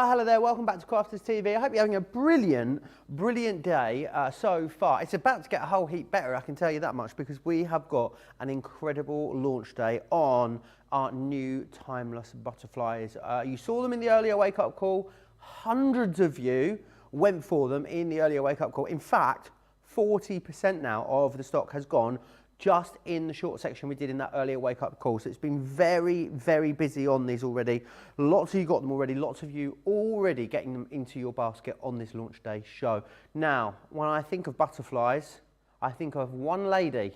hello there, welcome back to Crafters TV. I hope you're having a brilliant day so far. It's about to get a whole heap better, I can tell you that much, because we have got an incredible launch day on our new timeless butterflies. You saw them in the earlier wake-up call. Hundreds of you went for them in the earlier wake-up call. In fact, 40% now of the stock has gone just in the short section we did in that earlier wake-up call. So it's been very busy on these already. Lots of you got them already. Lots of you already getting them into your basket on this launch day show. Now, when I think of butterflies, I think of one lady,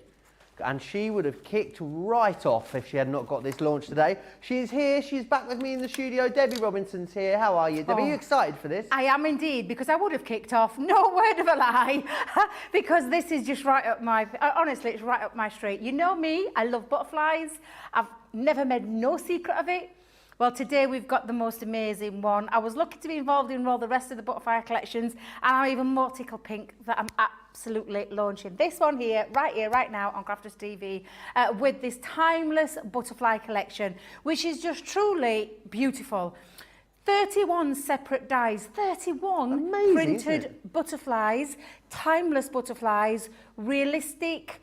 and she would have kicked right off if she had not got this launch today. She's here, she's back with me in the studio. Debbie Robinson's here. How are you, Debbie? Are you excited for this? I am indeed, because I would have kicked off, no word of a lie, because this is just right up my, honestly, it's right up my street. You know me, I love butterflies. I've never made no secret of it. Well, today we've got the most amazing one. I was lucky to be involved in all the rest of the butterfly collections, and I'm even more tickled pink that I'm absolutely launching this one here, right now on Crafters TV with this timeless butterfly collection, which is just truly beautiful. 31 separate dies, 31 amazing, printed butterflies, timeless butterflies, realistic.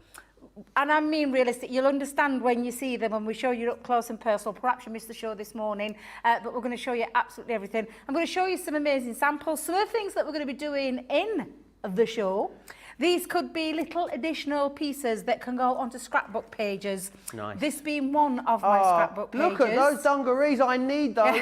And I mean realistic, you'll understand when you see them and we show you up close and personal. Perhaps you missed the show this morning, but we're going to show you absolutely everything. I'm going to show you some amazing samples, some of the things that we're going to be doing in the show. These could be little additional pieces that can go onto scrapbook pages. Nice. This being one of my scrapbook pages. Look at those dungarees, I need those.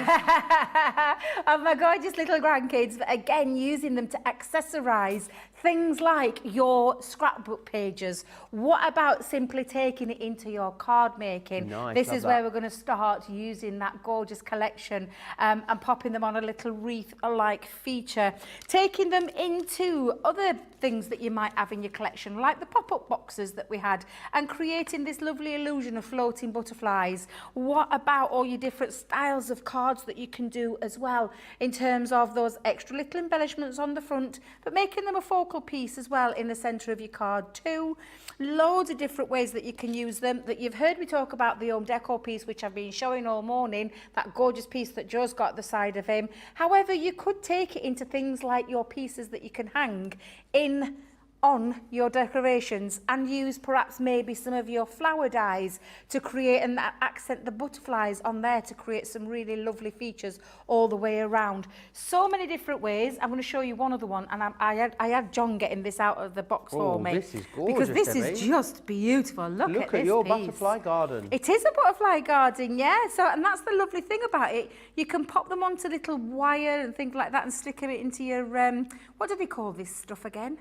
Of my gorgeous little grandkids, but again, using them to accessorise things like your scrapbook pages. What about simply taking it into your card making? Nice, this is where we're going to start using that gorgeous collection and popping them on a little wreath-like feature. Taking them into other things that you might have in your collection, like the pop-up boxes that we had, and creating this lovely illusion of floating butterflies. What about all your different styles of cards that you can do as well, in terms of those extra little embellishments on the front, but making them a focal piece as well in the centre of your card too. Loads of different ways that you can use them. That you've heard me talk about the home decor piece, which I've been showing all morning, that gorgeous piece that Joe's got at the side of him. However, you could take it into things like your pieces that you can hang in on your decorations and use perhaps maybe some of your flower dies to create and accent the butterflies on there to create some really lovely features all the way around. So many different ways. I'm going to show you one other one, and I had John getting this out of the box for me. This is gorgeous, because this Debbie. is just beautiful. Look at your piece. butterfly garden. It is a butterfly garden, yeah. So, and that's the lovely thing about it. You can pop them onto little wire and things like that and stick them into your what do they call this stuff again?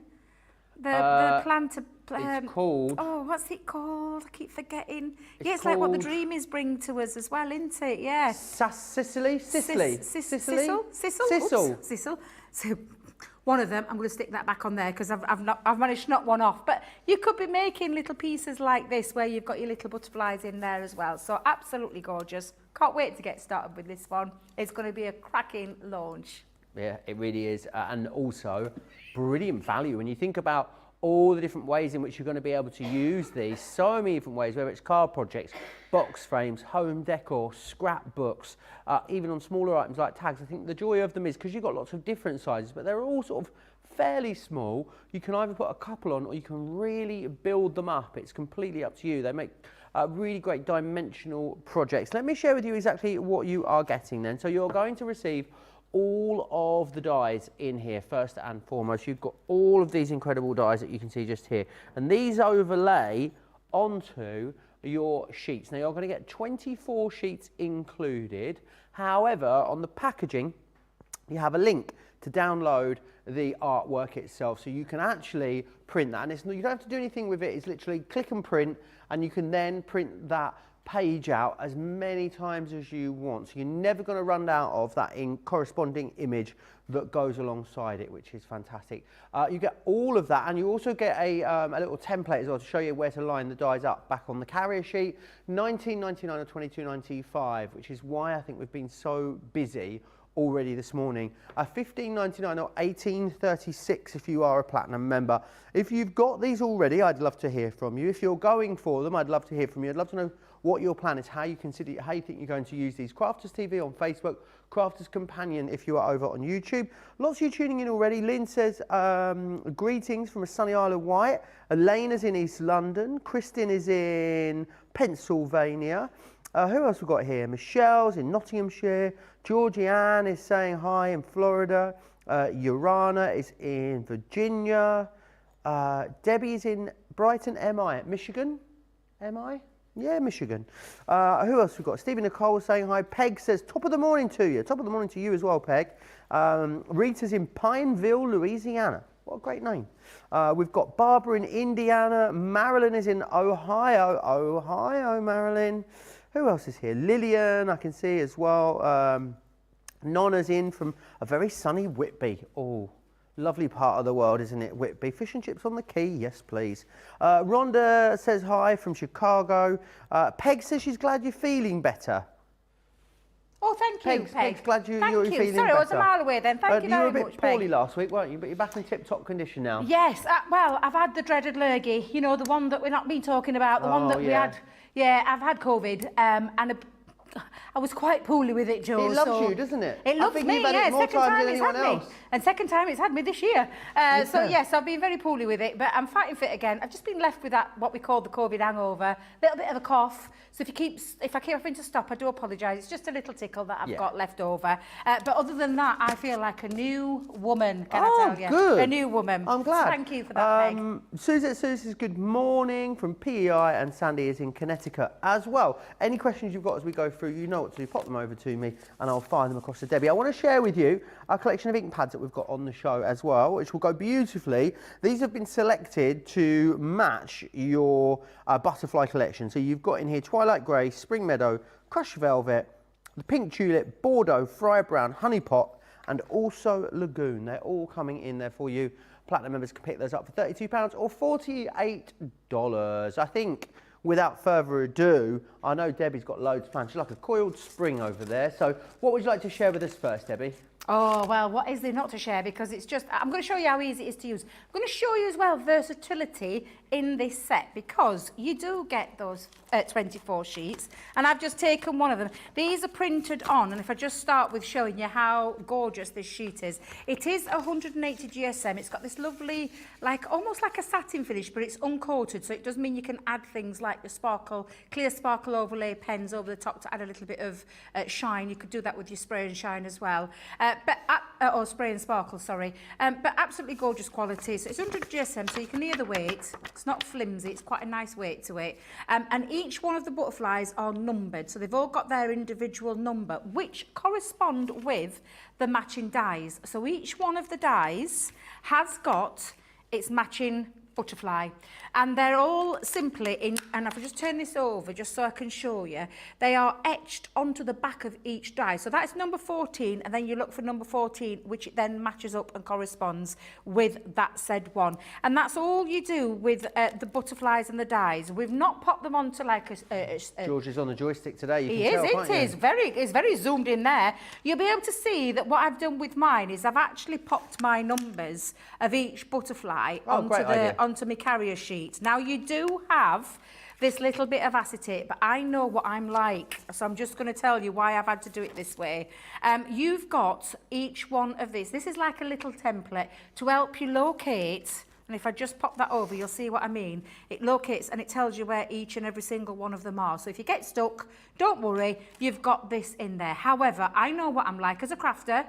The plant. It's called. Oh, what's it called? I keep forgetting. It's like what the dreamies bring to us as well, isn't it? Yeah. Sicily. Sissel. So one of them, I'm going to stick that back on there because I've managed to knock one off. But you could be making little pieces like this where you've got your little butterflies in there as well. So absolutely gorgeous. Can't wait to get started with this one. It's going to be a cracking launch. Yeah, it really is. And also brilliant value. When you think about all the different ways in which you're going to be able to use these, so many different ways, whether it's card projects, box frames, home decor, scrapbooks, even on smaller items like tags. I think the joy of them is because you've got lots of different sizes, but they're all sort of fairly small. You can either put a couple on or you can really build them up. It's completely up to you. They make really great dimensional projects. Let me share with you exactly what you are getting then. So you're going to receive all of the dies in here. First and foremost, you've got all of these incredible dies that you can see just here, and these overlay onto your sheets. Now you're going to get 24 sheets included. However, on the packaging you have a link to download the artwork itself, so you can actually print that, and you don't have to do anything with it. It's literally click and print, and you can then print that page out as many times as you want, so you're never going to run out of that corresponding image that goes alongside it, which is fantastic. You get all of that, and you also get a little template as well to show you where to line the dies up back on the carrier sheet. $19.99 or $22.95, which is why I think we've been so busy already this morning. $15.99 or $18.36 if you are a platinum member. If you've got these already, I'd love to hear from you. If you're going for them, I'd love to hear from you. I'd love to know what your plan is, how you think you're going to use these. Crafters TV on Facebook, Crafters Companion if you are over on YouTube. Lots of you tuning in already. Lynn says, greetings from a sunny Isle of Wight. Elena's in East London. Kristin is in Pennsylvania. Who else we got here? Michelle's in Nottinghamshire. Georgianne is saying hi in Florida. Urana is in Virginia. Debbie is in Brighton, MI, Michigan. MI? Yeah, Michigan. Who else we got? Stephen Nicole saying hi. Peg says, top of the morning to you. Top of the morning to you as well, Peg. Rita's in Pineville, Louisiana. What a great name. We've got Barbara in Indiana. Marilyn is in Ohio. Ohio, Marilyn. Who else is here? Lillian, I can see as well. Nonna's in from a very sunny Whitby. Oh, lovely part of the world, isn't it, Whitby? Fish and chips on the quay, yes, please. Rhonda says hi from Chicago. Peg says she's glad you're feeling better. Oh, thank you, Peg. Peg's glad you're Thank feeling you. better. Sorry, I was a mile away then. Thank you very much, You were a bit poorly last week, weren't you? But you're back in tip-top condition now. Yes, well, I've had the dreaded lurgy, you know, the one that we're not been talking about, the one that we had. Yeah, I've had COVID, and I was quite poorly with it, Joe. It loves you, doesn't it? It loves me, yeah. Second time it's had me. And second time it's had me this year. So, yes, I've been very poorly with it, but I'm fighting fit again. I've just been left with that, what we call the COVID hangover, a little bit of a cough. So if I keep having to stop, I do apologise. It's just a little tickle that I've got left over. But other than that, I feel like a new woman, can I tell you? Good. A new woman. I'm glad. So thank you for that, Peg. Susie says good morning from PEI, and Sandy is in Connecticut as well. Any questions you've got as we go through, you know what to do. Pop them over to me and I'll fire them across to Debbie. I want to share with you a collection of ink pads that we've got on the show as well, which will go beautifully. These have been selected to match your butterfly collection. So you've got in here Twilight Grey, Spring Meadow, Crushed Velvet, the Pink Tulip, Bordeaux, Friar Brown, Honey Pot, and also Lagoon. They're all coming in there for you. Platinum members can pick those up for £32 or $48. I think, without further ado, I know Debbie's got loads planned. She's like a coiled spring over there. So what would you like to share with us first, Debbie? Oh, well, what is there not to share? Because it's just, I'm going to show you how easy it is to use. I'm going to show you as well versatility in this set, because you do get those 24 sheets, and I've just taken one of them. These are printed on, and if I just start with showing you how gorgeous this sheet is. It is 180 GSM. It's got this lovely, like almost like a satin finish, but it's uncoated, so it does mean you can add things like the sparkle, clear sparkle overlay pens over the top to add a little bit of shine. You could do that with your spray and shine as well. Or spray and sparkle, sorry. But absolutely gorgeous quality. So it's 100 GSM, so you can hear the weight. It's not flimsy, it's quite a nice weight to it. And each one of the butterflies are numbered, so they've all got their individual number, which correspond with the matching dies. So each one of the dies has got its matching butterfly, and they're all simply in, and if I just turn this over just so I can show you, they are etched onto the back of each die. So that's number 14, and then you look for number 14, which it then matches up and corresponds with that said one. And that's all you do with the butterflies and the dies. We've not popped them onto like a George is on the joystick today. He is, it's very zoomed in there. You'll be able to see that what I've done with mine is I've actually popped my numbers of each butterfly onto my carrier sheet. Now you do have this little bit of acetate, but I know what I'm like, so I'm just going to tell you why I've had to do it this way. You've got each one of these. This is like a little template to help you locate, and if I just pop that over, you'll see what I mean. It locates and it tells you where each and every single one of them are. So if you get stuck, don't worry, you've got this in there. However, I know what I'm like as a crafter.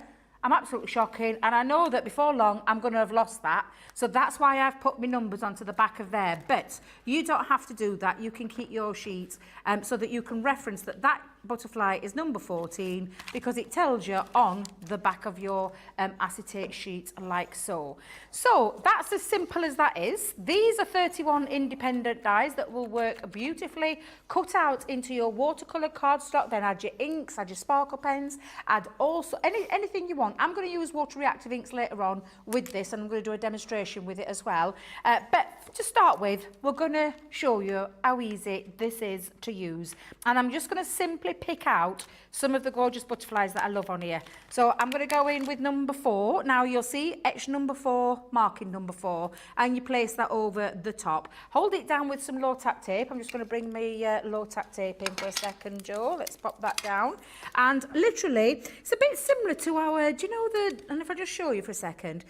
I'm absolutely shocking, and I know that before long I'm going to have lost that. So that's why I've put my numbers onto the back of there. But you don't have to do that. You can keep your sheets so that you can reference that that butterfly is number 14, because it tells you on the back of your acetate sheet like so. So that's as simple as that is. These are 31 independent dies that will work beautifully. Cut out into your watercolour cardstock, then add your inks, add your sparkle pens, add also anything you want. I'm going to use water reactive inks later on with this, and I'm going to do a demonstration with it as well. But to start with, we're going to show you how easy this is to use. And I'm just going to simply simply pick out some of the gorgeous butterflies that I love on here. So I'm going to go in with number 4. Now you'll see etch number 4, marking number 4, and you place that over the top. Hold it down with some low tack tape. I'm just going to bring my low tack tape in for a second, Joe. Let's pop that down. And literally, it's a bit similar to our, do you know and if I just show you for a second,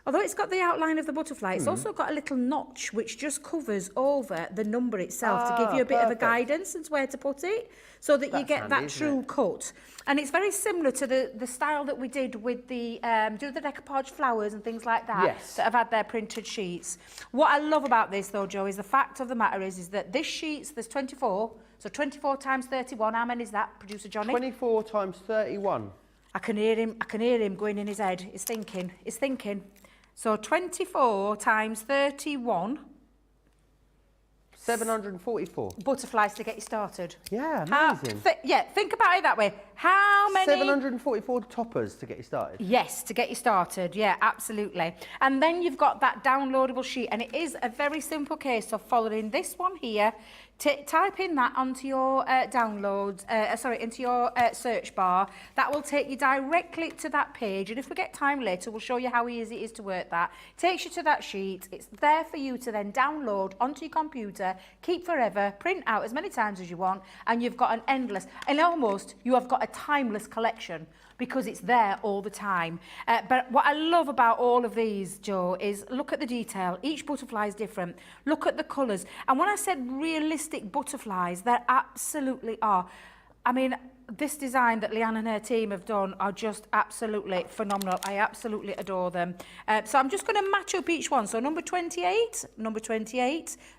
although it's got the outline of the butterfly, it's also got a little notch which just covers over the number itself to give you a bit of a guidance as where to put it, so that you get that true cut. And it's very similar to the style that we did with the the decoupage flowers and things like that, that have had their printed sheets. What I love about this though, Joe, is the fact of the matter is that this sheets, there's 24, so 24 times 31, how many is that, producer Johnny? 24 times 31. I can hear him going in his head. He's thinking. So 24 times 31. 744. Butterflies to get you started. Yeah, amazing. Think about it that way. How many? 744 toppers to get you started. Yes, to get you started. Yeah, absolutely. And then you've got that downloadable sheet, and it is a very simple case of following this one here. Type in that onto your into your search bar. That will take you directly to that page, and if we get time later, we'll show you how easy it is to work that. Takes you to that sheet. It's there for you to then download onto your computer, keep forever, print out as many times as you want, and you've got an endless, and almost you have got a timeless collection, because it's there all the time. But what I love about all of these, Joe, is look at the detail. Each butterfly is different. Look at the colours. And when I said realistic butterflies, there absolutely are. I mean, this design that Leanne and her team have done are just absolutely phenomenal. I absolutely adore them. So I'm just going to match up each one. So number 28,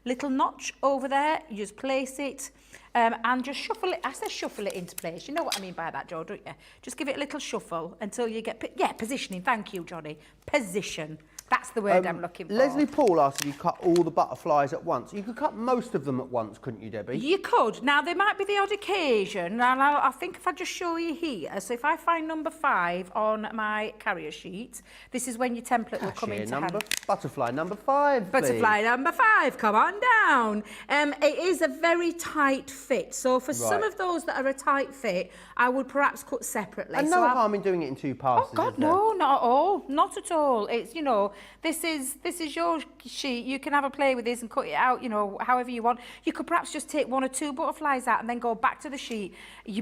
little notch over there. You just place it. And just shuffle it. I say shuffle it into place. You know what I mean by that, Joe, don't you? Just give it a little shuffle until you get... positioning. Thank you, Johnny. Position. That's the word I'm looking for. Leslie Paul asked if you cut all the butterflies at once. You could cut most of them at once, couldn't you, Debbie? You could. Now, there might be the odd occasion, and I think if I just show you here, so if I find number 5 on my carrier sheet, this is when your template will come into hand. Butterfly number 5, please. Butterfly number 5, come on down. It is a very tight fit, so for some of those that are a tight fit, I would perhaps cut separately. And no harm in doing it in 2 passes, oh God, no, not at all, not at all. It's, you know, this is your sheet. You can have a play with this and cut it out, you know, however you want. You could perhaps just take 1 or 2 butterflies out and then go back to the sheet.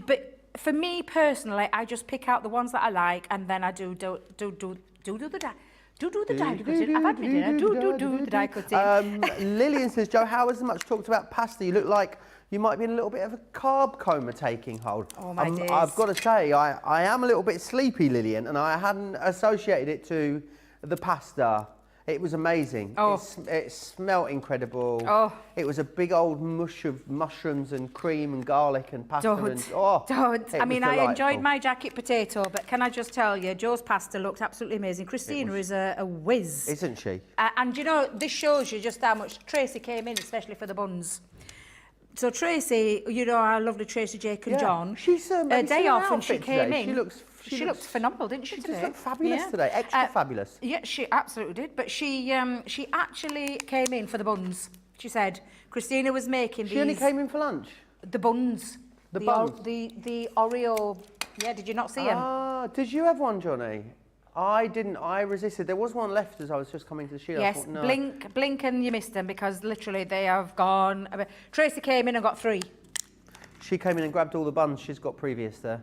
But for me personally, I just pick out the ones that I like, and then I do the die cutting. I've had my dinner. Do the die cutting. Lillian says, Joe, how has much talked about pasta? You look like you might be in a little bit of a carb coma taking hold. Oh, my days. I've got to say, I am a little bit sleepy, Lillian, and I hadn't associated it to the pasta. It was amazing. Oh. It smelled incredible. Oh. It was a big old mush of mushrooms and cream and garlic and pasta. Don't. I mean, delightful. I enjoyed my jacket potato, but can I just tell you, Joe's pasta looked absolutely amazing. Christina is a whiz. Isn't she? And you know, this shows you just how much Tracy came in, especially for the buns. So Tracy, you know our lovely Tracy, Jake and John, she's a day off and she came today? in. She looked phenomenal, didn't she, She today? just looked fabulous today, extra fabulous. Yeah, she absolutely did. But she actually came in for the buns. She said Christina was making these... She only came in for lunch? The buns. The buns? The Oreo... Yeah, did you not see them? Ah, did you have one, Johnny? I didn't. I resisted. There was one left as I was just coming to the sheet. Yes, I thought, no. blink and you missed them, because literally they have gone... Tracy came in and got 3. She came in and grabbed all the buns she's got previous there.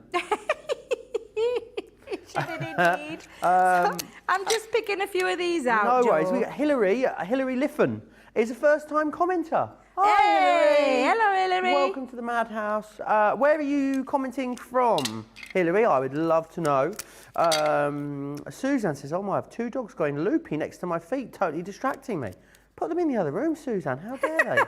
She did indeed. So I'm just picking a few of these out, No worries. Joe. We got Hillary Liffen is a first-time commenter. Hey, Hillary. hello, Hillary. Welcome to the Madhouse. Where are you commenting from, Hillary? I would love to know. Suzanne says, oh, I have 2 dogs going loopy next to my feet, totally distracting me. Put them in the other room, Suzanne. How dare they?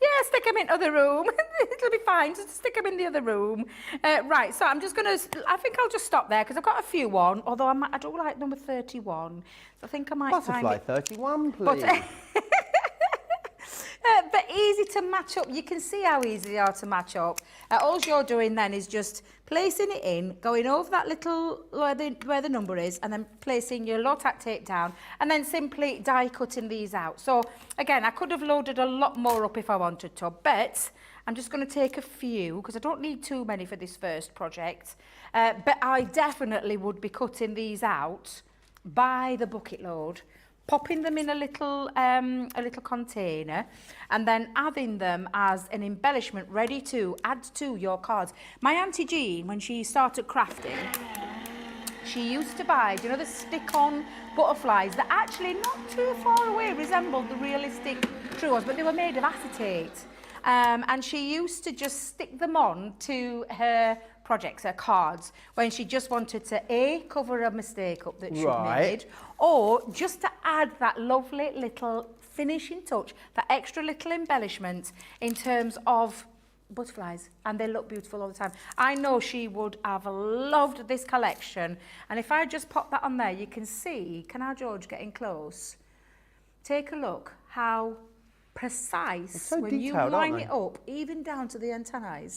Yeah, stick them in the other room. It'll be fine. Just stick them in the other room. Right, so I'm just going to... I think I'll just stop there, because I've got a few on, although I do like number 31. So I think I might Butterfly find it... 31, please. But easy to match up. You can see how easy they are to match up. All you're doing then is just placing it in, going over that little where the number is, and then placing your low tack tape down, and then simply die cutting these out. So again, I could have loaded a lot more up if I wanted to, but I'm just going to take a few because I don't need too many for this first project. But I definitely would be cutting these out by the bucket load, popping them in a little container, and then adding them as an embellishment ready to add to your cards. My Auntie Jean, when she started crafting, she used to buy, do you know, the stick-on butterflies that actually not too far away resembled the realistic true ones, but they were made of acetate. And she used to just stick them on to her projects, her cards, when she just wanted to A, cover a mistake up that she'd made, or just to add that lovely little finishing touch, that extra little embellishment in terms of butterflies, and they look beautiful all the time. I know she would have loved this collection, and if I just pop that on there, you can see, can our George get in close? Take a look how precise, so when you detailed, line aren't it they? up, even down to the antennae,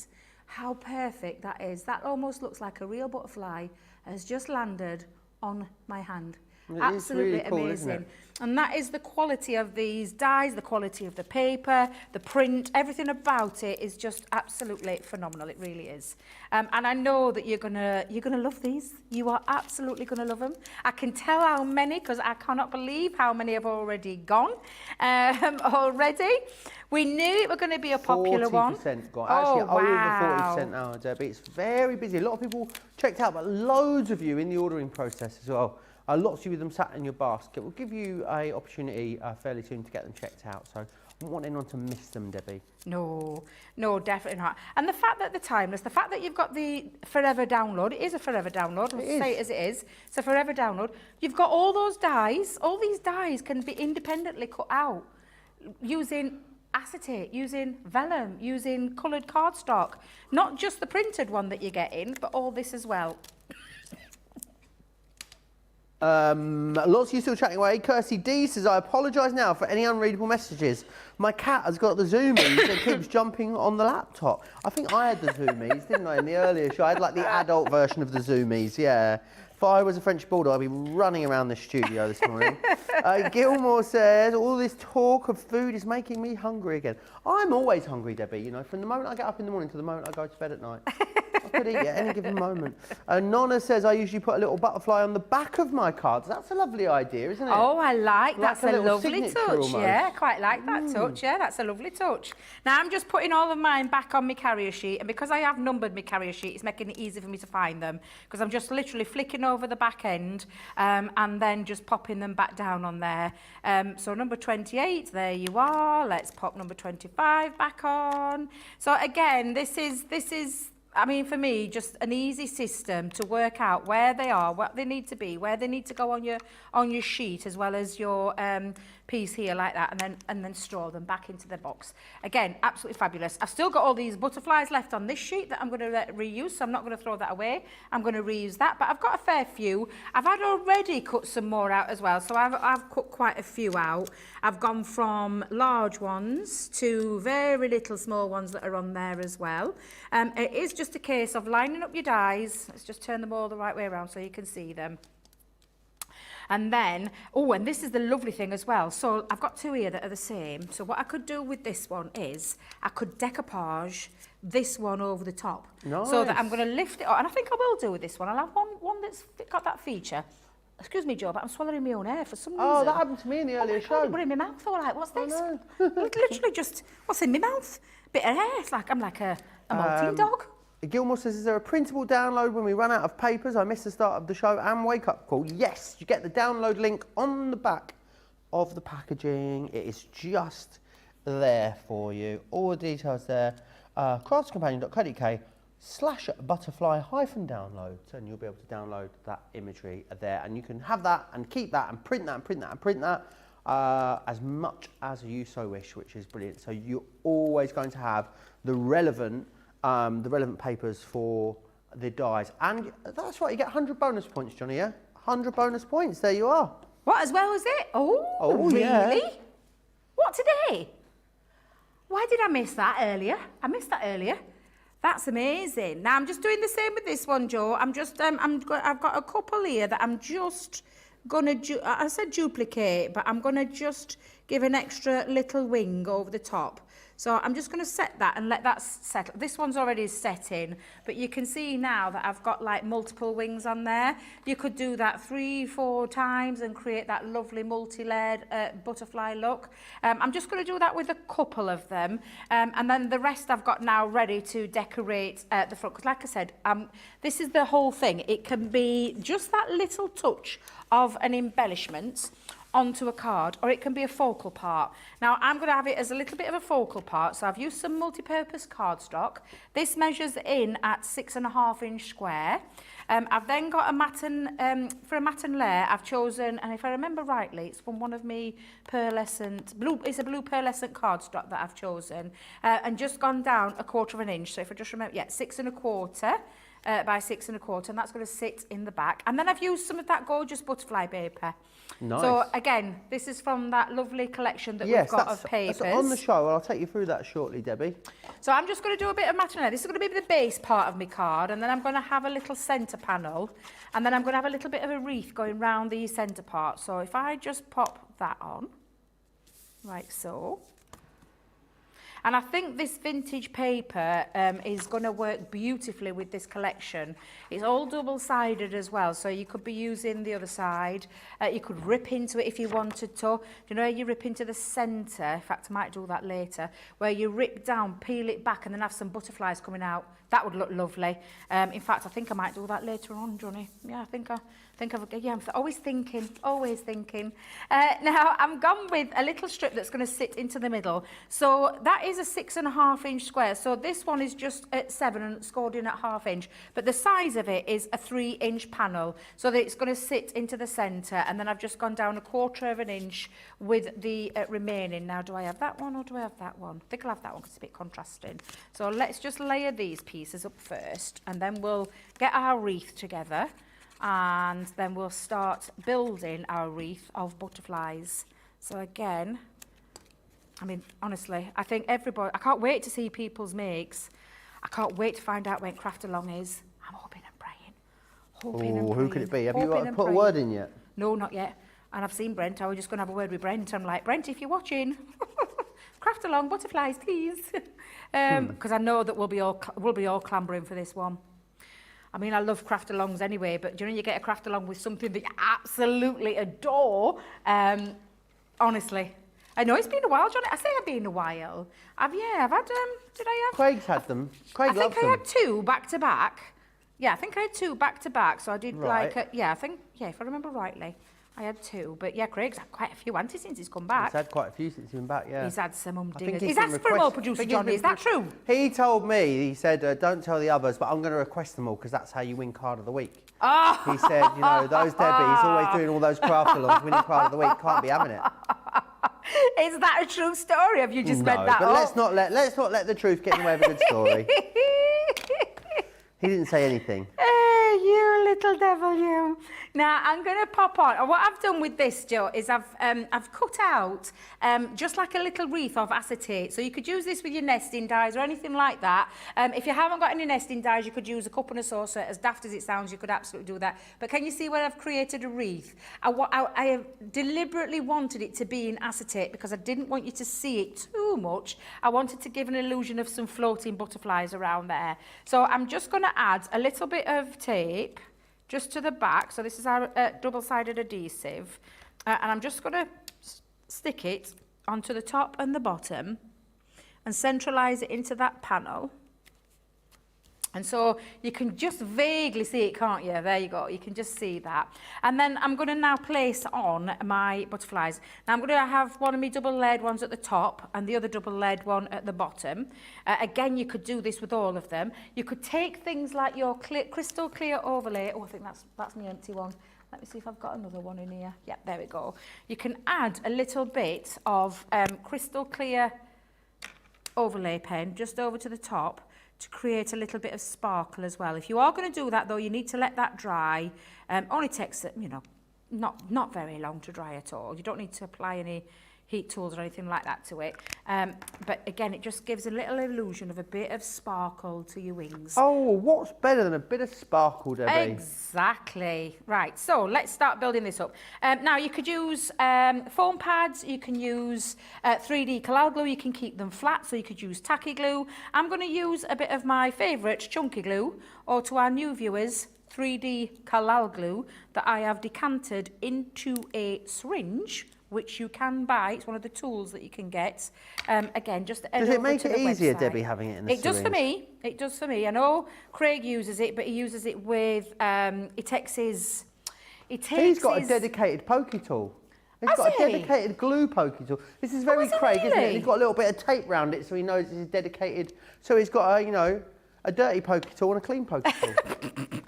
how perfect that is. That almost looks like a real butterfly has just landed on my hand. It Absolutely is really cool, amazing. isn't it? And that is the quality of these dies, the quality of the paper, the print, everything about it is just absolutely phenomenal. It really is. And I know that you're gonna love these. You are absolutely gonna love them. I can tell how many because I cannot believe how many have already gone already. We knew it were going to be a popular one. 40% gone. Actually, wow. over 40% now, Debbie. It's very busy. A lot of people checked out, but loads of you in the ordering process as well. Lots of you with them sat in your basket. We'll give you an opportunity fairly soon to get them checked out. So I don't want anyone to miss them, Debbie. No, definitely not. And the fact that they're timeless, the fact that you've got the forever download, it is a forever download, I'll say it as it is. It's a forever download. You've got all those dies. All these dies can be independently cut out using acetate, using vellum, using coloured cardstock. Not just the printed one that you're getting, but all this as well. Lots of you still chatting away. Kirsty D says, I apologise now for any unreadable messages. My cat has got the zoomies and keeps jumping on the laptop. I think I had the zoomies, didn't I, in the earlier show? I had like the adult version of the zoomies, yeah. If I was a French bulldog, I'd be running around the studio this morning. Gilmore says, all this talk of food is making me hungry again. I'm always hungry, Debbie, you know, from the moment I get up in the morning to the moment I go to bed at night. I could eat at any given moment. Nonna says, I usually put a little butterfly on the back of my cards. That's a lovely idea, isn't it? Oh, I like that. That's a lovely touch. Almost. Yeah, I quite like that touch. Yeah, that's a lovely touch. Now, I'm just putting all of mine back on my carrier sheet, and because I have numbered my carrier sheet, it's making it easy for me to find them, because I'm just literally flicking over the back end and then just popping them back down on there. So number 28, there you are. Let's pop number 25 back on. So again, this is I mean, for me, just an easy system to work out where they are, what they need to be, where they need to go on your sheet, as well as your piece here like that, and then store them back into the box. Again, absolutely fabulous. I've still got all these butterflies left on this sheet that I'm going to reuse, so I'm not going to throw that away. I'm going to reuse that, but I've got a fair few. I've had already cut some more out as well, so I've cut quite a few out. I've gone from large ones to very little small ones that are on there as well. It is just a case of lining up your dies. Let's just turn them all the right way around so you can see them. And then, oh, and this is the lovely thing as well. So I've got two here that are the same. So what I could do with this one is I could decoupage this one over the top. Nice. So that I'm going to lift it up. And I think I will do with this one. I'll have one that's got that feature. Excuse me, Joe, but I'm swallowing my own air for some reason. Oh, that happened to me in the earlier show. It went in my mouth. All right, what's this? know. Literally just, what's in my mouth? Bit of air. It's like I'm like a molting dog. Gilmore says, is there a printable download when we run out of papers? I missed the start of the show and wake up call. Yes, you get the download link on the back of the packaging. It is just there for you. All the details there. craftscompanion.co.uk/butterfly-downloads, and you'll be able to download that imagery there. And you can have that and keep that and print that and print that and print that as much as you so wish, which is brilliant. So you're always going to have the relevant papers for the dies. And that's right, you get 100 bonus points, Johnny, yeah? 100 bonus points, there you are. What, as well as it? Oh, really? Yeah. What, today? Why did I miss that earlier? I missed that earlier. That's amazing. Now, I'm just doing the same with this one, Joe. I've got a couple here that I'm just gonna, I said duplicate, but I'm gonna just give an extra little wing over the top. So I'm just going to set that and let that settle. This one's already set in, but you can see now that I've got like multiple wings on there. You could do that 3-4 times and create that lovely multi-layered butterfly look. I'm just going to do that with a couple of them, and then the rest I've got now ready to decorate the front. Because like I said, this is the whole thing. It can be just that little touch of an embellishment onto a card, or it can be a focal part. Now I'm going to have it as a little bit of a focal part, so I've used some multi-purpose cardstock. This measures in at 6.5 inch square. I've then got a matten, for a matten layer I've chosen, and if I remember rightly, it's from one of me pearlescent, it's a blue pearlescent cardstock that I've chosen, and just gone down 1/4 inch. So if I just remember, yeah, 6.25 by 6.25, and that's going to sit in the back. And then I've used some of that gorgeous butterfly paper. Nice. So again, this is from that lovely collection that we've got of papers. That's on the show, and I'll take you through that shortly, Debbie. So I'm just going to do a bit of matting. This is going to be the base part of my card, and then I'm going to have a little centre panel, and then I'm going to have a little bit of a wreath going round the centre part. So if I just pop that on, like so. And I think this vintage paper is going to work beautifully with this collection. It's all double-sided as well, so you could be using the other side. You could rip into it if you wanted to. You know, you rip into the centre. In fact, I might do that later, where you rip down, peel it back, and then have some butterflies coming out. That would look lovely. In fact, I think I might do that later on, Johnny. Yeah, I'm always thinking. Now, I'm gone with a little strip that's going to sit into the middle. So that is a 6.5 inch square. So this one is just at 7 and scored in at 1/2 inch. But the size of it is a 3 inch panel, so that it's going to sit into the centre. And then I've just gone down 1/4 inch with the remaining. Now, do I have that one or do I have that one? I think I'll have that one because it's a bit contrasting. So let's just layer these pieces up first, and then we'll get our wreath together, and then we'll start building our wreath of butterflies. So again, I mean, honestly, I think everybody, I can't wait to see people's makes. I can't wait to find out when Craft Along is. I'm hoping and praying. Oh, who could it be? Have you put a word in yet? No, not yet. And I've seen Brent. I was just going to have a word with Brent. I'm like, Brent, if you're watching, Craft Along butterflies, please. Because I know that we'll be all clambering for this one. I mean, I love craft alongs anyway, but do you know, you get a craft along with something that you absolutely adore. Honestly, I know it's been a while, Johnny. I say it's been a while. I've had, did I have? Craig's had them. Craig loves them. I think I had 2 back to back. Yeah, I think I had 2 back to back. So I did right. If I remember rightly, I had 2. But yeah, Craig's had quite a few, hasn't he, since he's come back? He's had quite a few since he's been back, yeah. He's had some humdingers. He's asked for them all, producer Johnny. Is that true? He told me, he said, don't tell the others, but I'm going to request them all because that's how you win Card of the Week. Oh. He said, you know, those Debbies always doing all those craft alongs, winning Card of the Week, can't be having it. Is that a true story? Have you just made that but up? let's not let the truth get in the way of a good story. He didn't say anything. You little devil, you. Now, I'm going to pop on. What I've done with this, Joe, is I've cut out just like a little wreath of acetate. So you could use this with your nesting dies or anything like that. If you haven't got any nesting dies, you could use a cup and a saucer. As daft as it sounds, you could absolutely do that. But can you see where I've created a wreath? I have deliberately wanted it to be in acetate because I didn't want you to see it too much. I wanted to give an illusion of some floating butterflies around there. So I'm just going to add a little bit of tape just to the back. So this is our double-sided adhesive. And I'm just going to stick it onto the top and the bottom and centralise it into that panel. And so you can just vaguely see it, can't you? There you go. You can just see that. And then I'm going to now place on my butterflies. Now I'm going to have one of my double-layered ones at the top and the other double-layered one at the bottom. Again, you could do this with all of them. You could take things like your crystal clear overlay. Oh, I think that's my empty one. Let me see if I've got another one in here. Yep, there we go. You can add a little bit of crystal clear overlay pen just over to the top to create a little bit of sparkle as well. If you are going to do that, though, you need to let that dry. Only takes, you know, not very long to dry at all. You don't need to apply any heat tools or anything like that to it. But again, it just gives a little illusion of a bit of sparkle to your wings. Oh, what's better than a bit of sparkle, Debbie? Exactly. Right, so let's start building this up. Now, you could use foam pads, you can use 3D collal glue, you can keep them flat, so you could use tacky glue. I'm going to use a bit of my favourite chunky glue, or to our new viewers, 3D collal glue, that I have decanted into a syringe, which you can buy. It's one of the tools that you can get. Again, just does it make it easier, Debbie, having it in a syringe? It does for me. It does for me. I know Craig uses it, but he uses it with. He takes his. He's got a dedicated pokey tool. He's got a dedicated glue pokey tool. This is very Craig, isn't it? He's got a little bit of tape round it, so he knows it's dedicated. So he's got a, you know, a dirty pokey tool and a clean pokey tool.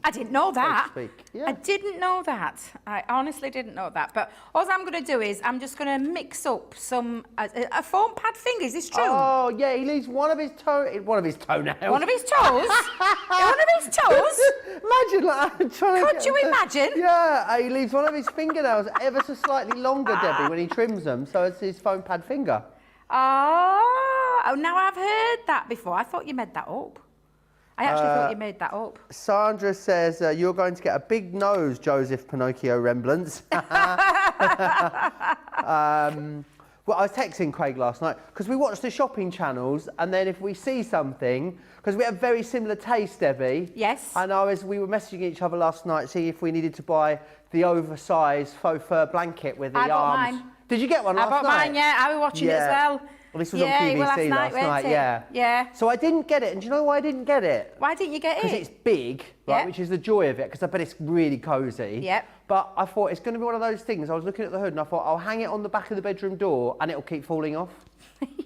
I didn't know that. So to speak. Yeah. I didn't know that. I honestly didn't know that. But all I'm going to do is I'm just going to mix up some a foam pad finger. Is this true? Oh yeah, he leaves one of his toenails. One of his toes. One of his toes. Imagine like trying to. Could you imagine? Yeah, he leaves one of his fingernails ever so slightly longer, Debbie, when he trims them, so it's his foam pad finger. Oh, now I've heard that before. I thought you made that up. I actually thought you made that up. Sandra says, you're going to get a big nose, Joseph Pinocchio Remblance. Well, I was texting Craig last night, because we watch the shopping channels, and then if we see something, because we have very similar taste, Debbie. Yes. And we were messaging each other last night, see if we needed to buy the oversized faux fur blanket with the arms. I bought mine. Did you get one last night? I bought mine, yeah. I was watching it as well. Well, this was on QVC last night, yeah. Yeah. So I didn't get it, and do you know why I didn't get it? Why didn't you get it? Because it's big, right, which is the joy of it, because I bet it's really cosy. Yep. But I thought it's going to be one of those things. I was looking at the hood, and I thought, I'll hang it on the back of the bedroom door, and it'll keep falling off.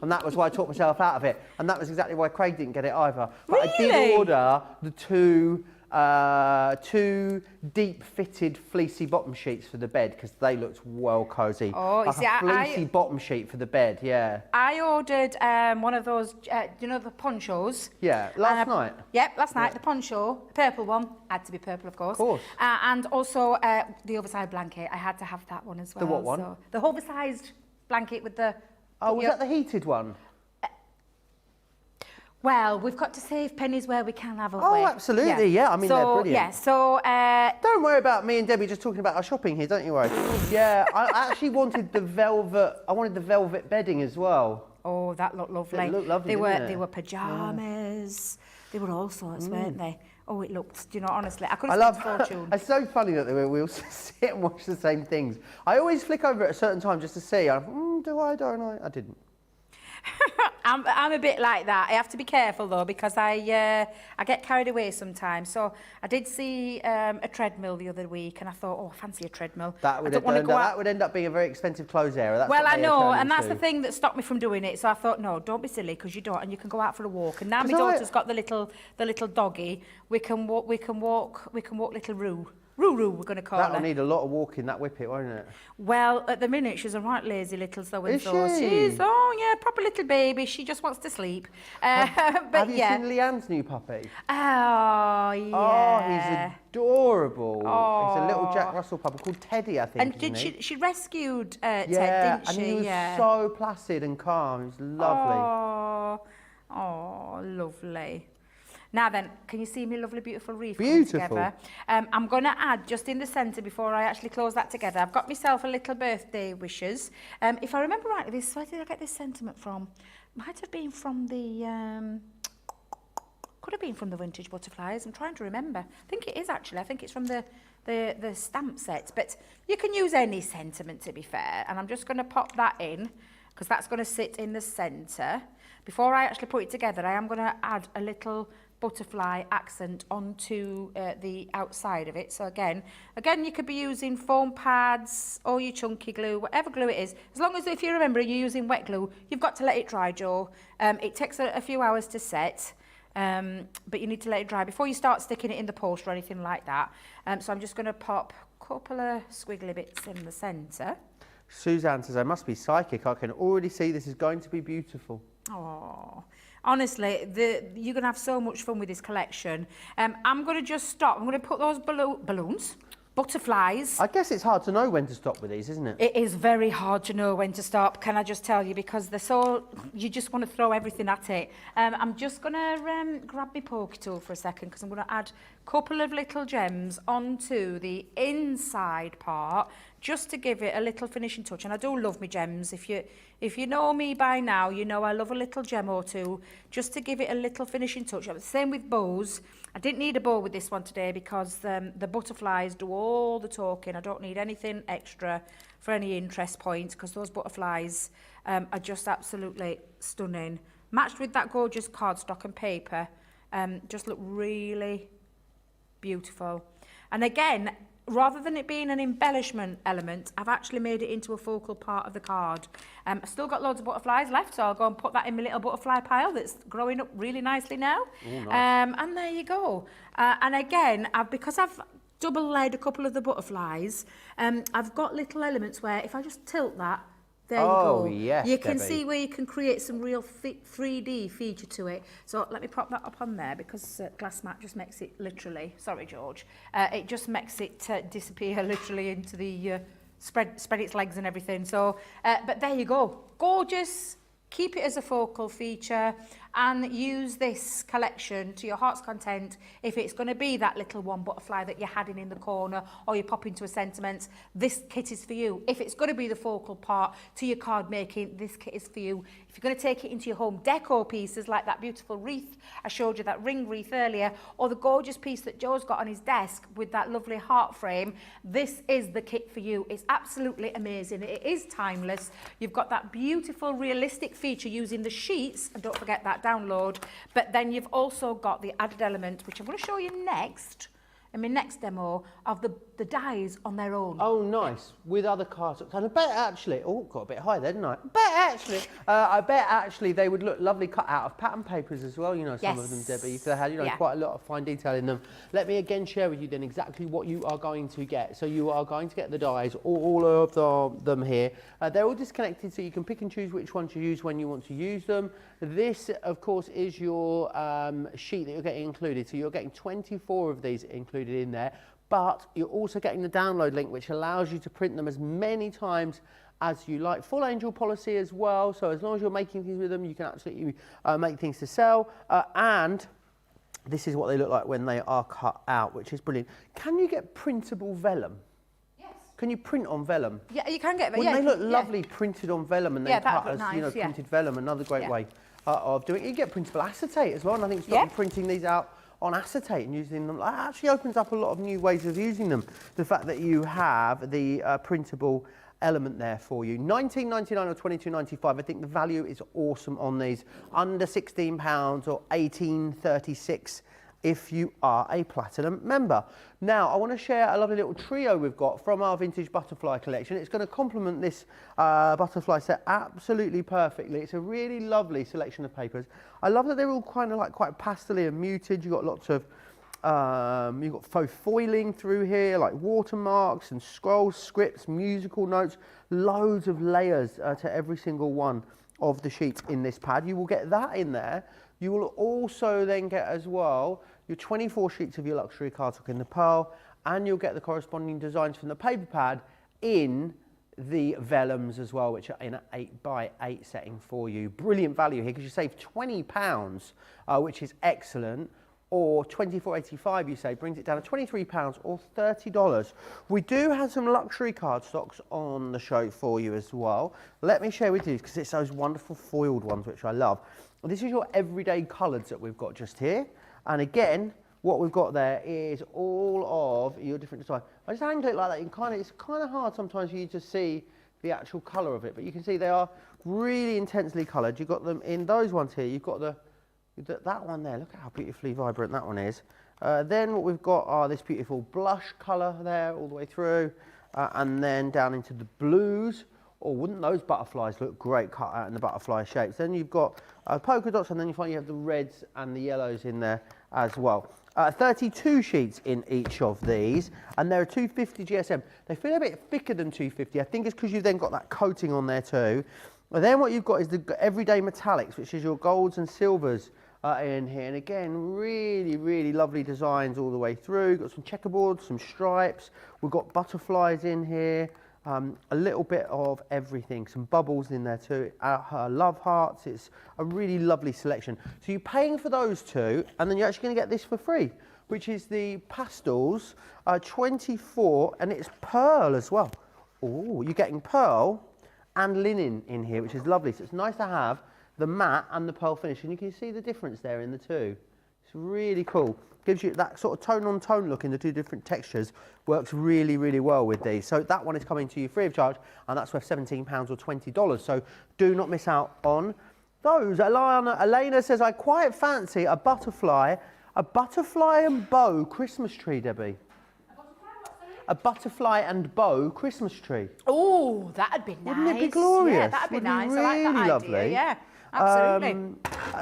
And that was why I talked myself out of it. And that was exactly why Craig didn't get it either. But I did order the two deep-fitted fleecy bottom sheets for the bed, because they looked well cosy. Oh, like a fleecy bottom sheet for the bed, yeah. I ordered one of those, you know, the ponchos. Yeah, last night. Yep, last night, the poncho, purple one, had to be purple, of course. Of course. And also the oversized blanket, I had to have that one as well. The what one? So, the oversized blanket with the... Oh, was that the heated one? Well, we've got to save pennies where we can, haven't we? Oh, absolutely, yeah. I mean, they're brilliant. Yeah, so... Don't worry about me and Debbie just talking about our shopping here, don't you worry. Yeah, I actually wanted the velvet bedding as well. Oh, that looked lovely. It looked lovely, They were pyjamas. They were all sorts, weren't they? Oh, it looked, you know, honestly, I could have spent a fortune. It's so funny that we all sit and watch the same things. I always flick over at a certain time just to see. Do I, don't I? I didn't. I'm a bit like that. I have to be careful though, because I get carried away sometimes. So I did see a treadmill the other week, and I thought, oh, I fancy a treadmill. That would end up being a very expensive clothes area. That's well, I know, and that's the thing that stopped me from doing it. So I thought, no, don't be silly, because you don't, and you can go out for a walk. And now my daughter's got the little doggy. We can walk little Roo. Roo, we're going to call her. That'll need a lot of walking, that whippet, won't it? Well, at the minute, she's a right lazy little so and Is so. she? She's, proper little baby. She just wants to sleep. Have you seen Leanne's new puppy? Oh, yeah. Oh, he's adorable. Oh. He's a little Jack Russell puppy called Teddy, I think. And she rescued Ted, yeah, didn't she? And he was so placid and calm. He was lovely. Oh, lovely. Now then, can you see me lovely, beautiful wreath Beautiful. together? I'm going to add, just in the centre, before I actually close that together, I've got myself a little birthday wishes. If I remember rightly, where did I get this sentiment from? Might have been from the... could have been from the Vintage Butterflies. I'm trying to remember. I think it is, actually. I think it's from the stamp set. But you can use any sentiment, to be fair. And I'm just going to pop that in, because that's going to sit in the centre. Before I actually put it together, I am going to add a little butterfly accent onto the outside of it. So again, you could be using foam pads or your chunky glue, whatever glue it is. As long as, if you remember, you're using wet glue, you've got to let it dry, Joe. It takes a few hours to set, but you need to let it dry before you start sticking it in the post or anything like that. So I'm just going to pop a couple of squiggly bits in the centre. Suzanne says, I must be psychic. I can already see this is going to be beautiful. Oh, honestly, you're going to have so much fun with this collection. I'm going to just stop. I'm going to put those balloons. Butterflies. I guess it's hard to know when to stop with these, isn't it? It is very hard to know when to stop, can I just tell you, because they're so, you just want to throw everything at it. I'm just going to grab my pokey tool for a second, because I'm going to add a couple of little gems onto the inside part, just to give it a little finishing touch. And I do love my gems. If you know me by now, you know I love a little gem or two, just to give it a little finishing touch. Same with bows. I didn't need a bow with this one today because the butterflies do all the talking. I don't need anything extra for any interest points, because those butterflies are just absolutely stunning. Matched with that gorgeous cardstock and paper, just look really beautiful. And again, rather than it being an embellishment element, I've actually made it into a focal part of the card. I've still got loads of butterflies left, so I'll go and put that in my little butterfly pile that's growing up really nicely now. Ooh, nice. And there you go. And again, because I've double laid a couple of the butterflies, I've got little elements where if I just tilt that, there you go. Yes, you can Debbie. see where you can create some real 3D feature to it. So let me prop that up on there, because glass mat just makes it literally, sorry George, it just makes it disappear literally into the, spread its legs and everything. So, but there you go. Gorgeous. Keep it as a focal feature and use this collection to your heart's content. If it's going to be that little one butterfly that you're hiding in the corner, or you pop into a sentiment, this kit is for you. If it's going to be the focal part to your card making, this kit is for you. If you're going to take it into your home decor pieces, like that beautiful wreath, I showed you that ring wreath earlier, or the gorgeous piece that Joe's got on his desk with that lovely heart frame, this is the kit for you. It's absolutely amazing. It is timeless. You've got that beautiful realistic feature using the sheets, and don't forget that download, but then you've also got the added element, which I'm going to show you next in my next demo, of the dies on their own. Oh, nice. With other cards. And I bet actually, oh, got a bit high there, didn't I? I bet actually they would look lovely cut out of pattern papers as well, you know, some of them, Debbie. If they had, you know, quite a lot of fine detail in them. Let me again share with you then exactly what you are going to get. So you are going to get the dies, all of them here. They're all disconnected, so you can pick and choose which ones you use when you want to use them. This, of course, is your sheet that you're getting included. So you're getting 24 of these included in there, but you're also getting the download link, which allows you to print them as many times as you like. Full angel policy as well, so as long as you're making things with them, you can absolutely make things to sell. And this is what they look like when they are cut out, which is brilliant. Can you get printable vellum? Can you print on vellum? Yeah, you can get vellum. They look lovely printed on vellum, and then cut as, nice, you know, printed vellum. Another great way of doing it. You get printable acetate as well, and I think stop printing these out on acetate and using them. That actually opens up a lot of new ways of using them. The fact that you have the printable element there for you. $19.99 or $22.95. I think the value is awesome on these. Under £16 or $18.36. if you are a Platinum member. Now, I want to share a lovely little trio we've got from our vintage butterfly collection. It's going to complement this butterfly set absolutely perfectly. It's a really lovely selection of papers. I love that they're all kind of like quite pastel-y and muted. You've got lots of, you've got faux foiling through here, like watermarks and scrolls, scripts, musical notes, loads of layers to every single one of the sheets in this pad. You will get that in there. You will also then get as well your 24 sheets of your luxury cardstock in the pearl, and you'll get the corresponding designs from the paper pad in the vellums as well, which are in an 8x8 setting for you. Brilliant value here, because you save £20, which is excellent, or $24.85 you say, brings it down to £23 or $30. We do have some luxury cardstocks on the show for you as well. Let me share with you, because it's those wonderful foiled ones, which I love. This is your everyday colours that we've got just here. And again, what we've got there is all of your different designs. I just angle it like that. It's kind of hard sometimes for you to see the actual colour of it, but you can see they are really intensely coloured. You've got them in those ones here. You've got that one there. Look at how beautifully vibrant that one is. Then what we've got are this beautiful blush colour there all the way through, and then down into the blues. Oh, wouldn't those butterflies look great cut out in the butterfly shapes? Then you've got polka dots, and then you find you have the reds and the yellows in there as well. 32 sheets in each of these, and they're a 250 GSM. They feel a bit thicker than 250. I think it's because you've then got that coating on there too. And then what you've got is the everyday metallics, which is your golds and silvers in here. And again, really, really lovely designs all the way through. Got some checkerboards, some stripes. We've got butterflies in here. A little bit of everything, some bubbles in there too, love hearts. It's a really lovely selection. So you're paying for those two, and then you're actually going to get this for free, which is the pastels, 24, and it's pearl as well. Oh, you're getting pearl and linen in here, which is lovely. So it's nice to have the matte and the pearl finish, and you can see the difference there in the two. It's really cool. Gives you that sort of tone-on-tone look in the two different textures. Works really, really well with these. So that one is coming to you free of charge, and that's worth £17 or $20. So do not miss out on those. Elena says, I quite fancy a butterfly and bow Christmas tree, Debbie. A butterfly and bow Christmas tree. Oh, that'd be nice. Wouldn't it be glorious? Yeah, that'd be nice. Really I like that lovely. idea. Yeah, absolutely.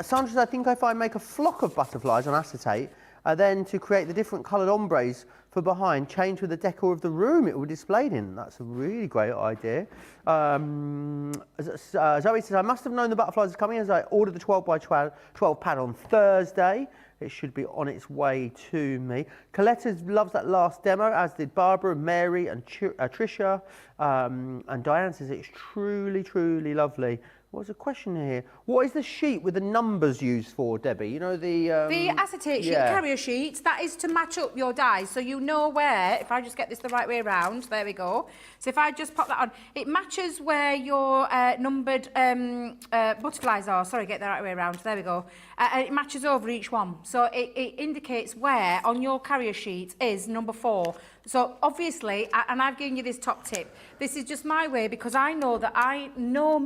Sandra says, I think if I make a flock of butterflies on acetate, then to create the different coloured ombres for behind, change with the decor of the room it will be displayed in. That's a really great idea. Zoe says, I must have known the butterflies are coming as I ordered the 12 by 12 pad on Thursday. It should be on its way to me. Coletta loves that last demo, as did Barbara, Mary and Tricia. And Diane says it's truly, truly lovely. What's the question here? What is the sheet with the numbers used for, Debbie? You know the acetate sheet, carrier sheet, that is to match up your dies. So you know where, if I just get this the right way around, there we go. So if I just pop that on, it matches where your numbered butterflies are. Sorry, get the right way around. There we go. And it matches over each one. So it indicates where on your carrier sheet is number 4. So obviously, and I've given you this top tip, this is just my way because I know that I know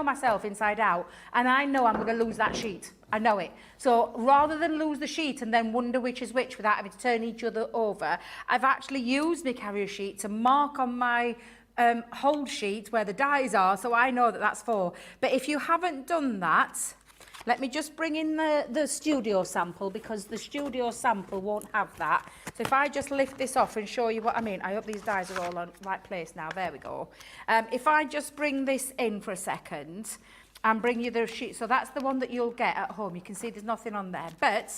myself inside out, and I know I'm going to lose that sheet. I know it. So rather than lose the sheet and then wonder which is which without having to turn each other over, I've actually used my carrier sheet to mark on my hold sheet where the dies are, so I know that that's 4. But if you haven't done that, let me just bring in the studio sample, because the studio sample won't have that. So if I just lift this off and show you what I mean, I hope these dies are all on the right place now. There we go. If I just bring this in for a second and bring you the sheet, so that's the one that you'll get at home. You can see there's nothing on there, but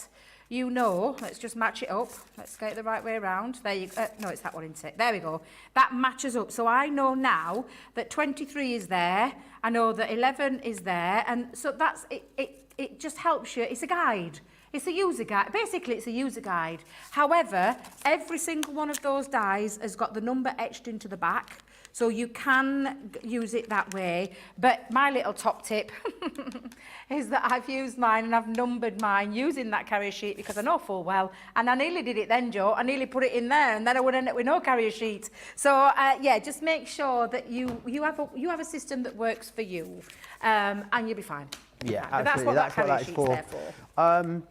you know, let's just match it up. Let's get it the right way around. There you go. No, it's that one, isn't it? There we go. That matches up. So I know now that 23 is there. I know that 11 is there. And so that's it. It just helps you. It's a guide. It's a user guide. Basically, it's a user guide. However, every single one of those dies has got the number etched into the back. So you can use it that way. But my little top tip is that I've used mine and I've numbered mine using that carrier sheet, because I know full well. And I nearly did it then, Joe. I nearly put it in there and then I would end up with no carrier sheet. So, yeah, just make sure that you have a system that works for you, and you'll be fine. Yeah, but that's what that carrier sheet's there for.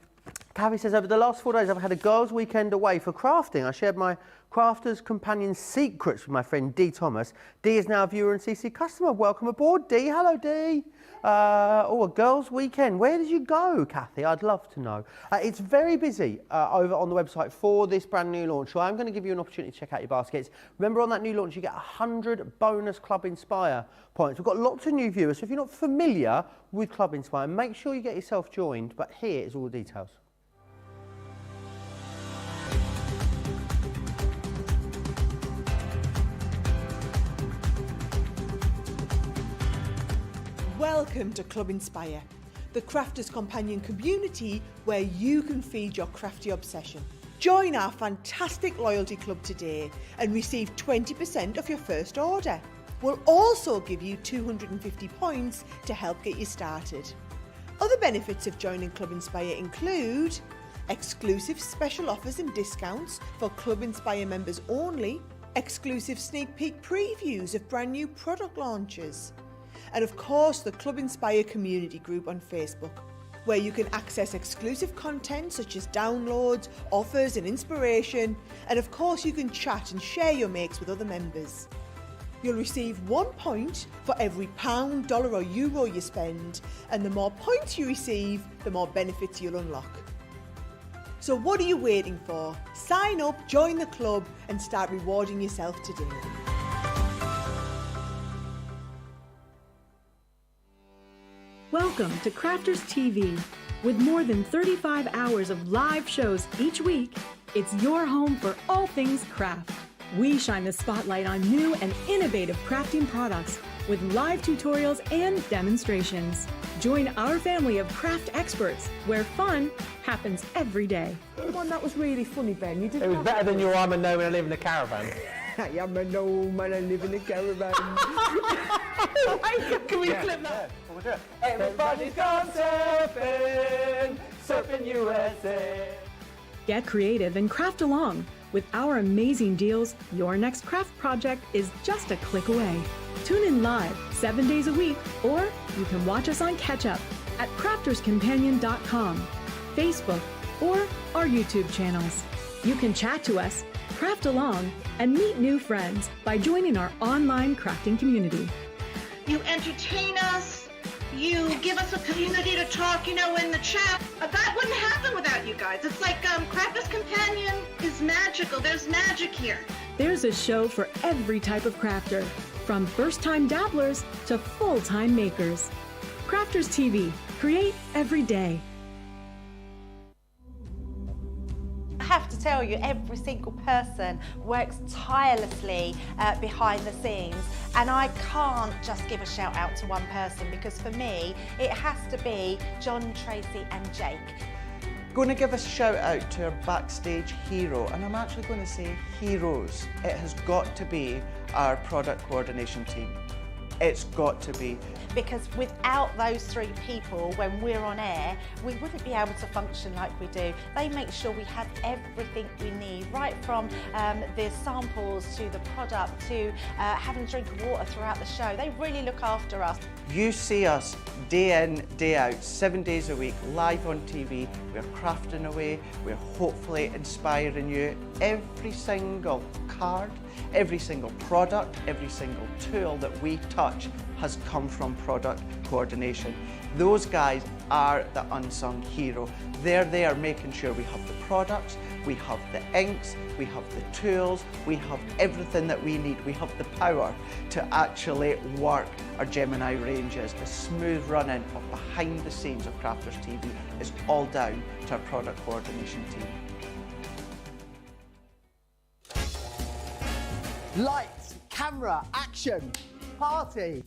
Kathy says, over the last 4 days, I've had a girls' weekend away for crafting. I shared my Crafter's Companion secrets with my friend Dee Thomas. Dee is now a viewer and CC customer. Welcome aboard, Dee. Hello, Dee. A girls' weekend. Where did you go, Kathy? I'd love to know. It's very busy over on the website for this brand new launch. So I'm going to give you an opportunity to check out your baskets. Remember, on that new launch, you get 100 bonus Club Inspire points. We've got lots of new viewers. So if you're not familiar with Club Inspire, make sure you get yourself joined. But here is all the details. Welcome to Club Inspire, the Crafters Companion community where you can feed your crafty obsession. Join our fantastic loyalty club today and receive 20% off your first order. We'll also give you 250 points to help get you started. Other benefits of joining Club Inspire include exclusive special offers and discounts for Club Inspire members only, exclusive sneak peek previews of brand new product launches, and of course the Club Inspire community group on Facebook, where you can access exclusive content such as downloads, offers and inspiration, and of course you can chat and share your makes with other members. You'll receive 1 point for every £1, dollar or euro you spend, and the more points you receive, the more benefits you'll unlock. So what are you waiting for? Sign up, join the club and start rewarding yourself today. Welcome to Crafters TV. With more than 35 hours of live shows each week, it's your home for all things craft. We shine the spotlight on new and innovative crafting products with live tutorials and demonstrations. Join our family of craft experts where fun happens every day. The one that was really funny, Ben. You did. It was better than your I'm a gnome and I live in a caravan. I am a gnome and I live in a caravan. Can we clip that? We'll do it. Everybody's gone surfing, surfing USA. Get creative and craft along. With our amazing deals, your next craft project is just a click away. Tune in live 7 days a week, or you can watch us on Catch Up at crafterscompanion.com, Facebook, or our YouTube channels. You can chat to us, craft along, and meet new friends by joining our online crafting community. You entertain us. You give us a community to talk, in the chat. That wouldn't happen without you guys. It's like Crafters Companion is magical. There's magic here. There's a show for every type of crafter, from first-time dabblers to full-time makers. Crafters TV. Create every day. I have to tell you, every single person works tirelessly behind the scenes, and I can't just give a shout out to one person, because for me it has to be John, Tracy and Jake. Going to give a shout out to our backstage hero, and I'm actually going to say heroes. It has got to be our product coordination team. It's got to be. Because without those three people, when we're on air, we wouldn't be able to function like we do. They make sure we have everything we need, right from the samples to the product to having a drink of water throughout the show. They really look after us. You see us day in, day out, 7 days a week, live on TV. We're crafting away. We're hopefully inspiring you. Every single card, every single product, every single tool that we touch has come from product coordination. Those guys are the unsung hero. They're there making sure we have the products, we have the inks, we have the tools, we have everything that we need. We have the power to actually work our Gemini ranges. The smooth running of behind the scenes of Crafters TV is all down to our product coordination team. Lights, camera, action, party.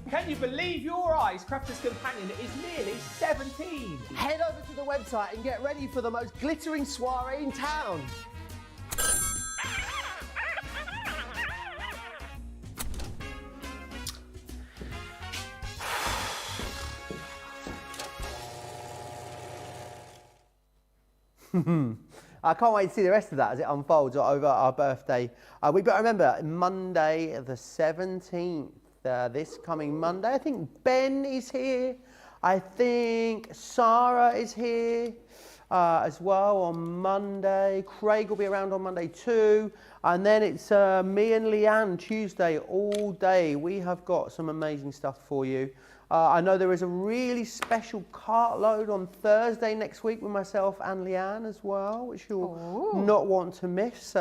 Can you believe your eyes? Crafters Companion is nearly 17. Head over to the website and get ready for the most glittering soiree in town. I can't wait to see the rest of that as it unfolds over our birthday. We better remember, Monday the 17th, this coming Monday. I think Ben is here. I think Sarah is here as well on Monday. Craig will be around on Monday too. And then it's me and Leanne Tuesday all day. We have got some amazing stuff for you. I know there is a really special cartload on Thursday next week with myself and Leanne as well, which you'll not want to miss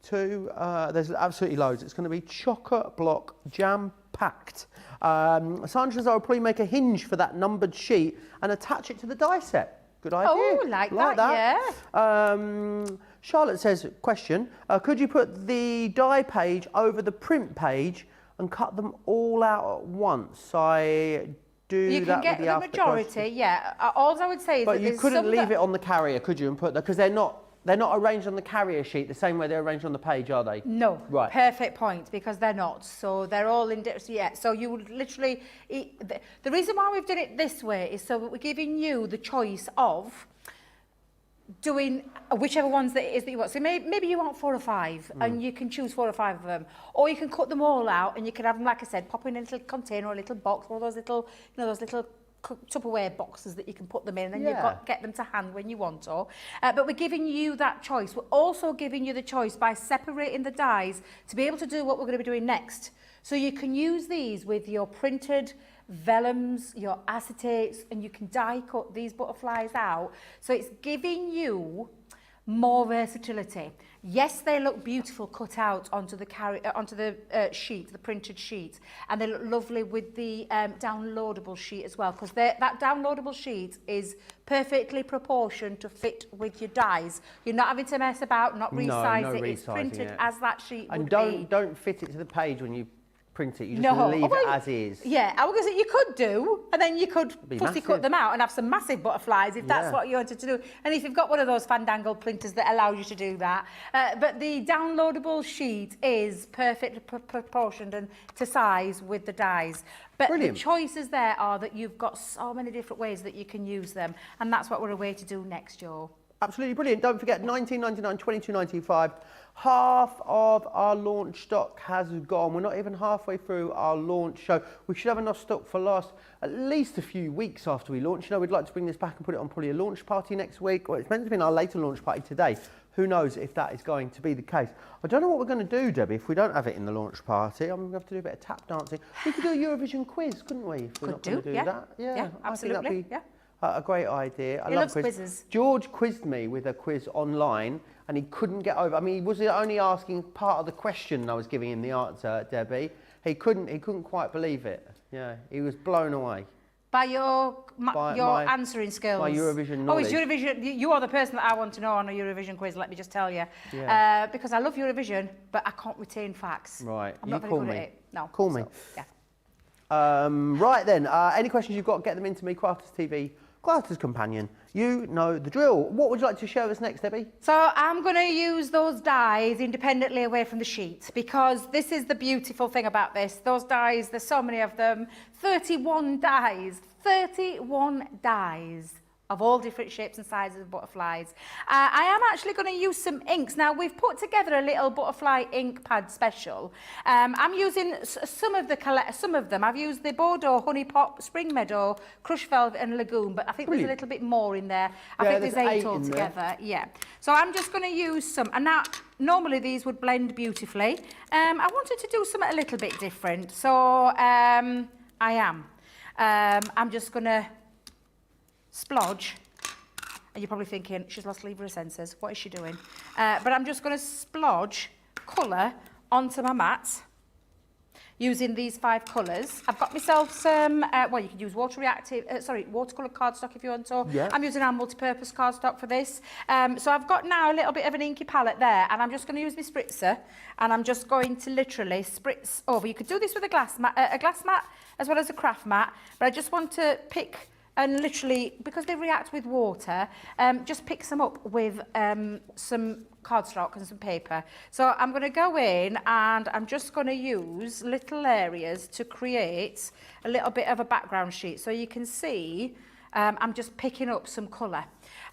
too. There's absolutely loads. It's going to be chock block jam-packed. Sandra says I'll probably make a hinge for that numbered sheet and attach it to the die set. Good idea. Oh, like that, yeah. Charlotte says, question, could you put the die page over the print page and cut them all out at once? I do you that can get with the the majority, yeah. All I would say is but that you couldn't leave it on the carrier, could you, and put that, because they're not arranged on the carrier sheet the same way they're arranged on the page, are they? No, right. Perfect point, because they're not. So they're all in, yeah. So you would literally, the reason why we've done it this way is so that we're giving you the choice of doing whichever ones that it is that you want. So maybe you want 4 or 5 and you can choose 4 or 5 of them, or you can cut them all out and you can have them, like I said, pop in a little container or a little box, one of those little, those little Tupperware boxes that you can put them in, and then you've got get them to hand when you want to. But we're giving you that choice. We're also giving you the choice by separating the dies to be able to do what we're going to be doing next. So you can use these with your printed vellums, your acetates, and you can die cut these butterflies out. So it's giving you more versatility. Yes, they look beautiful cut out onto the sheet, the printed sheet, and they look lovely with the downloadable sheet as well, because that downloadable sheet is perfectly proportioned to fit with your dies. You're not having to mess about, not resize it. It's printed as that sheet would be. And don't fit it to the page when you print it. You just leave it as is. Yeah, I was going to say you could do, and then you could cut them out and have some massive butterflies if that's what you wanted to do. And if you've got one of those fandangled printers that allows you to do that. But the downloadable sheet is perfectly proportioned and to size with the dies. But the choices there are that you've got so many different ways that you can use them, and that's what we're away to do next, Joe. Absolutely brilliant. Don't forget, $19.99, $22.95. Half of our launch stock has gone. We're not even halfway through our launch, so we should have enough stock for at least a few weeks after we launch. You know, we'd like to bring this back and put it on probably a launch party next week. Well, it's meant to be our later launch party today. Who knows if that is going to be the case. I don't know what we're going to do, Debbie, if we don't have it in the launch party. I'm going to have to do a bit of tap dancing. We could do a Eurovision quiz, couldn't we? If we're not going to do that. Yeah, absolutely. I think that'd be a great idea. I He love loves quizzes. George quizzed me with a quiz online, and he couldn't get over. I mean, he was only asking part of the question, and I was giving him the answer, Debbie. He couldn't quite believe it. Yeah, he was blown away. By your answering skills. My Eurovision knowledge. Oh, it's Eurovision. You are the person that I want to know on a Eurovision quiz, let me just tell you. Because I love Eurovision, but I can't retain facts. Right. I'm not very good at it. No. Call me. Yeah. Right then, any questions you've got, get them into me, Crafters TV, Crafters Companion. You know the drill. What would you like to show us next, Debbie? So I'm going to use those dies independently away from the sheet, because this is the beautiful thing about this. Those dies, there's so many of them. 31 dies. 31 dies of all different shapes and sizes of butterflies. I am actually going to use some inks. Now, we've put together a little butterfly ink pad special. I'm using some of them. I've used the Bordeaux, Honey Pop, Spring Meadow, Crush Velvet and Lagoon, but I think there's a little bit more in there. I think there's 8 altogether. Yeah. So I'm just going to use some. And now, normally these would blend beautifully. I wanted to do something a little bit different. So I am. I'm just going to splodge, and you're probably thinking she's lost lever of senses, what is she doing? But I'm just going to splodge colour onto my mat using these 5 colours. I've got myself some, well, you could use watercolour cardstock if you want to. Yeah. I'm using our multi-purpose cardstock for this. So I've got now a little bit of an inky palette there, and I'm just going to use my spritzer, and I'm just going to literally spritz over. You could do this with a glass mat as well as a craft mat, but I just want to pick and literally, because they react with water, just pick some up with some cardstock and some paper. So I'm going to go in and I'm just going to use little areas to create a little bit of a background sheet. So you can see I'm just picking up some colour.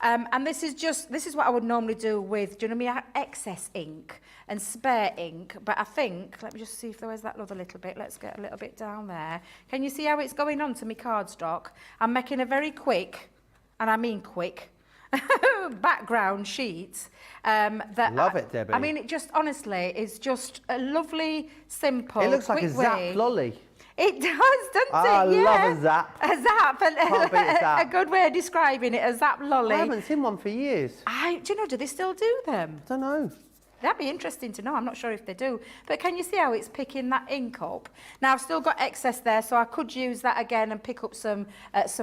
And this is what I would normally do with, do you know me, excess ink and spare ink. But I think, let me just see if there is that other little bit. Let's get a little bit down there. Can you see how it's going on to my cardstock? I'm making a very quick, and I mean quick, background sheet. Love it, Debbie. I mean, it just, honestly, is just a lovely, simple, it looks like a zap way. lolly. It does, doesn't it? I love a zap. A zap. Can't beat a zap. A good way of describing it, a zap lolly. I haven't seen one for years. Do you know, do they still do them? I don't know. That'd be interesting to know. I'm not sure if they do. But can you see how it's picking that ink up? Now, I've still got excess there, so I could use that again and pick up some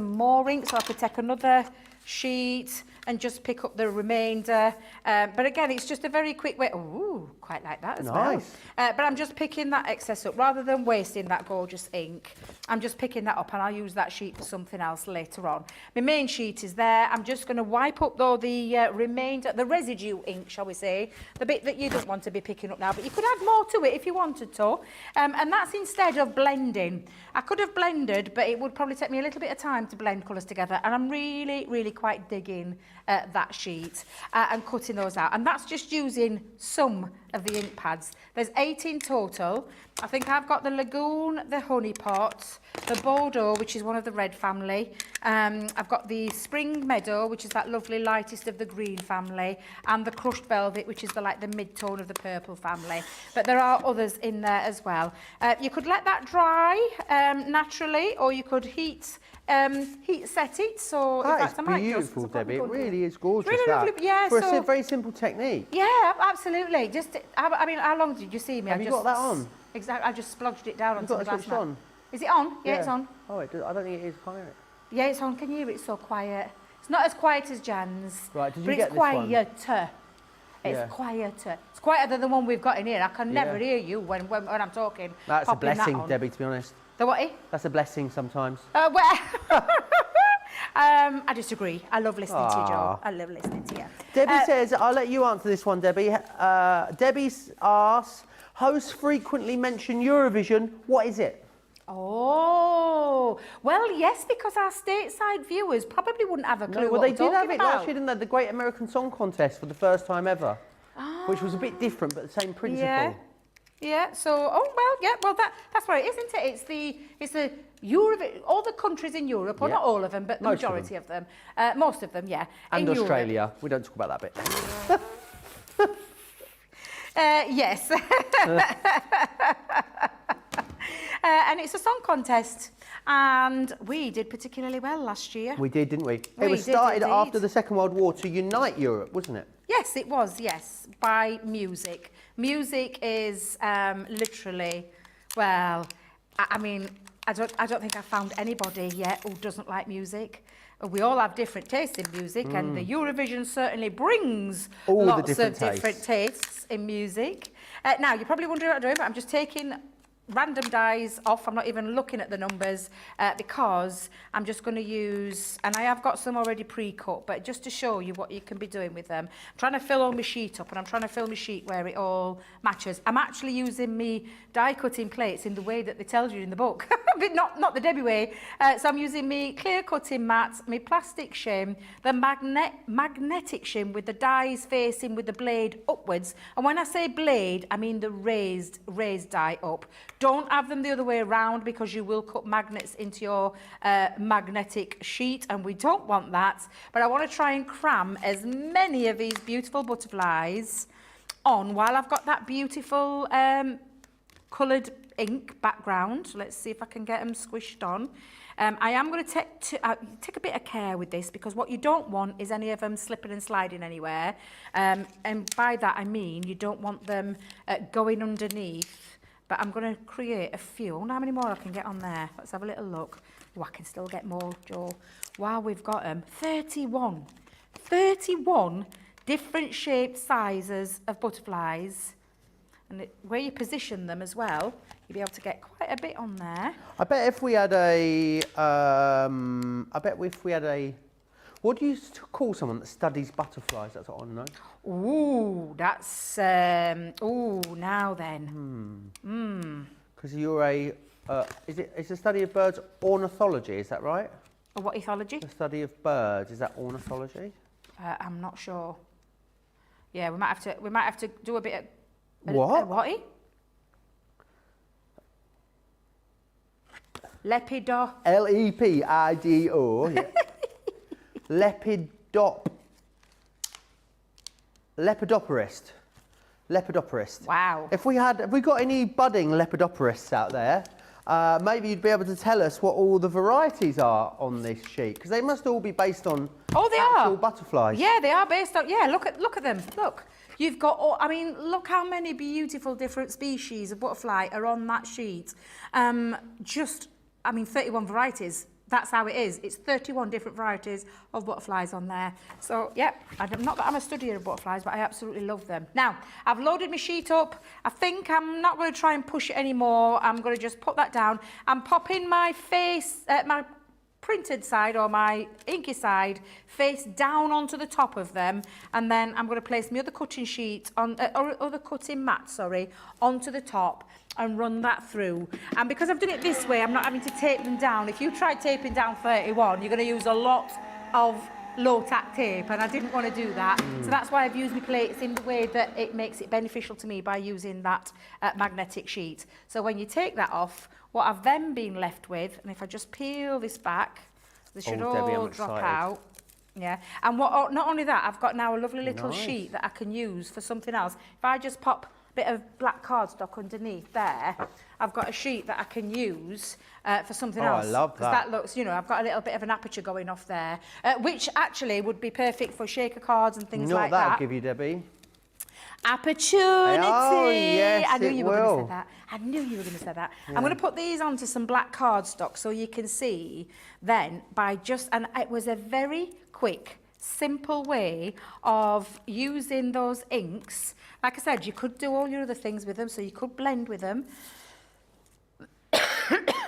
more ink. So I could take another sheet and just pick up the remainder. But again, it's just a very quick way. Ooh, quite like that as well. But I'm just picking that excess up. Rather than wasting that gorgeous ink, I'm just picking that up, and I'll use that sheet for something else later on. My main sheet is there. I'm just going to wipe up, though, the remainder, the residue ink, shall we say, the bit that you don't want to be picking up now. But you could add more to it if you wanted to. And that's instead of blending. I could have blended, but it would probably take me a little bit of time to blend colours together. And I'm really, really quite digging that sheet and cutting those out. And that's just using some of the ink pads. There's 8 in total. I think I've got the Lagoon, the Honey Pot, the Bordeaux, which is one of the red family. I've got the Spring Meadow, which is that lovely lightest of the green family, and the Crushed Velvet, which is the mid-tone of the purple family. But there are others in there as well. You could let that dry naturally, or you could heat set it. So That is beautiful, Debbie. It really is gorgeous. Really that. lovely, yeah, For so- a very simple technique. Yeah, absolutely. Just, I mean, how long did you see me? Have you got that on? Exactly. I just splodged it down onto got the it glass switched mat. on? Is it on? Yeah, it's on. Oh, I don't think it is quiet. Yeah, it's on. Can you hear it? It's so quiet. It's not as quiet as Jan's. Right, did you but get it's this one? quieter. It's Yeah. quieter. It's quieter than the one we've got in here. I can never Yeah. hear you when I'm talking. That's a popping that blessing, on. Debbie, to be honest. The what? That's a blessing sometimes. I disagree. I love listening to you, Joe. I love listening to you. Debbie says, I'll let you answer this one, Debbie. Debbie asks, hosts frequently mention Eurovision. What is it? Oh, well, yes, because our stateside viewers probably wouldn't have a clue No, well, what they we're did have talking it about. last year, didn't they? The Great American Song Contest for the first time ever, which was a bit different, but the same principle. Yeah. Yeah, so, that's what it is, isn't it? It's the Eurovision, all the countries in Europe, well, Yeah. not all of them, but the Most of majority of them. Most of them, yeah. And in Australia. Europe. We don't talk about that bit. Yes. And it's a song contest. And we did particularly well last year. We did, didn't we? We It was did started indeed. after the Second World War to unite Europe, wasn't it? Yes, it was, yes, by music. Music is literally, well, I mean, I don't think I've found anybody yet who doesn't like music. We all have different tastes in music, and the Eurovision certainly brings All the lots different of different tastes in music. Now, you're probably wondering what I'm doing, but I'm just taking random dies off. I'm not even looking at the numbers because I'm just going to use, and I have got some already pre-cut, but just to show you what you can be doing with them. I'm trying to fill all my sheet up, and I'm trying to fill my sheet where it all matches. I'm actually using me die cutting plates in the way that they tell you in the book, but not the Debbie way. So I'm using me clear cutting mats, my plastic shim, the magnetic shim with the dies facing with the blade upwards. And when I say blade, I mean the raised die up. Don't have them the other way around because you will cut magnets into your magnetic sheet, and we don't want that. But I want to try and cram as many of these beautiful butterflies on while I've got that beautiful coloured ink background. Let's see if I can get them squished on. I am going to take a bit of care with this because what you don't want is any of them slipping and sliding anywhere. And by that I mean you don't want them going underneath. But I'm going to create a few. I wonder how many more I can get on there. Let's have a little look. Oh, I can still get more, Joe. While we've got them, 31 different shaped sizes of butterflies. And where you position them as well, you'll be able to get quite a bit on there. I bet if we had a, what do you call someone that studies butterflies? That's what I want to know. Ooh, that's, now then. Because you're a, is the study of birds ornithology, is that right? A what ethology? The study of birds, is that ornithology? I'm not sure. Yeah, we might have to do a bit of What? What? Lepido. Lepido. Yeah. Lepidoporist. Wow. Have we got any budding lepidoporists out there? Maybe you'd be able to tell us what all the varieties are on this sheet, because they must all be based on actual butterflies. Yeah, they are based on. Yeah, look at them. Look, you've got. I mean, look how many beautiful different species of butterfly are on that sheet. 31 varieties. That's how it is. It's 31 different varieties of butterflies on there. So, yeah, not that I'm a studier of butterflies, but I absolutely love them. Now, I've loaded my sheet up. I think I'm not going to try and push it anymore. I'm going to just put that down. I'm popping my my printed side or my inky side face down onto the top of them, and then I'm going to place my other cutting sheet on, other cutting mat, sorry, onto the top and run that through. And because I've done it this way, I'm not having to tape them down. If you try taping down 31, you're going to use a lot of low-tack tape, and I didn't want to do that. So that's why I've used my plates in the way that it makes it beneficial to me by using that magnetic sheet. So when you take that off, what I've then been left with, and if I just peel this back, they should Debbie, I'm all drop excited. out. Yeah, and what? Not only that, I've got now a lovely little sheet that I can use for something else. If I just pop a bit of black cardstock underneath there, I've got a sheet that I can use for something else. I love that. Because that looks, you know, I've got a little bit of an aperture going off there, which actually would be perfect for shaker cards and things like that'll that. give you, Debbie? Opportunity. Oh, yes, I knew it you were going to will. say that. I knew you were going to say that. I'm going to put these onto some black cardstock so you can see then by just, and it was a very quick, simple way of using those inks. Like I said, you could do all your other things with them, so you could blend with them.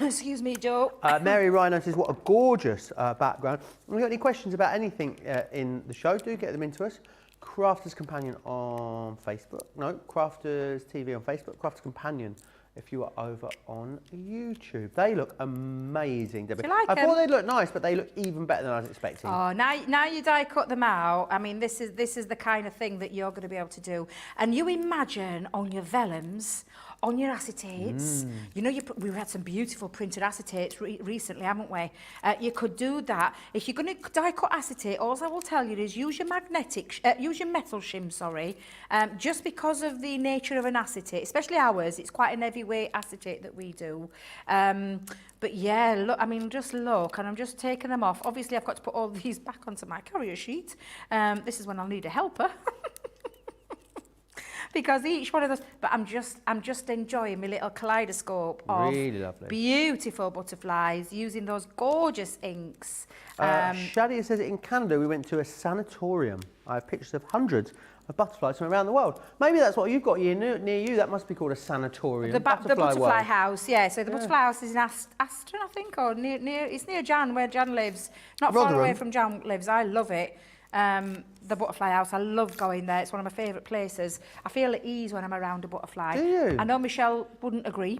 Excuse me, Joe. Mary Rhino says, what a gorgeous background. If you've got any questions about anything in the show, do get them into us. Crafters Companion on Facebook. No, Crafters TV on Facebook. Crafters Companion if you are over on YouTube. They look amazing, Debbie. Do you like I thought them? they'd look nice, but they look even better than I was expecting. Oh, now you die cut them out. I mean, this is the kind of thing that you're going to be able to do. And you imagine on your vellums, on your acetates, you know, we've had some beautiful printed acetates recently, haven't we? You could do that. If you're going to die cut acetate, all I will tell you is use your use your metal shim, sorry, just because of the nature of an acetate, especially ours. It's quite an heavyweight acetate that we do. But yeah, look, I mean, just look, and I'm just taking them off. Obviously, I've got to put all these back onto my carrier sheet. This is when I'll need a helper. Because each one of those, but I'm just enjoying my little kaleidoscope of Really lovely. beautiful butterflies using those gorgeous inks. Shadia says in Canada we went to a sanatorium. I have pictures of hundreds of butterflies from around the world. Maybe that's what you've got near you. That must be called a sanatorium. The butterfly world. house, yeah. So the butterfly house is in Aston, I think, or it's near Jan, where Jan lives. Not far away from Jan lives. I love it. The butterfly house, I love going there. It's one of my favourite places. I feel at ease when I'm around a butterfly. Do you? I know Michelle wouldn't agree.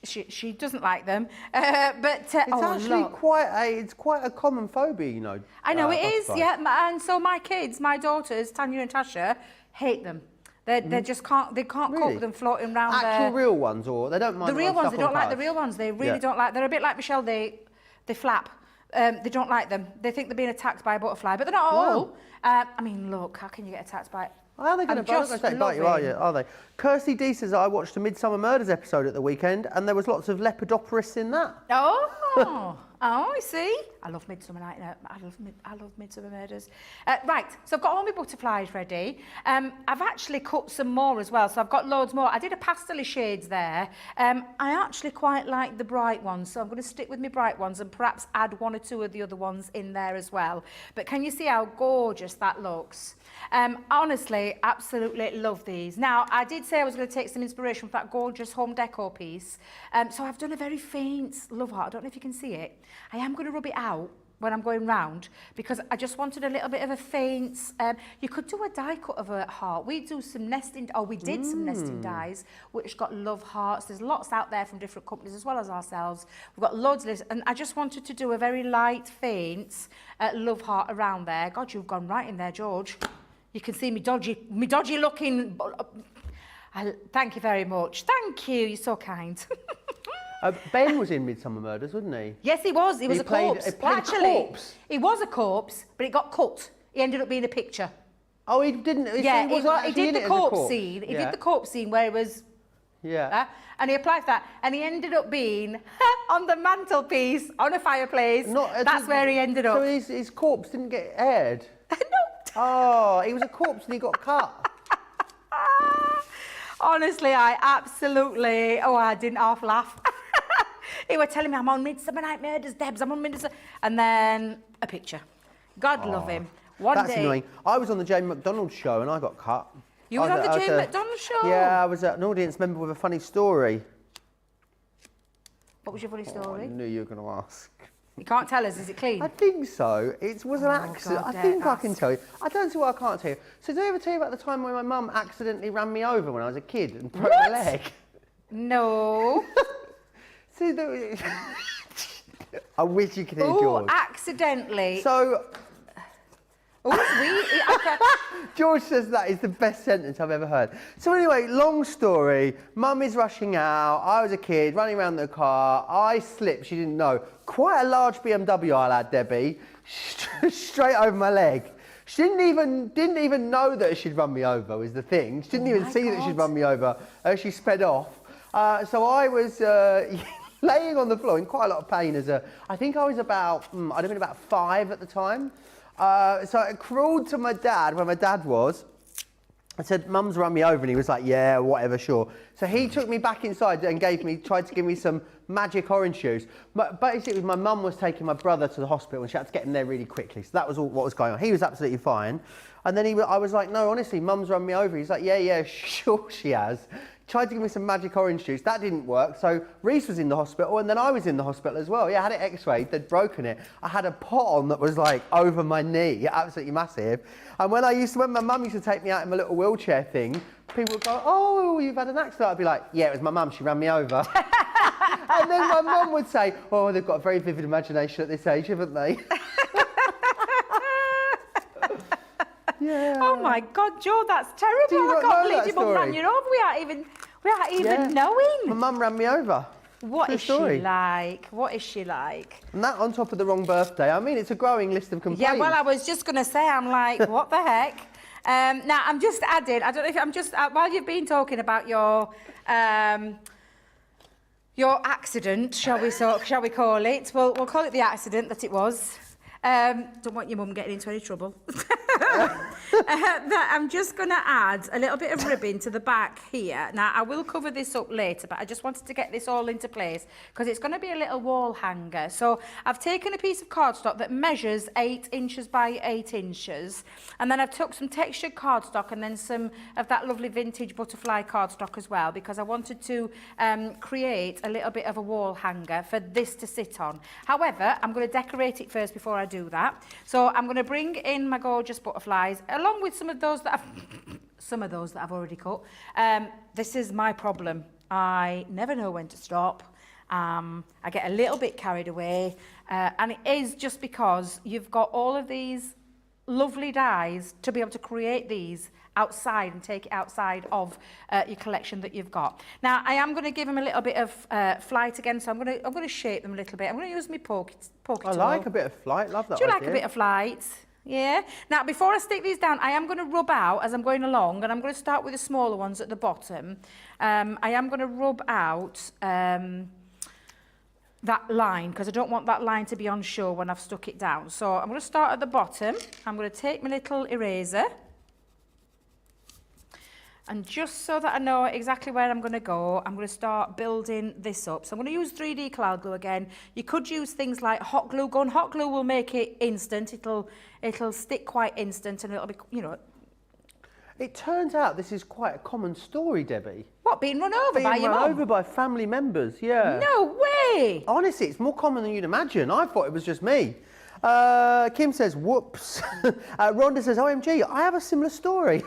she doesn't like them. But It's actually quite a common phobia, you know. I know it is, butterflies. yeah. And so my kids, my daughters, Tanya and Tasha, hate them. They just can't. They can't cope with them floating around. Actual real ones, or they don't mind the real ones. They don't like the cards? real ones. They really don't like. They're a bit like Michelle. They flap. They don't like them. They think they're being attacked by a butterfly, but they're not all. I mean, look, how can you get attacked by? Are they going to bite you? Are they? Kirsty D says I watched a Midsummer Murders episode at the weekend, and there was lots of lepidoporus in that. Oh, I see. I love Midsummer Night. I love Midsummer Murders. Right, so I've got all my butterflies ready. I've actually cut some more as well, so I've got loads more. I did a pastel shades there. I actually quite like the bright ones, so I'm going to stick with my bright ones and perhaps add one or two of the other ones in there as well. But can you see how gorgeous that looks? Honestly, absolutely love these. Now, I did say I was going to take some inspiration from that gorgeous home decor piece. So I've done a very faint love heart. I don't know if you can see it. I am going to rub it out when I'm going round because I just wanted a little bit of a faint. You could do a die cut of a heart. We do some nesting, we did some nesting dies which got love hearts. There's lots out there from different companies as well as ourselves. We've got loads of this, and I just wanted to do a very light, faint love heart around there. God, you've gone right in there, George. You can see me dodgy looking. Thank you very much. Thank you. You're so kind. Ben was in Midsummer Murders, wasn't he? Yes, he was. He was a corpse. He played Actually, corpse. he was a corpse, but it got cut. He ended up being a picture. Oh, he didn't. Yeah, he did the corpse corpse scene. He did the corpse scene where it was. Yeah. And he applied for that, and he ended up being on the mantelpiece on a fireplace. That's where he ended up. So his corpse didn't get aired. No. Oh, he was a corpse and he got cut. Honestly, I absolutely. Oh, I didn't half laugh. He was telling me I'm on Midsummer Night Murders, Debs. I'm on Midsummer, and then a picture. God love him. That's annoying. I was on the Jane McDonald show and I got cut. You were on the Jane McDonald show? Yeah, I was an audience member with a funny story. What was your funny story? I knew you were going to ask. You can't tell us, is it clean? I think so. It was an accident. God, I think I can tell you. I don't see what I can't tell you. So did I ever tell you about the time when my mum accidentally ran me over when I was a kid and broke my leg? No. See, I wish you could hear Oh, George. accidentally. So, Oh, George says that is the best sentence I've ever heard. So anyway, long story. Mum is rushing out. I was a kid running around the car. I slipped. She didn't know. Quite a large BMW I had, Debbie. Straight over my leg. She didn't even know that she'd run me over. Was the thing. She didn't even see that she'd run me over. She sped off. So I was laying on the floor in quite a lot of pain. I think I was about I'd have been about 5 at the time. So I crawled to my dad where my dad was. I said, Mum's run me over, and he was like, yeah, whatever, sure. So he took me back inside and tried to give me some magic orange juice. But basically, my mum was taking my brother to the hospital, and she had to get him there really quickly. So that was all what was going on. He was absolutely fine. And then I was like, no, honestly, Mum's run me over. He's like, yeah, sure she has. Tried to give me some magic orange juice. That didn't work. So Reese was in the hospital, and then I was in the hospital as well. Yeah, I had it x-rayed. They'd broken it. I had a pot on that was like over my knee, absolutely massive. And when my mum used to take me out in my little wheelchair thing, people would go, oh, you've had an accident. I'd be like, yeah, it was my mum. She ran me over. And then my mum would say, oh, they've got a very vivid imagination at this age, haven't they? Yeah. Oh my God, Joe, that's terrible. I can't believe your mum ran you over. We aren't even knowing. My mum ran me over. What is she like? What is she like? And that on top of the wrong birthday. I mean, it's a growing list of complaints. Yeah, well, I was just going to say, I'm like, what the heck? Now, I'm just adding, I don't know if I'm just, while you've been talking about your accident, shall we call it? We'll call it the accident that it was. Don't want your mum getting into any trouble. I'm just going to add a little bit of ribbon to the back here. Now, I will cover this up later, but I just wanted to get this all into place because it's going to be a little wall hanger. So I've taken a piece of cardstock that measures 8 inches by 8 inches. And then I've took some textured cardstock and then some of that lovely vintage butterfly cardstock as well, because I wanted to create a little bit of a wall hanger for this to sit on. However, I'm going to decorate it first before I do that. So I'm going to bring in my gorgeous butterflies along with some of those that I've already cut. This is my problem. I never know when to stop. I get a little bit carried away, and it is just because you've got all of these lovely dies to be able to create these outside and take it outside of your collection that you've got. Now, I am going to give them a little bit of flight again, so I'm going to shape them a little bit. I'm going to use my poke tool. I like a bit of flight, love that Do you idea. like a bit of flight? Yeah. Now, before I stick these down, I am going to rub out as I'm going along, and I'm going to start with the smaller ones at the bottom. I am going to rub out that line, because I don't want that line to be on show when I've stuck it down. So I'm going to start at the bottom. I'm going to take my little eraser. And just so that I know exactly where I'm going to go, I'm going to start building this up. So I'm going to use 3D cloud glue again. You could use things like hot glue gun. Hot glue will make it instant. It'll stick quite instant, and it'll be, you know. It turns out this is quite a common story, Debbie. What, being run over by your mum? Being run over by family members, yeah. No way! Honestly, it's more common than you'd imagine. I thought it was just me. Kim says, whoops. Rhonda says, OMG, I have a similar story.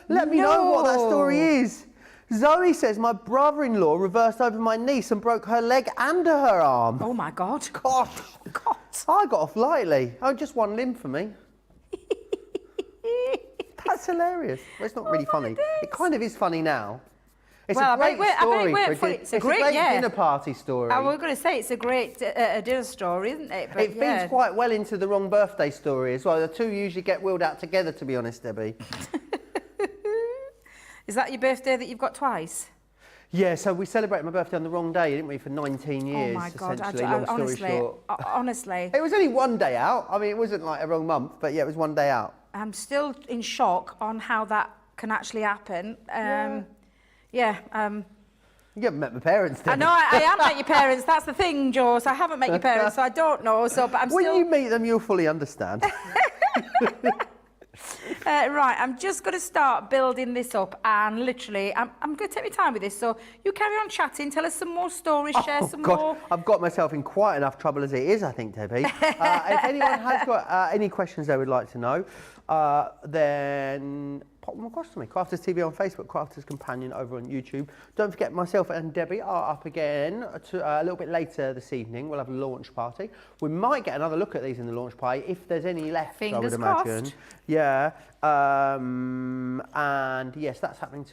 Let me know what that story is. Zoe says, my brother-in-law reversed over my niece and broke her leg and her arm. Oh my God. Gosh. God. I got off lightly. Oh, just one limb for me. That's hilarious. Well, it's not really funny. It kind of is funny now. It's a great story. It's a great dinner party story. I was going to say it's a great dinner story, isn't it? But it feeds quite well into the wrong birthday story as well. The two usually get wheeled out together, to be honest, Debbie. Is that your birthday that you've got twice? Yeah, so we celebrated my birthday on the wrong day, didn't we, for 19 years, oh my God, essentially, long story short. Honestly. It was only one day out. I mean, it wasn't like a wrong month, but yeah, it was one day out. I'm still in shock on how that can actually happen. You haven't met my parents, did I know, I haven't met your parents. That's the thing, Joe. So I haven't met your parents, so I don't know. So, but when you meet them, you'll fully understand. Right, I'm just going to start building this up, and literally, I'm going to take my time with this. So you carry on chatting, tell us some more stories, share some more. I've got myself in quite enough trouble as it is, I think, Debbie. If anyone has got any questions they would like to know, then pop them across to me. Crafters TV on Facebook, Crafters Companion over on YouTube. Don't forget, myself and Debbie are up again a little bit later this evening. We'll have a launch party. We might get another look at these in the launch party if there's any left, Fingers I would imagine. crossed. Yeah. And yes, that's happening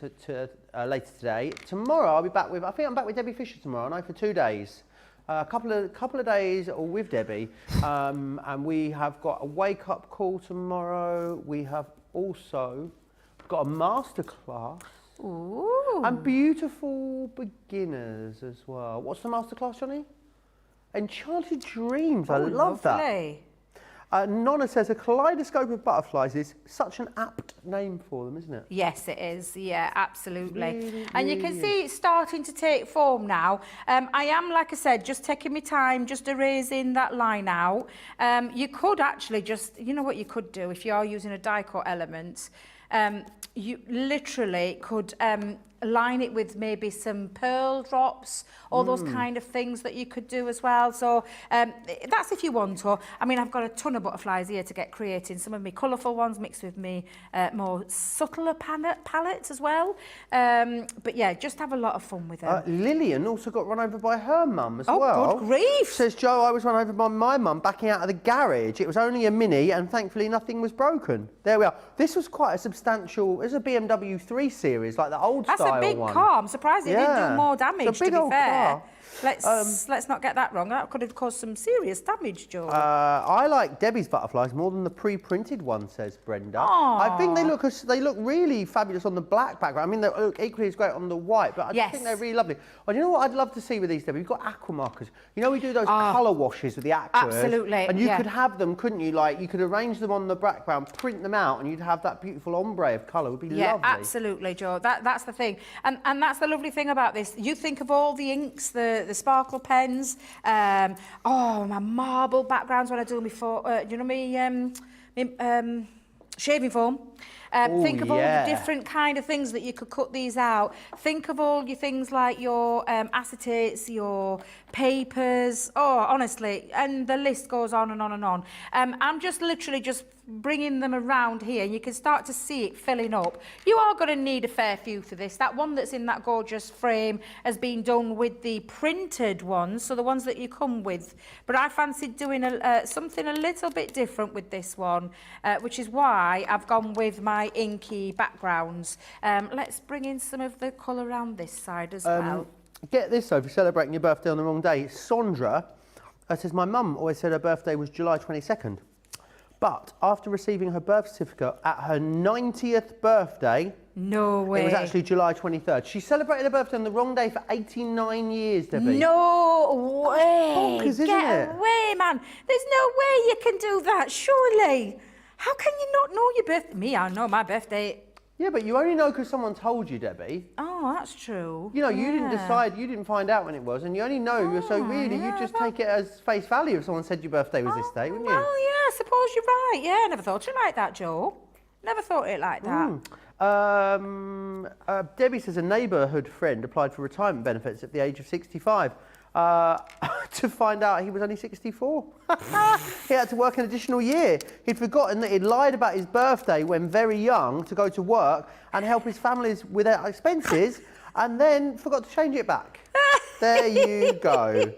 later today. Tomorrow I'll be back with, I think I'm back with Debbie Fisher tomorrow, I know, for 2 days. A couple of days with Debbie, and we have got a wake-up call tomorrow. We have also got a masterclass. Ooh. And beautiful beginners as well. What's the masterclass, Johnny? Enchanted Dreams. I love that. Nonna says a kaleidoscope of butterflies is such an apt name for them, isn't it? Yes, it is. Yeah, absolutely. Really, And you can see it's starting to take form now. I am, like I said, just taking my time, just erasing that line out. You could actually just, you know what you could do if you are using a decor element? You literally could line it with maybe some pearl drops, all those kind of things that you could do as well. So that's if you want to. I mean, I've got a ton of butterflies here to get creating. Some of my colourful ones mixed with me more subtler palettes as well. But yeah, just have a lot of fun with them. Lillian also got run over by her mum as well. Oh, good grief. Says, Joe, I was run over by my mum backing out of the garage. It was only a Mini and thankfully nothing was broken. There we are. This was quite a substantial, it was a BMW 3 Series, like the old That's style a big one. car. I'm surprised it didn't do more damage, It's a big to be old fair. car. Let's not get that wrong. That could have caused some serious damage, Joe. I like Debbie's butterflies more than the pre-printed one, says Brenda. I think they look really fabulous on the black background. I mean, they look equally as great on the white, but I just think they're really lovely. Oh, you know what I'd love to see with these, Debbie? We've got aqua markers. You know, we do those colour washes with the aquas. Absolutely, And you could have them, couldn't you? Like, you could arrange them on the background, print them out, and you'd have that beautiful ombre of colour. It would be lovely. Yeah, absolutely, Joe. That's the thing. And that's the lovely thing about this. You think of all the inks, the sparkle pens, my marble backgrounds when I do my you know me shaving foam. Think of all the different kind of things that you could cut these out. Think of all your things like your acetates, your papers. Oh, honestly, and the list goes on and on and on. I'm just literally just bringing them around here. You can start to see it filling up. You are going to need a fair few for this. That one that's in that gorgeous frame has been done with the printed ones, so the ones that you come with. But I fancied doing something a little bit different with this one, which is why I've gone with my inky backgrounds. Let's bring in some of the colour around this side as well. Get this though, if you're celebrating your birthday on the wrong day. Sandra says, my mum always said her birthday was July 22nd. But after receiving her birth certificate at her 90th birthday, no way. It was actually July 23rd. She celebrated her birthday on the wrong day for 89 years, Debbie. No way. Bonkers, isn't Get it? away, man. There's no way you can do that, surely. How can you not know your birthday? Me, I know my birthday. Yeah, but you only know because someone told you, Debbie. Oh, that's true. You know, you didn't decide, you didn't find out when it was, and you only know, so really, you just take it as face value if someone said your birthday was this day, wouldn't you? Well, yeah, I suppose you're right. Yeah, I never thought it like that, Joe. Never thought it like that. Debbie says a neighbourhood friend applied for retirement benefits at the age of 65 to find out he was only 64. He had to work an additional year. He'd forgotten that he'd lied about his birthday when very young to go to work and help his families with their expenses and then forgot to change it back. There you go.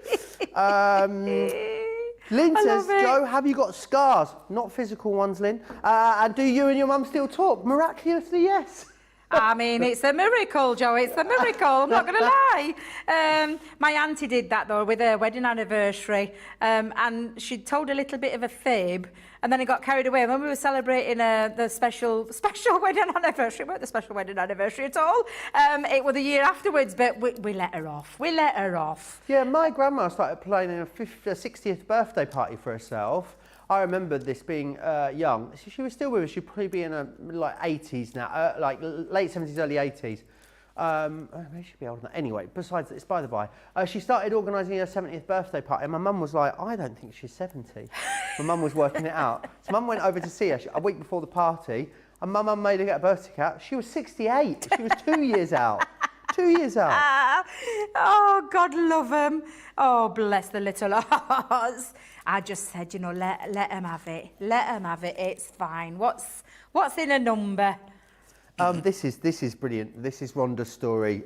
Lynn says, Joe, have you got scars? Not physical ones, Lynn. And do you and your mum still talk? Miraculously, yes. I mean, it's a miracle, Joe. It's a miracle. I'm not going to lie. My auntie did that, though, with her wedding anniversary. And she told a little bit of a fib. And then it got carried away. When we were celebrating the special wedding anniversary, it weren't the special wedding anniversary at all. It was the year afterwards, but we let her off. We let her off. Yeah, my grandma started planning a 60th birthday party for herself. I remember this being young. She was still with us. She'd probably be in her like 80s now, like late 70s, early 80s. Maybe she'd be older than that. Anyway, besides, it's by the by. She started organising her 70th birthday party, and my mum was like, I don't think she's 70. My mum was working it out. So mum went over to see her a week before the party, and my mum made her get a birth certificate. She was 68. She was 2 years out. 2 years out. Oh, God love them. Oh, bless the little hearts. I just said, you know, let them have it. Let them have it. It's fine. What's in a number? This is brilliant. This is Rhonda's story.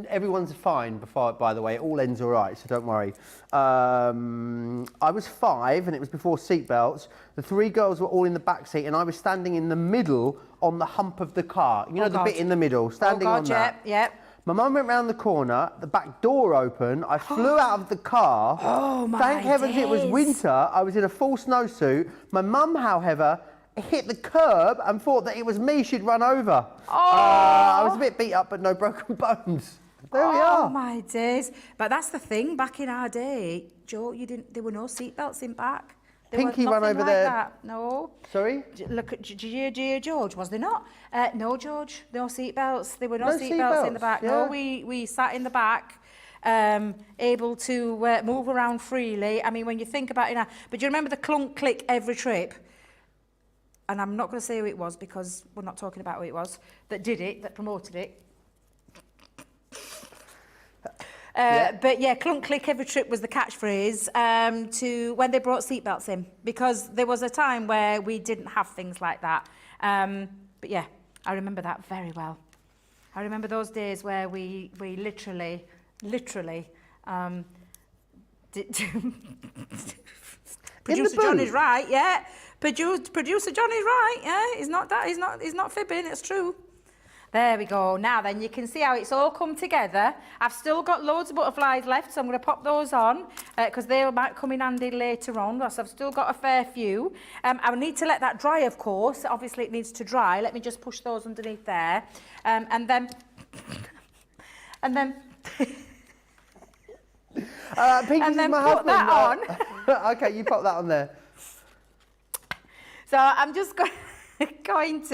Everyone's fine, by the way. It all ends all right, so don't worry. I was 5, and it was before seatbelts. The 3 girls were all in the back seat, and I was standing in the middle on the hump of the car. You know, the bit in the middle, standing on that. Yep. My mum went round the corner, the back door opened, I flew out of the car. Oh, my Thank heavens it was days. winter. I was in a full snowsuit. My mum, however, hit the curb and thought that it was me she'd run over. I was a bit beat up, but no broken bones. There we are. Oh my days! But that's the thing. Back in our day, Joe, there were no seatbelts in back. There Pinky was run nothing over like there. that. No. Sorry? Look at George. Was there not? No, George. No seatbelts. There were no, No seatbelts in the seatbelts, back. yeah. No, we sat in the back. Able to move around freely. I mean, when you think about it now, but do you remember the clunk click every trip? And I'm not going to say who it was because we're not talking about who it was that did it, that promoted it. But yeah, clunk click every trip was the catchphrase to when they brought seatbelts in, because there was a time where we didn't have things like that. But yeah, I remember that very well. I remember those days where we literally producer Johnny's right, yeah. Producer Johnny's right, yeah. He's not fibbing, it's true. There we go. Now then, you can see how it's all come together. I've still got loads of butterflies left, so I'm going to pop those on because they might come in handy later on. So I've still got a fair few. I need to let that dry, of course. Obviously, it needs to dry. Let me just push those underneath there. And then... Pinky and then my put husband. that on. Okay, you pop that on there. So I'm just going to try and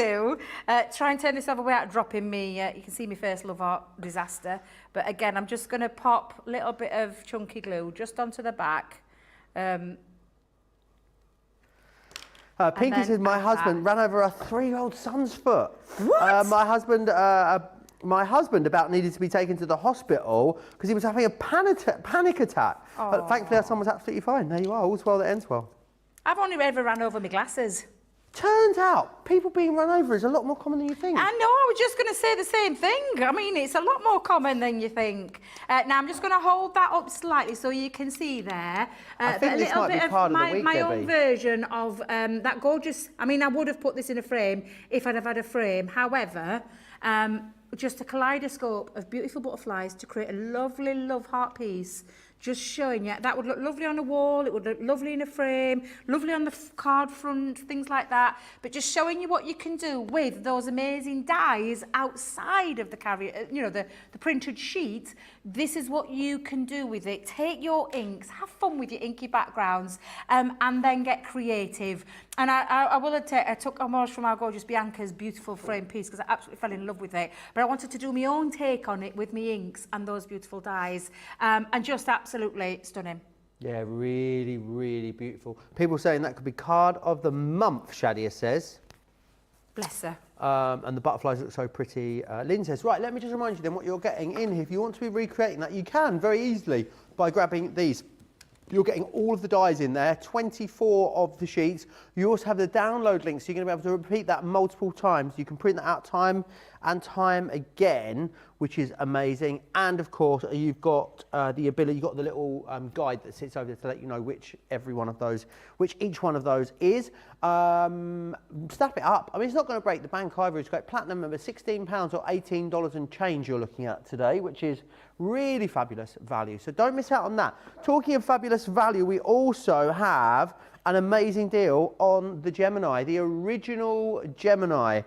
turn this over without dropping me. You can see my first love art disaster. But again, I'm just going to pop a little bit of chunky glue just onto the back. Pinky says my husband ran over a 3-year-old son's foot. What? My husband about needed to be taken to the hospital because he was having a panic attack. But thankfully, our son was absolutely fine. There you are. All's well that ends well. I've only ever ran over my glasses. Turns out, people being run over is a lot more common than you think. I know, I was just going to say the same thing. I mean, it's a lot more common than you think. Now, I'm just going to hold that up slightly so you can see there. I think a this little might be bit of part of the week, my Debbie. own version of that gorgeous... I mean, I would have put this in a frame if I'd have had a frame. However, just a kaleidoscope of beautiful butterflies to create a lovely love heart piece. Just showing you, that would look lovely on a wall, it would look lovely in a frame, lovely on the card front, things like that. But just showing you what you can do with those amazing dies outside of the carrier, you know, the printed sheet. This is what you can do with it. Take your inks, have fun with your inky backgrounds, and then get creative. And I will admit, I took homage from our gorgeous Bianca's beautiful frame piece because I absolutely fell in love with it. But I wanted to do my own take on it with my inks and those beautiful dies, and just absolutely stunning. Yeah, really, really beautiful. People saying that could be card of the month, Shadia says. Bless her. And the butterflies look so pretty. Lynn says, right, let me just remind you then what you're getting in here. If you want to be recreating that, you can very easily by grabbing these. You're getting all of the dies in there, 24 of the sheets. You also have the download link, so you're going to be able to repeat that multiple times. You can print that out time and time again, which is amazing. And of course, you've got the ability, you've got the little guide that sits over there to let you know which each one of those is. Snap it up. I mean, it's not going to break the bank either. It's great. Platinum member, £16 or $18 and change you're looking at today, which is really fabulous value. So don't miss out on that. Talking of fabulous value, we also have an amazing deal on the Gemini, the original Gemini,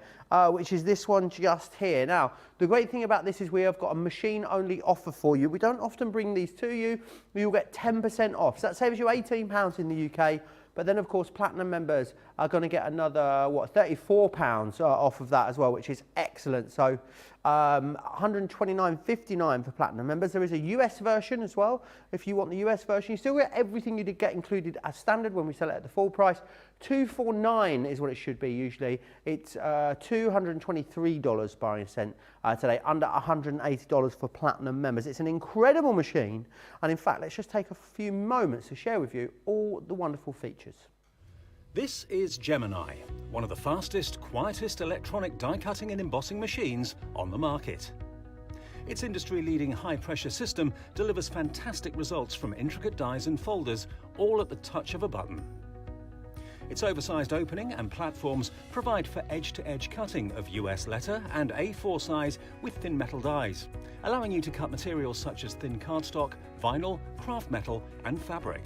which is this one just here. Now, the great thing about this is we have got a machine-only offer for you. We don't often bring these to you. You'll get 10% off. So that saves you £18 in the UK. But then, of course, Platinum members are going to get another, £34 off of that as well, which is excellent. So $129.59 for Platinum members. There is a US version as well. If you want the US version, you still get everything you did get included as standard when we sell it at the full price. $249 is what it should be usually. It's $223 barring a cent today, under $180 for Platinum members. It's an incredible machine. And in fact, let's just take a few moments to share with you all the wonderful features. This is Gemini, one of the fastest, quietest electronic die cutting and embossing machines on the market. Its industry-leading high-pressure system delivers fantastic results from intricate dies and folders, all at the touch of a button. Its oversized opening and platforms provide for edge-to-edge cutting of US letter and A4 size with thin metal dies, allowing you to cut materials such as thin cardstock, vinyl, craft metal and fabric.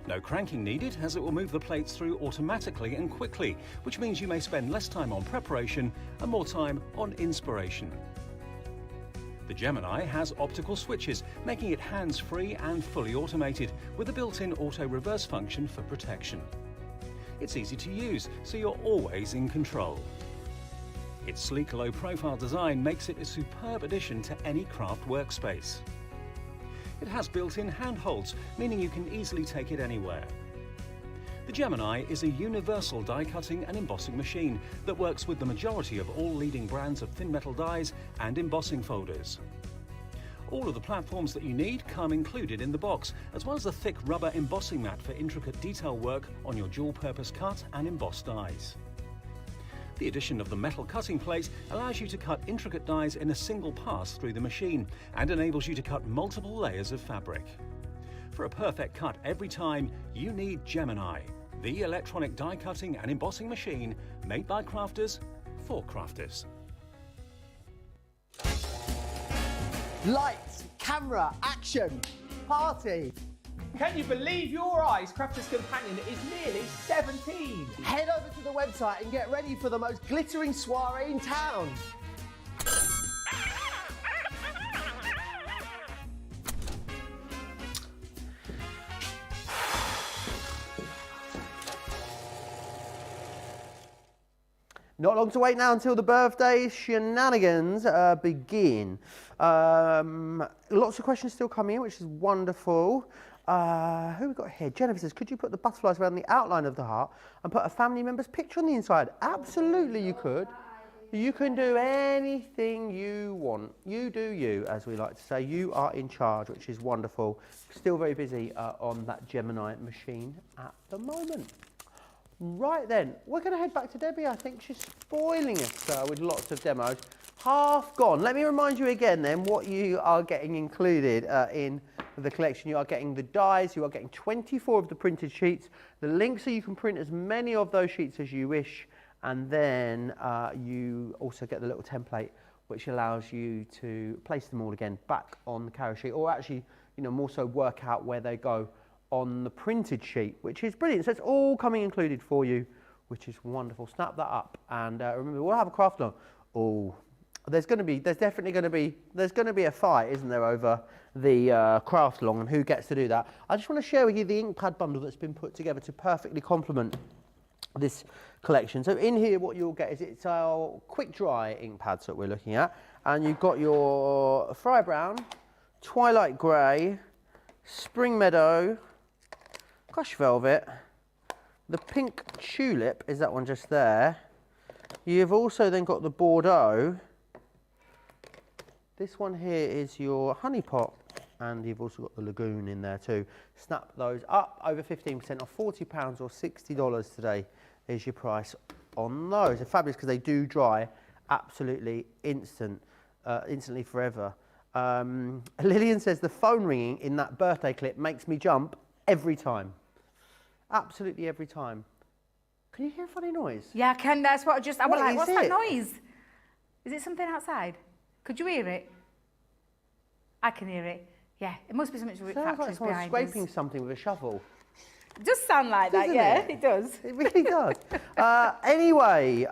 No cranking needed, as it will move the plates through automatically and quickly, which means you may spend less time on preparation and more time on inspiration. The Gemini has optical switches, making it hands-free and fully automated, with a built-in auto-reverse function for protection. It's easy to use, so you're always in control. Its sleek low-profile design makes it a superb addition to any craft workspace. It has built-in handholds, meaning you can easily take it anywhere. The Gemini is a universal die-cutting and embossing machine that works with the majority of all leading brands of thin metal dies and embossing folders. All of the platforms that you need come included in the box, as well as a thick rubber embossing mat for intricate detail work on your dual-purpose cut and embossed dies. The addition of the metal cutting plate allows you to cut intricate dies in a single pass through the machine and enables you to cut multiple layers of fabric. For a perfect cut every time, you need Gemini, the electronic die cutting and embossing machine made by crafters for crafters. Lights, camera, action, party. Can you believe your eyes? Crafter's Companion is nearly 17. Head over to the website and get ready for the most glittering soiree in town. Not long to wait now until the birthday shenanigans begin. Lots of questions still coming in, which is wonderful. Who have we got here? Jennifer says, could you put the butterflies around the outline of the heart and put a family member's picture on the inside? Absolutely you could. You can do anything you want. You do you, as we like to say. You are in charge, which is wonderful. Still very busy on that Gemini machine at the moment. Right then, we're going to head back to Debbie. I think she's spoiling us with lots of demos. Half gone. Let me remind you again then what you are getting included in the collection. You are getting the dies, you are getting 24 of the printed sheets, the link so you can print as many of those sheets as you wish, and then you also get the little template which allows you to place them all again back on the carrier sheet, or actually, you know, more so work out where they go on the printed sheet, which is brilliant. So it's all coming included for you, which is wonderful. Snap that up, and remember, we'll have a craft along. Oh, there's definitely going to be a fight, isn't there, over the craft along and who gets to do that. I just want to share with you the ink pad bundle that's been put together to perfectly complement this collection. So in here, what you'll get is it's our quick dry ink pads that we're looking at, and you've got your Fry Brown, Twilight Grey, Spring Meadow, Crush Velvet, the Pink Tulip is that one just there. You've also then got the Bordeaux. This one here is your Honey Pot, and you've also got the Lagoon in there too. Snap those up, over 15% off, £40 or $60 today is your price on those. They're fabulous because they do dry absolutely instantly forever. Lillian says the phone ringing in that birthday clip makes me jump every time. Absolutely every time. Can you hear a funny noise? Yeah, I can. That's what I just... I was like, what's that it? noise? Is it something outside? Could you hear it? I can hear it. Yeah, it must be something to do with Sounds like factories someone behind scraping us. something with a shovel. It does sound like that, Doesn't yeah, it? it does. It really does. Anyway,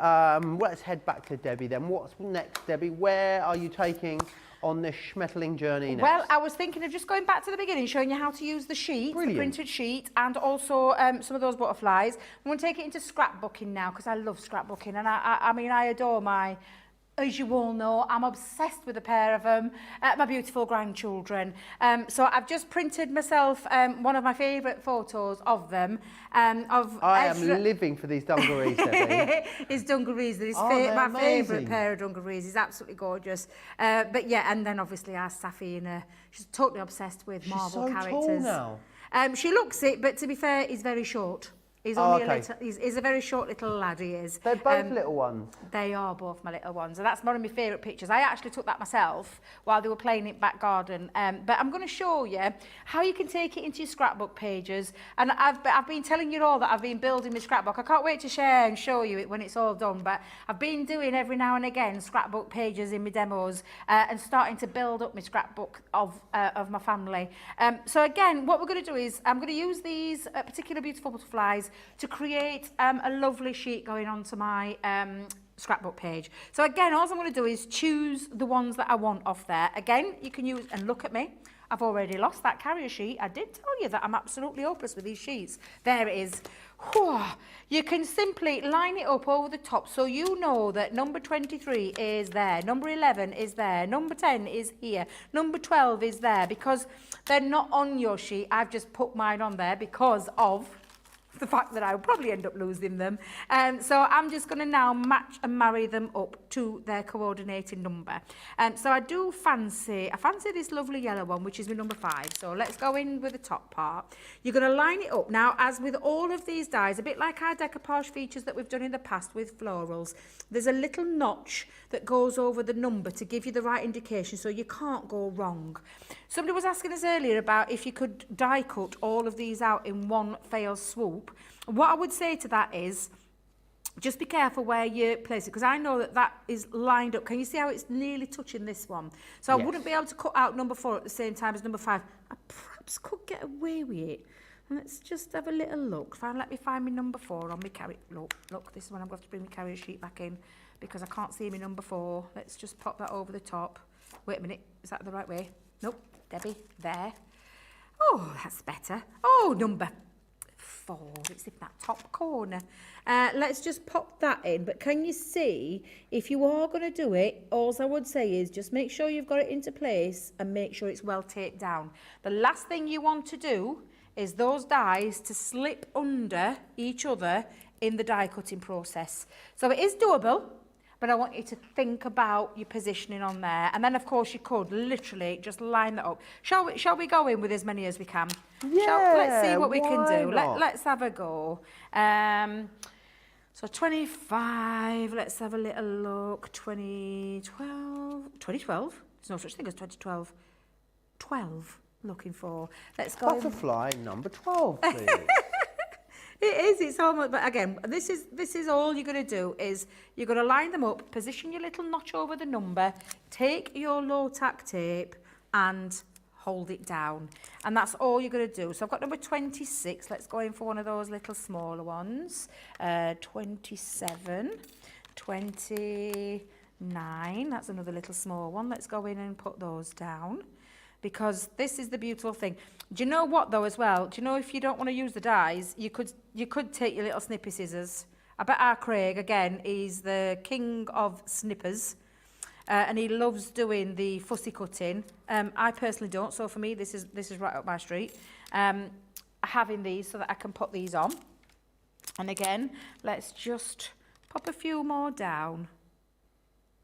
let's head back to Debbie then. What's next, Debbie? Where are you taking on this schmetterling journey next? Well, I was thinking of just going back to the beginning, showing you how to use the sheet, Brilliant. the printed sheet, and also some of those butterflies. I'm going to take it into scrapbooking now, because I love scrapbooking, and I mean, I adore my... As you all know, I'm obsessed with a pair of them, my beautiful grandchildren. So I've just printed myself one of my favourite photos of them. I am living for these dungarees, Debbie. His dungarees, They're my favourite amazing. pair of dungarees. He's absolutely gorgeous. But yeah, and then obviously our Safina, she's totally obsessed with Marvel so characters. Tall now. She looks it, but to be fair, he's very short. He's only a little, he's a very short little lad, he is. They're both little ones. They are both my little ones, and that's one of my favourite pictures. I actually took that myself while they were playing in back garden. But I'm going to show you how you can take it into your scrapbook pages. And I've been telling you all that I've been building my scrapbook. I can't wait to share and show you it when it's all done. But I've been doing every now and again scrapbook pages in my demos and starting to build up my scrapbook of my family. So again, what we're going to do is I'm going to use these particular beautiful butterflies to create a lovely sheet going onto my scrapbook page. So again, all I'm going to do is choose the ones that I want off there. Again, you can use, and look at me, I've already lost that carrier sheet. I did tell you that I'm absolutely hopeless with these sheets. There it is. Whew. You can simply line it up over the top so you know that number 23 is there, number 11 is there, number 10 is here, number 12 is there, because they're not on your sheet. I've just put mine on there because of the fact that I will probably end up losing them. So I'm just going to now match and marry them up to their coordinating number. So I fancy this lovely yellow one, which is my number 5. So let's go in with the top part. You're going to line it up. Now, as with all of these dies, a bit like our decoupage features that we've done in the past with florals, there's a little notch that goes over the number to give you the right indication so you can't go wrong. Somebody was asking us earlier about if you could die cut all of these out in one fell swoop. What I would say to that is, just be careful where you place it, because I know that that is lined up. Can you see how it's nearly touching this one? So I wouldn't be able to cut out number 4 at the same time as number 5. I perhaps could get away with it. And let's just have a little look. Let me find my number 4 on my carrier. Look, this is when I'm going to have to bring my carrier sheet back in because I can't see my number 4. Let's just pop that over the top. Wait a minute, is that the right way? Nope, Debbie, there. Oh, that's better. Oh, number 4, it's in that top corner. Let's just pop that in, but can you see, if you are going to do it, all I would say is just make sure you've got it into place and make sure it's well taped down. The last thing you want to do is those dies to slip under each other in the die cutting process. So it is doable, but I want you to think about your positioning on there. And then, of course, you could literally just line that up. Shall we go in with as many as we can? Yeah, let's see what we can do. not? Let's have a go. So 25, let's have a little look. 2012. There's no such thing as 2012. 12, looking for. Let's go. Butterfly number 12, please. It's almost, but again, this is all you're going to do is you're going to line them up, position your little notch over the number, take your low tack tape and hold it down. And that's all you're going to do. So I've got number 26. Let's go in for one of those little smaller ones. 27, 29. That's another little small one. Let's go in and put those down. Because this is the beautiful thing. Do you know what though as well? Do you know if you don't want to use the dies, you could take your little snippy scissors. I bet our Craig, again, he's the king of snippers. And he loves doing the fussy cutting. I personally don't, so for me this is right up my street. Having these so that I can put these on. And again, let's just pop a few more down.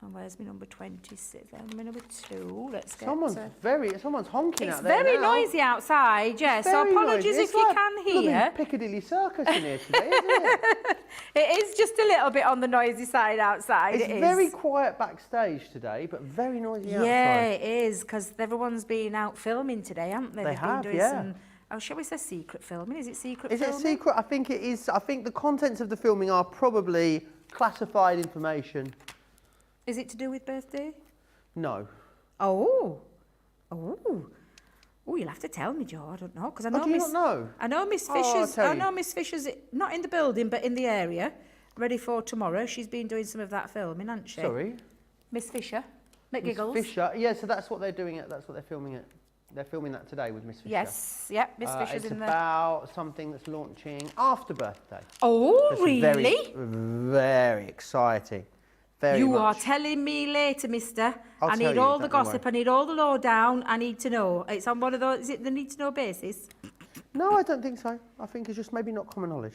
And where's my number 26? My number 2. Let's get. Someone's honking out there. It's very now. noisy outside. Yes. So apologies if you can hear. Piccadilly Circus in here today, isn't it? It is just a little bit on the noisy side outside. It's very quiet backstage today, but very noisy outside. Yeah, it is because everyone's been out filming today, haven't they? They have, yeah. Shall we say secret filming? Is it secret filming? Is it secret? I think it is. I think the contents of the filming are probably classified information. Is it to do with birthday? No. Oh, you'll have to tell me, Joe. I don't know because I know. Do you not know? I know Miss Fisher's. I know Miss Fisher's not in the building, but in the area, ready for tomorrow. She's been doing some of that filming, hasn't she? Sorry. Miss Fisher, McGiggles. Miss Fisher. Yeah, so that's what they're doing. That's what they're filming it. They're filming that today with Miss Fisher. Yes. Yep. Miss Fisher's in there. It's about something that's launching after birthday. Oh, really? Very, very exciting. You are telling me later, mister. I need all the gossip. I need all the lowdown. I need to know. It's on one of those. Is it the need to know basis? No, I don't think so. I think it's just maybe not common knowledge.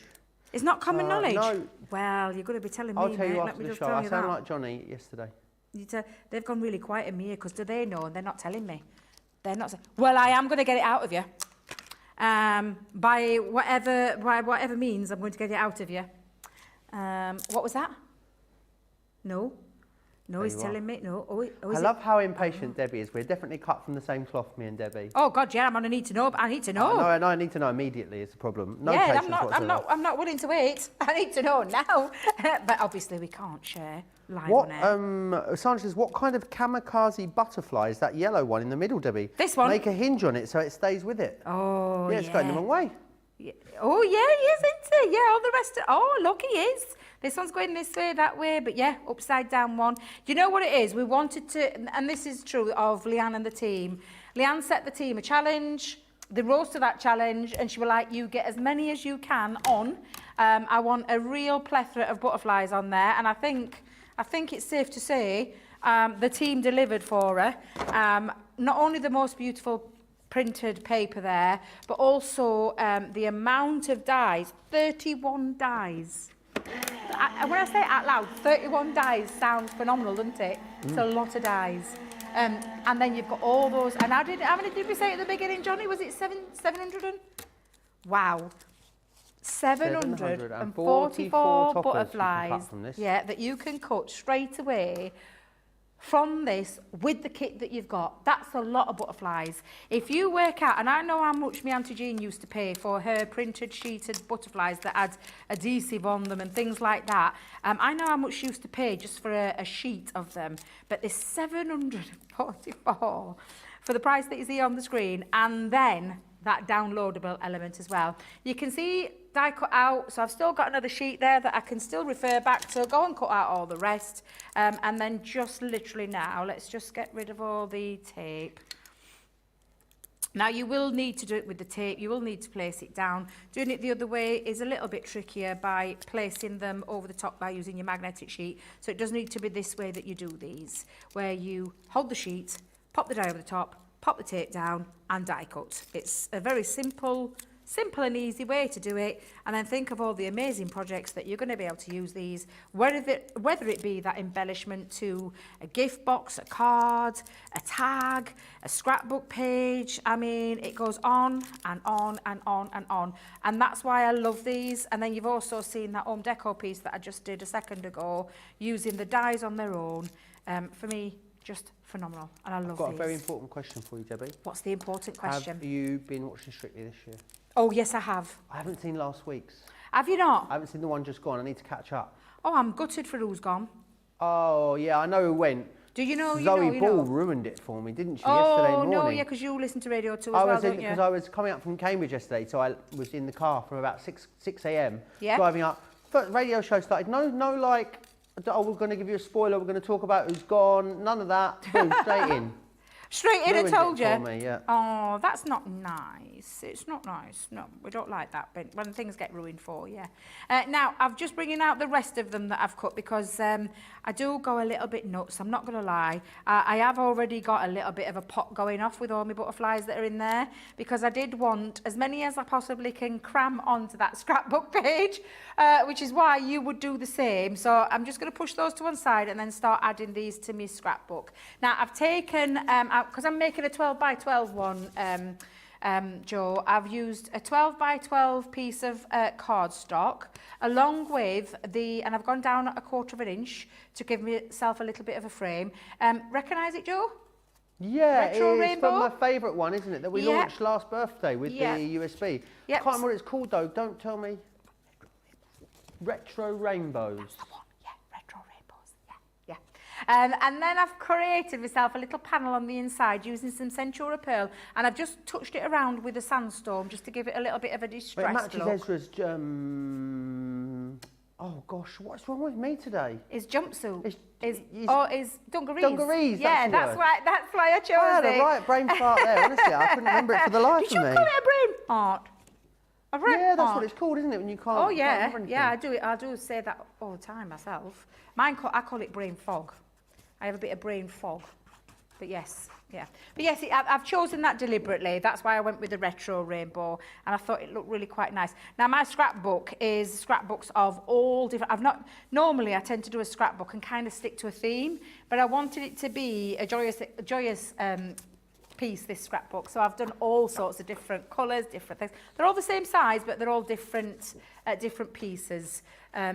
It's not common knowledge? No. Well, you're going to be telling me, I'll tell you mate. after the show. I sound like Johnny yesterday. They've gone really quiet in me because do they know and they're not telling me? They're not saying, well, I am going to get it out of you. by whatever means, I'm going to get it out of you. What was that? No. No, he's telling me. No. I love how impatient Debbie is. We're definitely cut from the same cloth, me and Debbie. Oh God, yeah, I'm on a need to know. I need to know. No, I need to know immediately is the problem. No patience whatsoever. I'm not willing to wait. I need to know now. But obviously we can't share live on air. Sandra says, what kind of kamikaze butterfly is that yellow one in the middle, Debbie? This one. Make a hinge on it so it stays with it. Oh, yeah. It's going the wrong way. Yeah. Oh, yeah, he is, isn't he? Yeah, all the rest of... Oh, look, he is. This one's going this way, that way, but yeah, upside down one. Do you know what it is? We wanted to, and this is true of Leanne and the team. Leanne set the team a challenge. They rose to that challenge, and she was like, you get as many as you can on. I want a real plethora of butterflies on there, and I think it's safe to say the team delivered for her. Not only the most beautiful printed paper there, but also the amount of dies, 31 dies. When I say it out loud, 31 dies sounds phenomenal, doesn't it? It's a lot of dies. And then you've got all those, and how many did we say at the beginning, Johnny? Was it 700? Wow. 744 butterflies, that you can cut straight away from this with the kit that you've got. That's a lot of butterflies. If you work out, and I know how much my Auntie Jean used to pay for her printed sheeted butterflies that had adhesive on them and things like that. I know how much she used to pay just for a sheet of them. But there's 744 for the price that you see on the screen, and then that downloadable element as well. You can see die cut out, so I've still got another sheet there that I can still refer back to, go and cut out all the rest, and then just literally now, let's just get rid of all the tape. Now you will need to do it with the tape, you will need to place it down. Doing it the other way is a little bit trickier by placing them over the top by using your magnetic sheet, so it does need to be this way that you do these, where you hold the sheet, pop the die over the top, pop the tape down and die cut. It's a very simple and easy way to do it, and then think of all the amazing projects that you're going to be able to use these, whether it be that embellishment to a gift box, a card, a tag, a scrapbook page. I mean, it goes on and on and on and on, and that's why I love these. And then you've also seen that home decor piece that I just did a second ago, using the dies on their own. For me, just phenomenal, and I love these. I've got a very important question for you, Debbie. What's the important question? Have you been watching Strictly this year? Oh, yes, I have. I haven't seen last week's. Have you not? I haven't seen the one just gone. I need to catch up. Oh, I'm gutted for who's gone. Oh, yeah, I know who went. Do you know? Zoe Ball ruined it for me, didn't she, yesterday morning? Oh, no, yeah, because you listen to Radio 2 as well, don't you? Because I was coming up from Cambridge yesterday, so I was in the car from about 6 a.m. Yeah. Driving up. First radio show started. No, like, oh, we're going to give you a spoiler, we're going to talk about who's gone. None of that. Boom, straight in. Straight in, I told you. For me, yeah. Oh, that's not nice. It's not nice. No, we don't like that when things get ruined for you. Now, I'm just bringing out the rest of them that I've cut because I do go a little bit nuts. I'm not going to lie. I have already got a little bit of a pot going off with all my butterflies that are in there because I did want as many as I possibly can cram onto that scrapbook page, which is why you would do the same. So I'm just going to push those to one side and then start adding these to my scrapbook. Now, I've taken... because I'm making a 12 by 12 one, Joe, I've used a 12 by 12 piece of cardstock along with and I've gone down a 1/4 inch to give myself a little bit of a frame. Recognise it, Joe? Yeah, Retro it's Rainbow? from my favourite one, isn't it? That we launched last birthday with the USB. Yep. I can't remember what it's called though, don't tell me. Retro Rainbows. That's the one. And then I've created myself a little panel on the inside using some Centura Pearl, and I've just touched it around with a sandstone just to give it a little bit of a distressed It matches look. Ezra's, oh gosh, what's wrong with me today? His jumpsuit. His dungarees. Dungarees, yeah, that's why I chose it. I had a right brain fart there, honestly. I couldn't remember it for the life of me. Did you call it a brain fart? Yeah, that's what it's called, isn't it? When you can't. Oh yeah, can't remember anything. I do say that all the time myself. I call it brain fog. I have a bit of brain fog, but yes, yeah. But yes, I've chosen that deliberately. That's why I went with the retro rainbow, and I thought it looked really quite nice. Now, my scrapbook is scrapbooks of all different. Normally I tend to do a scrapbook and kind of stick to a theme, but I wanted it to be a joyous piece, this scrapbook. So I've done all sorts of different colours, different things. They're all the same size, but they're all different pieces,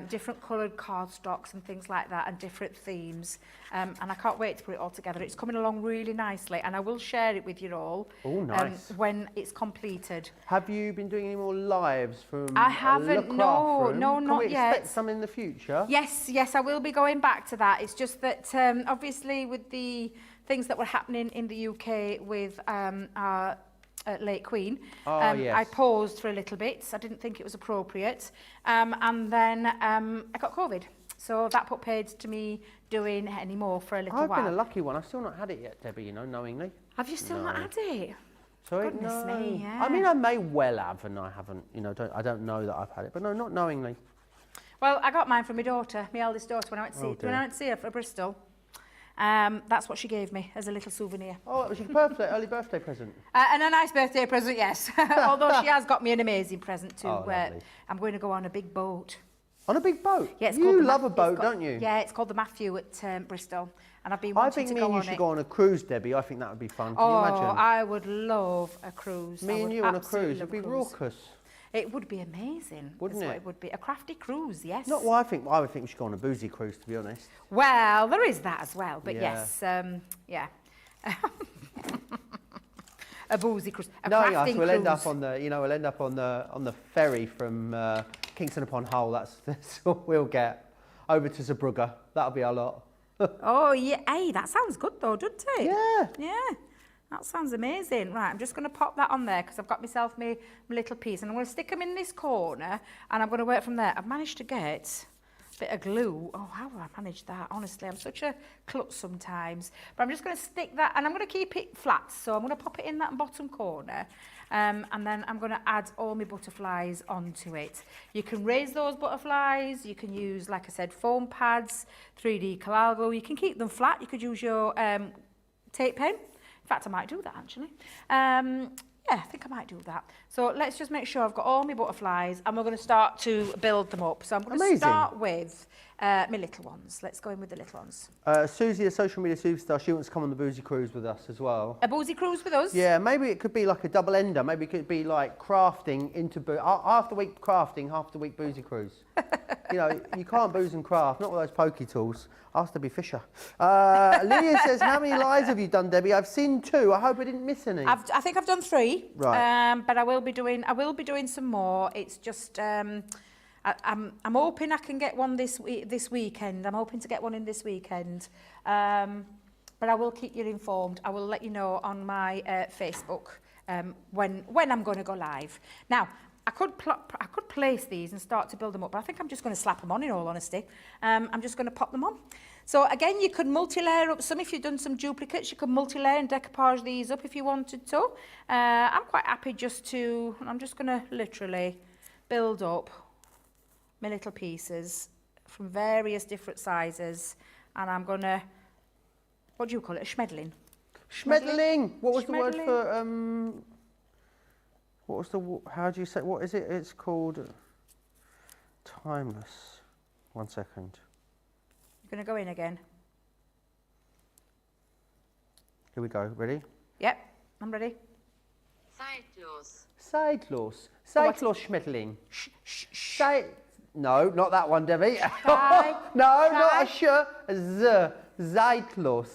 different coloured cardstocks and things like that, and different themes. And I can't wait to put it all together. It's coming along really nicely, and I will share it with you all. Oh, nice. When it's completed. Have you been doing any more lives from I haven't, no, not Can we yet. expect some in the future? Yes, I will be going back to that. It's just that obviously with the things that were happening in the UK with our late Queen, yes. I paused for a little bit. I didn't think it was appropriate. And then I got COVID. So that put paid to me doing any more for a little while. I've been a lucky one. I've still not had it yet, Debbie, you know, knowingly. Have you still not had it? Sorry, Goodness no. me, yeah. I mean, I may well have, and I haven't, you know, I don't know that I've had it, but no, not knowingly. Well, I got mine from my daughter, my eldest daughter, when I went to see her for Bristol. That's what she gave me as a little souvenir. Oh, it was your early birthday present? And a nice birthday present, yes. Although she has got me an amazing present too. Lovely. I'm going to go on a big boat. On a big boat? Yeah, you love a boat, don't you? Yeah, it's called the Matthew at Bristol. And I've been wanting to go on it. I think me and you should go on a cruise, Debbie. I think that would be fun. Can you imagine? I would love a cruise. Me and you on a cruise. It'd be raucous. It would be amazing. Wouldn't it? It would be a crafty cruise, yes. Not what I think. I would think we should go on a boozy cruise, to be honest. Well, there is that as well. But Yeah. yes, yeah. A boozy cruise. A No, crafting yes, we'll cruise. end up on the, we'll end up on the ferry from Kingston upon Hull. That's all we'll get. Over to Zeebrugge. That'll be our lot. Oh, yeah. Hey, that sounds good though, doesn't it? Yeah. Yeah. That sounds amazing. Right, I'm just going to pop that on there because I've got myself my little piece. And I'm going to stick them in this corner and I'm going to work from there. I've managed to get a bit of glue. Oh, how have I managed that? Honestly, I'm such a klutz sometimes. But I'm just going to stick that and I'm going to keep it flat. So I'm going to pop it in that bottom corner. And then I'm going to add all my butterflies onto it. You can raise those butterflies. You can use, like I said, foam pads, 3D Collal glue. You can keep them flat. You could use your tape pen. In fact, I might do that actually. Yeah, I think I might do that. So let's just make sure I've got all my butterflies and we're going to start to build them up. So I'm going to start with my little ones. Let's go in with the little ones. Susie, a social media superstar, she wants to come on the boozy cruise with us as well. A boozy cruise with us? Yeah, maybe it could be like a double ender. Maybe it could be like crafting into half the week crafting, half the week boozy cruise. You know, you can't booze and craft, not with those pokey tools. Ask Debbie Fisher. Lydia says, how many lives have you done, Debbie? I've seen 2. I hope I didn't miss any. I think I've done 3. Right. But I will be doing some more. It's just I'm hoping I can get one this weekend. I'm hoping to get one in this weekend. But I will keep you informed. I will let you know on my Facebook when I'm going to go live. Now, I could place these and start to build them up, but I think I'm just going to slap them on, in all honesty. I'm just going to pop them on. So again, you could multi-layer up some. If you've done some duplicates, you could multi-layer and decoupage these up if you wanted to. I'm quite happy I'm just going to literally build up my little pieces from various different sizes. And I'm going to, what do you call it, a schmedling? Schmedling! What was the word Schmedling. for, what was the, how do you say, what is it? It's called timeless. 1 second. You're going to go in again. Here we go. Ready? Yep, I'm ready. Zeitlos. Zeitlos. Zeitlos Schmetterling. No, not that one, Debbie. No, not a sh. Z. Zeitlos.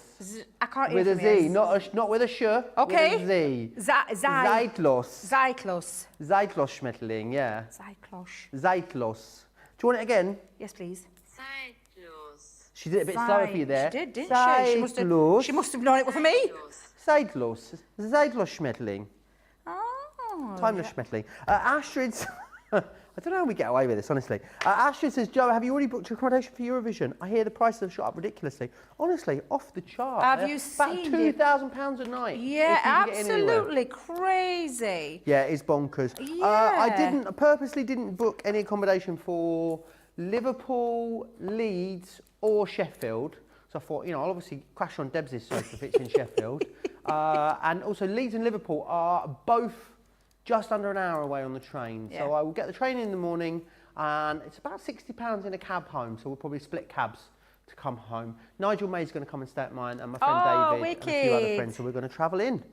I can't hear with a from Z, you. not with a sh. Okay. With a Z. Zeitlos. Zeitlos. Zeitlos Schmetterling, yeah. Zeitlos. Zeitlos. Do you want it again? Yes, please. Zeitlos. She did it a bit slower for you there. She did, didn't she? She must have known it was for me. Zeitlos. Zeitlos Schmetterling. Oh. Timeless Schmetterling. Astrid's... I don't know how we get away with this, honestly. Astrid says, Joe, have you already booked your accommodation for Eurovision? I hear the prices have shot up ridiculously. Honestly, off the chart. Have you seen it? About £2,000 a night. Yeah, absolutely crazy. Yeah, it's bonkers. Yeah. I purposely didn't book any accommodation for Liverpool, Leeds or Sheffield. So I thought, I'll obviously crash on Debs' sofa if it's in Sheffield. And also Leeds and Liverpool are both just under an hour away on the train. Yeah. So I will get the train in the morning and it's about £60 in a cab home. So we'll probably split cabs to come home. Nigel May's going to come and stay at mine and my friend David wicked. and a few other friends. So we're going to travel in.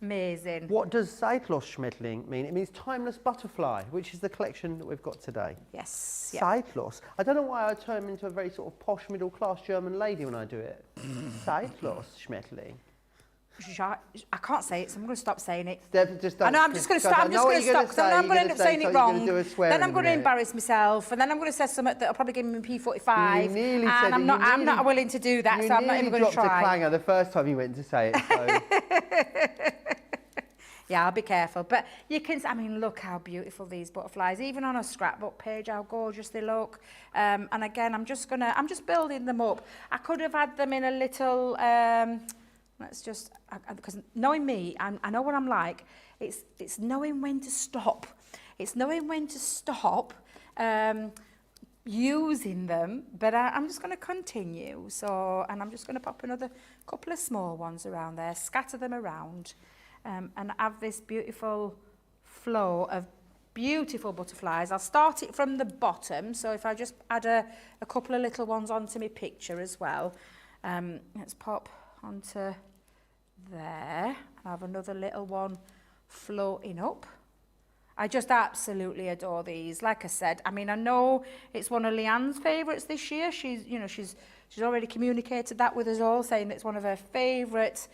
Amazing. What does Zeitlos-Schmetterling mean? It means timeless butterfly, which is the collection that we've got today. Yes. Yep. Zeitlos. I don't know why I turn into a very sort of posh middle-class German lady when I do it. Zeitlos-Schmetterling. I can't say it, so I'm going to stop saying it. Just I know, I'm just going to stop. I'm just going to stop because I'm going to end up saying it wrong. Then I'm going to embarrass myself, and then I'm going to say something that'll probably give me P45. You nearly and said I'm it. I'm not willing to do that, so I'm not even going to try. You dropped a clanger the first time you went to say it. So. Yeah, I'll be careful. But you can, I mean, look how beautiful these butterflies, even on a scrapbook page, how gorgeous they look. And again, I'm just building them up. I could have had them in a little, because knowing me, I know what I'm like. It's knowing when to stop. It's knowing when to stop using them, but I'm just going to continue. So, and I'm just going to pop another couple of small ones around there, scatter them around, and have this beautiful flow of beautiful butterflies. I'll start it from the bottom, so if I just add a couple of little ones onto my picture as well. Let's pop onto there. I have another little one floating up. I just absolutely adore these. Like I said, I mean, I know it's one of Leanne's favourites this year. She's already communicated that with us all, saying it's one of her favourite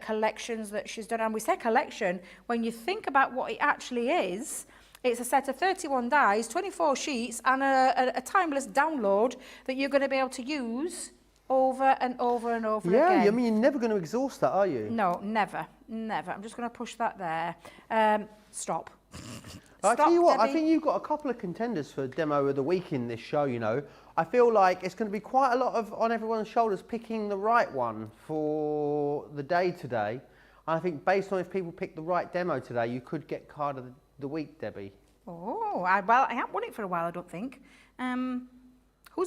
collections that she's done. And we say collection, when you think about what it actually is, it's a set of 31 dies, 24 sheets, and a timeless download that you're going to be able to use over and over and over again. Yeah, I mean, you're never going to exhaust that, are you? No, never, never. I'm just going to push that there. Stop. I tell you what, Debbie. I think you've got a couple of contenders for Demo of the Week in this show, you know. I feel like it's going to be quite a lot on everyone's shoulders picking the right one for the day today. And I think based on if people pick the right demo today, you could get Card of the Week, Debbie. Oh, well, I haven't won it for a while, I don't think. Who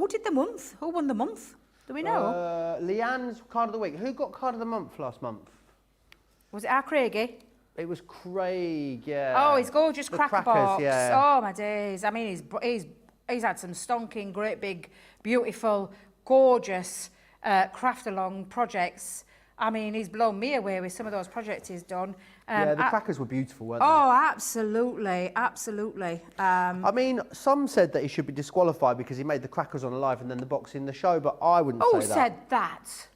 did the month? Who won the month? Do we know? Leanne's Card of the Week. Who got Card of the Month last month? Was it our Craigie? It was Craig, yeah. Oh, his gorgeous cracker box. Yeah. Oh, my days. I mean, he's had some stonking, great big, beautiful, gorgeous craft-along projects. I mean, he's blown me away with some of those projects he's done. Yeah, the crackers were beautiful, weren't they? Oh, absolutely, absolutely. I mean, some said that he should be disqualified because he made the crackers on live and then the box in the show, but I wouldn't say that. Who said that?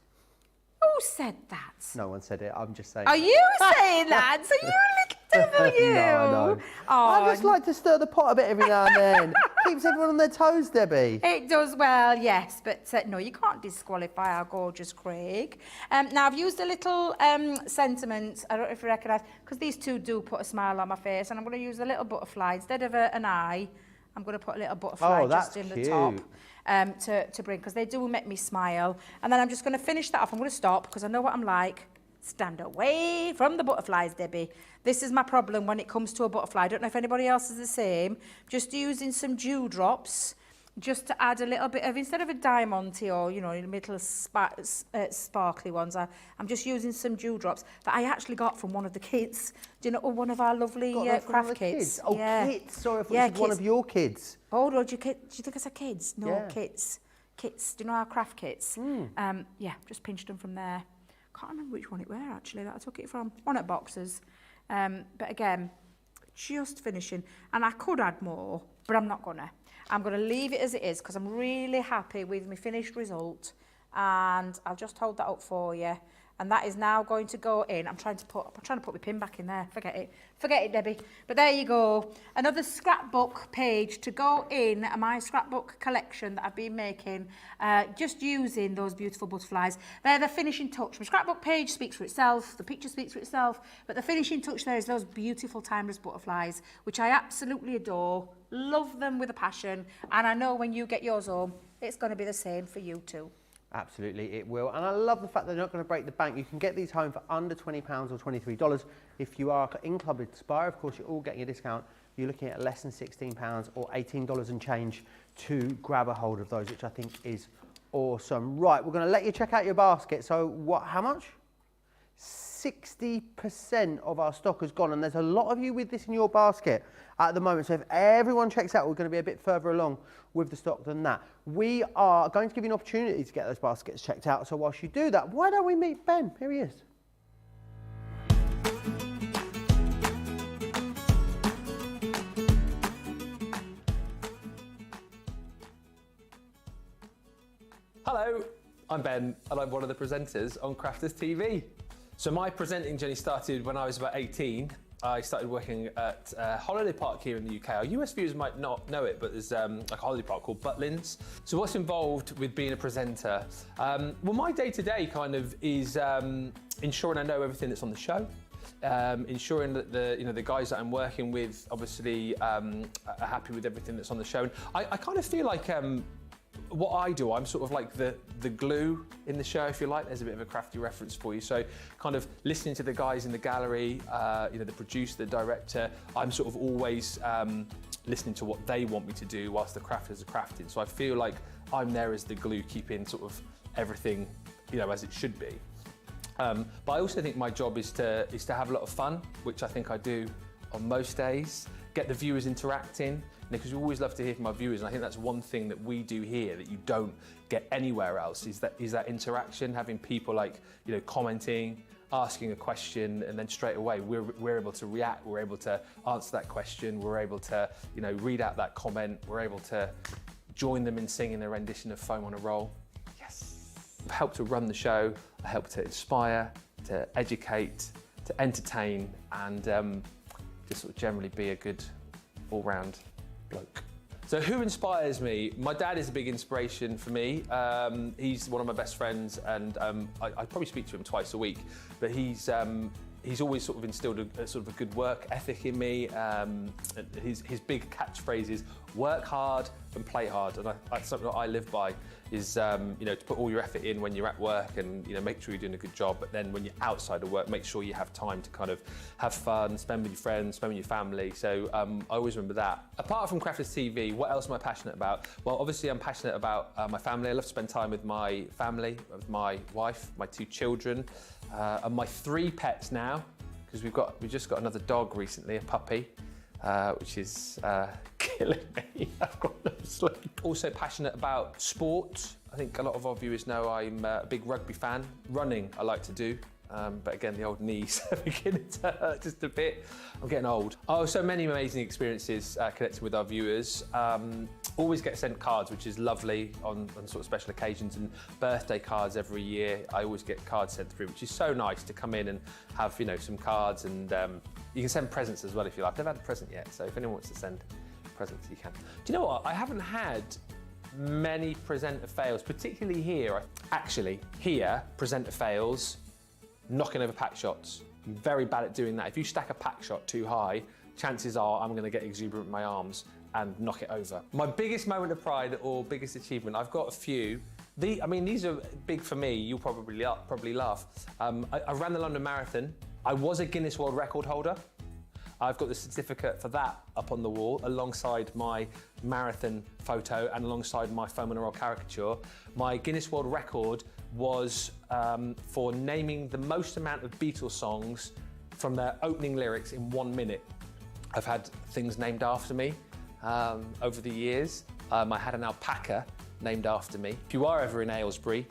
Who said that? No one said it, I'm just saying. Are you saying that? So you're a little devil, you. No. Oh, I just like to stir the pot a bit every now and then. Keeps everyone on their toes, Debbie. It does well, yes, but no, you can't disqualify our gorgeous Craig. Now, I've used a little sentiment, I don't know if you recognise, because these two do put a smile on my face, and I'm going to use a little butterfly. Instead of an eye, I'm going to put a little butterfly just in the top to bring, because they do make me smile. And then I'm just going to finish that off. I'm going to stop, because I know what I'm like. Stand away from the butterflies, Debbie. This is my problem when it comes to a butterfly. I don't know if anybody else is the same. Just using some dewdrops, just to add a little bit of, instead of a diamante or, you know, little sparkly ones, I'm just using some dewdrops that I actually got from one of the kids. Do you know, one of our lovely craft kids. Oh, yeah. kids. Sorry, I thought it was one of your kids. Oh, no, do you think I said kids? No, Yeah. kits. Kits. Do you know our craft kits? Yeah, just pinched them from there. Can't remember which one it were actually that I took it from. One at Boxers. But again, just finishing. And I could add more, but I'm not gonna. I'm gonna leave it as it is because I'm really happy with my finished result. And I'll just hold that up for you. And that is now going to go in. I'm trying to put my pin back in there. Forget it, Debbie. But there you go. Another scrapbook page to go in my scrapbook collection that I've been making, just using those beautiful butterflies. They're the finishing touch. My scrapbook page speaks for itself. The picture speaks for itself. But the finishing touch there is those beautiful timeless butterflies, which I absolutely adore. Love them with a passion. And I know when you get yours home, it's going to be the same for you too. Absolutely, it will. And I love the fact they're not going to break the bank. You can get these home for under £20 or $23. If you are in Club Inspire, of course, you're all getting a discount. You're looking at less than £16 or $18 and change to grab a hold of those, which I think is awesome. Right, we're going to let you check out your basket. So how much? 60% of our stock has gone, and there's a lot of you with this in your basket at the moment. So if everyone checks out, we're going to be a bit further along with the stock than that. We are going to give you an opportunity to get those baskets checked out. So whilst you do that, why don't we meet Ben? Here he is. Hello, I'm Ben and I'm one of the presenters on Crafters TV. So my presenting journey started when I was about 18. I started working at a holiday park here in the UK. Our US viewers might not know it, but there's like a holiday park called Butlins. So what's involved with being a presenter? Well, my day-to-day kind of is ensuring I know everything that's on the show. Ensuring that the guys that I'm working with obviously are happy with everything that's on the show. And I kind of feel like what I do, I'm sort of like the glue in the show, if you like. There's a bit of a crafty reference for you. So kind of listening to the guys in the gallery, the producer, the director, I'm sort of always listening to what they want me to do whilst the crafters are crafting. So I feel like I'm there as the glue, keeping sort of everything, as it should be. But I also think my job is to have a lot of fun, which I think I do on most days. Get the viewers interacting, because we always love to hear from our viewers, and I think that's one thing that we do here that you don't get anywhere else, is that interaction, having people like, commenting, asking a question, and then straight away we're able to react, we're able to answer that question, we're able to, read out that comment, we're able to join them in singing their rendition of Foam on a Roll. Yes. I help to run the show, I help to inspire, to educate, to entertain, and just sort of generally be a good all-round bloke. So who inspires me? My dad is a big inspiration for me. He's one of my best friends, and I probably speak to him twice a week, but he's always sort of instilled a sort of a good work ethic in me. His big catchphrase is work hard and play hard, and that's something that I live by, is to put all your effort in when you're at work, and make sure you're doing a good job, but then when you're outside of work, make sure you have time to kind of have fun, spend with your friends, spend with your family. So I always remember that. Apart from Crafters TV, what else am I passionate about? Well, obviously I'm passionate about my family. I love to spend time with my family, with my wife, my 2 children, and my 3 pets now, because we've just got another dog recently, a puppy, which is killing me. I've got no sleep. Also passionate about sport. I think a lot of our viewers know I'm a big rugby fan. Running I like to do, but again, the old knees are beginning to hurt just a bit. I'm getting old. Oh, so many amazing experiences connecting with our viewers. Always get sent cards, which is lovely on sort of special occasions, and birthday cards every year. I always get cards sent through, which is so nice to come in and have some cards, and you can send presents as well if you like. I've never had a present yet, so if anyone wants to send presents, you can. Do you know what? I haven't had many presenter fails, particularly here. Actually, here, presenter fails, knocking over pack shots. I'm very bad at doing that. If you stack a pack shot too high, chances are I'm going to get exuberant with my arms and knock it over. My biggest moment of pride or biggest achievement, I've got a few. These are big for me. You'll probably laugh. I ran the London Marathon. I was a Guinness World Record holder. I've got the certificate for that up on the wall alongside my marathon photo and alongside my Foam on a Roll caricature. My Guinness World Record was for naming the most amount of Beatles songs from their opening lyrics in 1 minute. I've had things named after me over the years. I had an alpaca named after me. If you are ever in Aylesbury,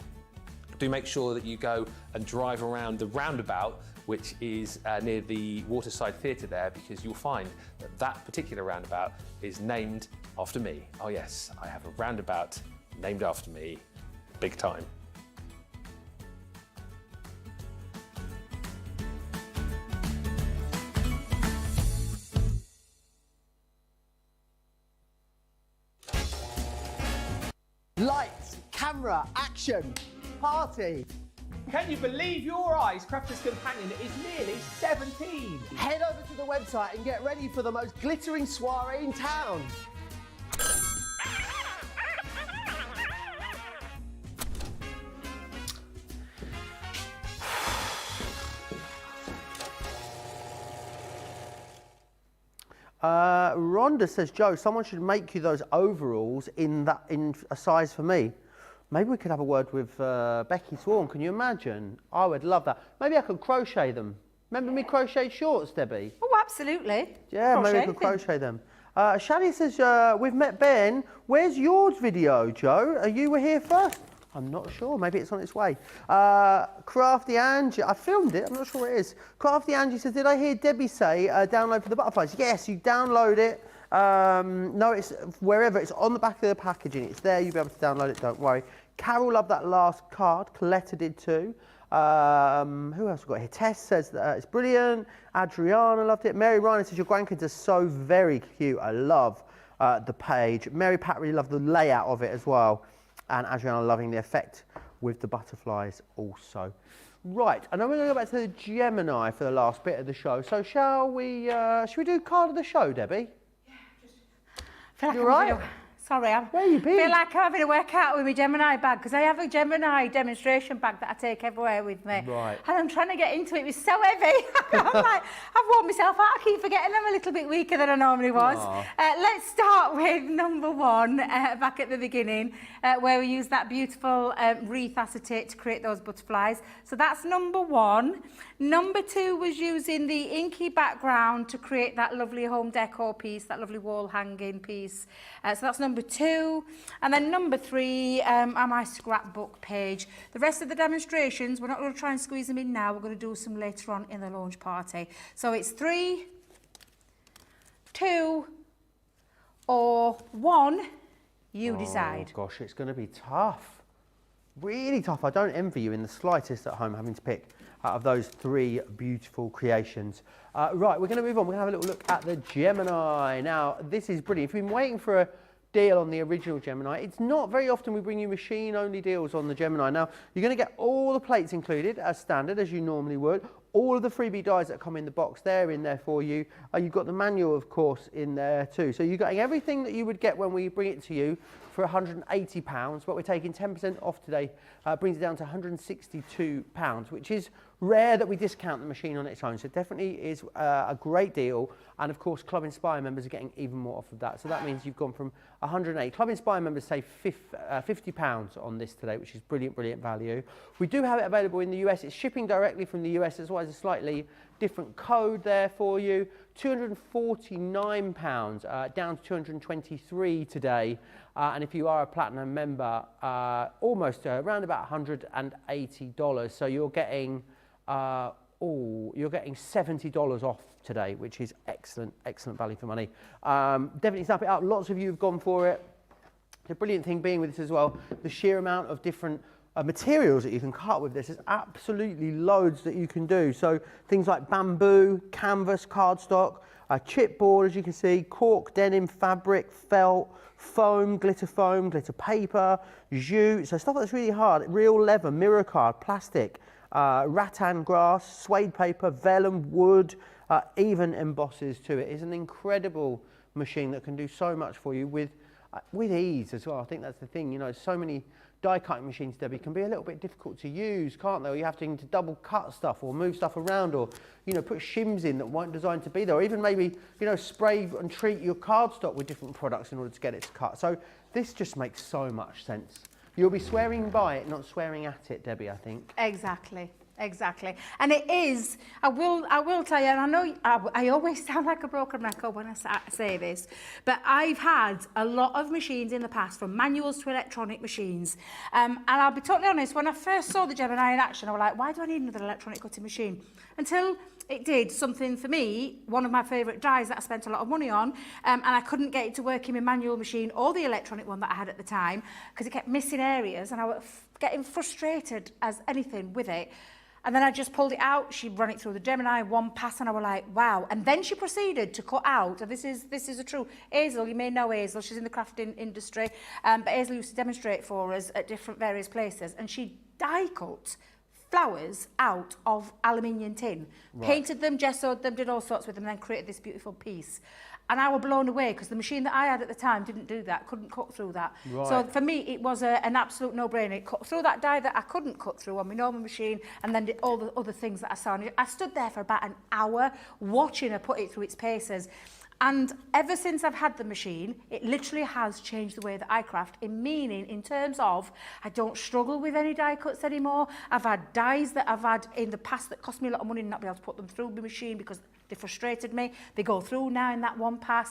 do make sure that you go and drive around the roundabout, which is near the Waterside Theatre there, because you'll find that that particular roundabout is named after me. Oh yes, I have a roundabout named after me, big time. Lights, camera, action, party. Can you believe your eyes? Crafters Companion is nearly 17. Head over to the website and get ready for the most glittering soiree in town. Rhonda says, Joe, someone should make you those overalls in a size for me. Maybe we could have a word with Becky Swan. Can you imagine? I would love that. Maybe I could crochet them. Remember me crochet shorts, Debbie? Oh, absolutely. Yeah, maybe I could crochet them. Shadi says, we've met Ben. Where's yours video, Joe? You were here first? I'm not sure. Maybe it's on its way. Crafty Angie, I filmed it. I'm not sure where it is. Crafty Angie says, did I hear Debbie say download for the butterflies? Yes, you download it. No, it's wherever. It's on the back of the packaging. It's there. You'll be able to download it. Don't worry. Carol loved that last card. Coletta did too. Who else we got here? Tess says that it's brilliant. Adriana loved it. Mary Ryan says your grandkids are so very cute. I love the page. Mary Pat really loved the layout of it as well. And Adriana loving the effect with the butterflies also. Right, and then we're going to go back to the Gemini for the last bit of the show. So shall we do card of the show, Debbie? Yeah, just... You right? Sorry, where you been? I feel like I'm having a workout with my Gemini bag because I have a Gemini demonstration bag that I take everywhere with me. Right. And I'm trying to get into it. It was so heavy. I'm like, I've worn myself out. I keep forgetting I'm a little bit weaker than I normally was. Let's start with number 1, back at the beginning, where we use that beautiful wreath acetate to create those butterflies. So that's number 1. Number 2 was using the inky background to create that lovely home decor piece, that lovely wall hanging piece. So that's number 2. And then number 3 on my scrapbook page. The rest of the demonstrations, we're not going to try and squeeze them in now. We're going to do some later on in the launch party. So it's 3, 2, or 1. You decide. Oh gosh, it's going to be tough. Really tough. I don't envy you in the slightest at home having to pick out of those 3 beautiful creations. Right, we're going to move on. We're going to have a little look at the Gemini. Now, this is brilliant. If you've been waiting for a deal on the original Gemini, it's not very often we bring you machine-only deals on the Gemini. Now, you're going to get all the plates included as standard, as you normally would. All of the freebie dies that come in the box, they're in there for you. You've got the manual, of course, in there too. So you're getting everything that you would get when we bring it to you for £180, but we're taking 10% off today. Brings it down to £162, which is rare that we discount the machine on its own. So it definitely is a great deal. And of course, Club Inspire members are getting even more off of that. So that means you've gone from 108. Club Inspire members save £50 on this today, which is brilliant, brilliant value. We do have it available in the US. It's shipping directly from the US, as well as a slightly different code there for you. £249, down to $223 today. And if you are a platinum member, almost around about $180. So you're getting $70 off today, which is excellent, excellent value for money. Definitely snap it up. Lots of you have gone for it. The brilliant thing being with this as well, the sheer amount of different materials that you can cut with this is absolutely loads that you can do. So things like bamboo, canvas, cardstock, chipboard, as you can see, cork, denim, fabric, felt, foam, glitter paper, jute, so stuff that's really hard, real leather, mirror card, plastic, rattan grass, suede paper, vellum, wood, even embosses to it. It's an incredible machine that can do so much for you with ease as well. I think that's the thing, you know, so many die cutting machines, Debbie, can be a little bit difficult to use, can't they? Or you have to double cut stuff or move stuff around, or, you know, put shims in that weren't designed to be there, or even maybe, you know, spray and treat your cardstock with different products in order to get it to cut. So this just makes so much sense. You'll be swearing by it, not swearing at it, Debbie, I think. Exactly. Exactly. And it is, I will tell you, and I know I always sound like a broken record when I say this, but I've had a lot of machines in the past, from manuals to electronic machines. And I'll be totally honest, when I first saw the Gemini in action, I was like, why do I need another electronic cutting machine? Until it did something for me, one of my favourite dies that I spent a lot of money on, and I couldn't get it to work in my manual machine or the electronic one that I had at the time, because it kept missing areas, and I was getting frustrated as anything with it. And then I just pulled it out. She ran it through the Gemini, one pass, and I was like, wow. And then she proceeded to cut out, and this is a true, Hazel, you may know Hazel, she's in the crafting industry, but Hazel used to demonstrate for us at different various places, and she die cut flowers out of aluminium tin, painted them, gessoed them, did all sorts with them, and then created this beautiful piece. And I was blown away, because the machine that I had at the time didn't do that, couldn't cut through that. Right. So for me, it was an absolute no-brainer. It cut through that die that I couldn't cut through on my normal machine, and then did all the other things that I saw. And I stood there for about an hour watching her put it through its paces. And ever since I've had the machine, it literally has changed the way that I craft, in terms of I don't struggle with any die cuts anymore. I've had dies that I've had in the past that cost me a lot of money and not be able to put them through the machine because they frustrated me. They go through now in that one pass.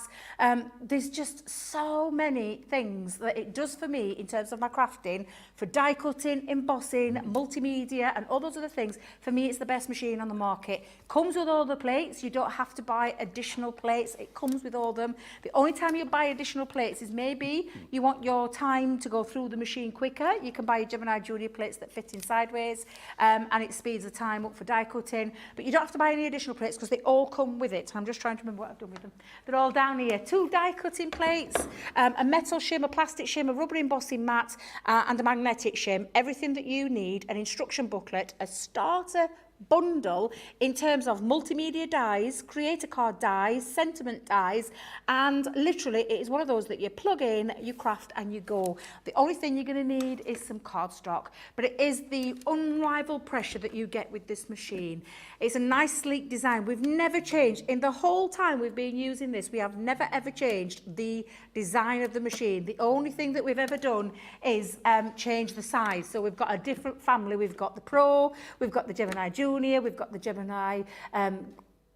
There's just so many things that it does for me in terms of my crafting, for die cutting, embossing, multimedia and all those other things. For me, it's the best machine on the market. Comes with all the plates. You don't have to buy additional plates. It comes with all them. The only time you buy additional plates is maybe you want your time to go through the machine quicker. You can buy your Gemini Junior plates that fit in sideways and it speeds the time up for die cutting. But you don't have to buy any additional plates because they all come with it. I'm just trying to remember what I've done with them. They're all down here. 2 die cutting plates, a metal shim, a plastic shim, a rubber embossing mat and a magnetic shim. Everything that you need, an instruction booklet, a starter bundle in terms of multimedia dies, creator card dies, sentiment dies, and literally it is one of those that you plug in, you craft and you go. The only thing you're going to need is some cardstock, but it is the unrivaled pressure that you get with this machine. It's a nice sleek design. We've never changed in the whole time we've been using this. We have never ever changed the design of the machine. The only thing that we've ever done is change the size. So we've got a different family. We've got the Pro, we've got the Gemini Junior, we've got the Gemini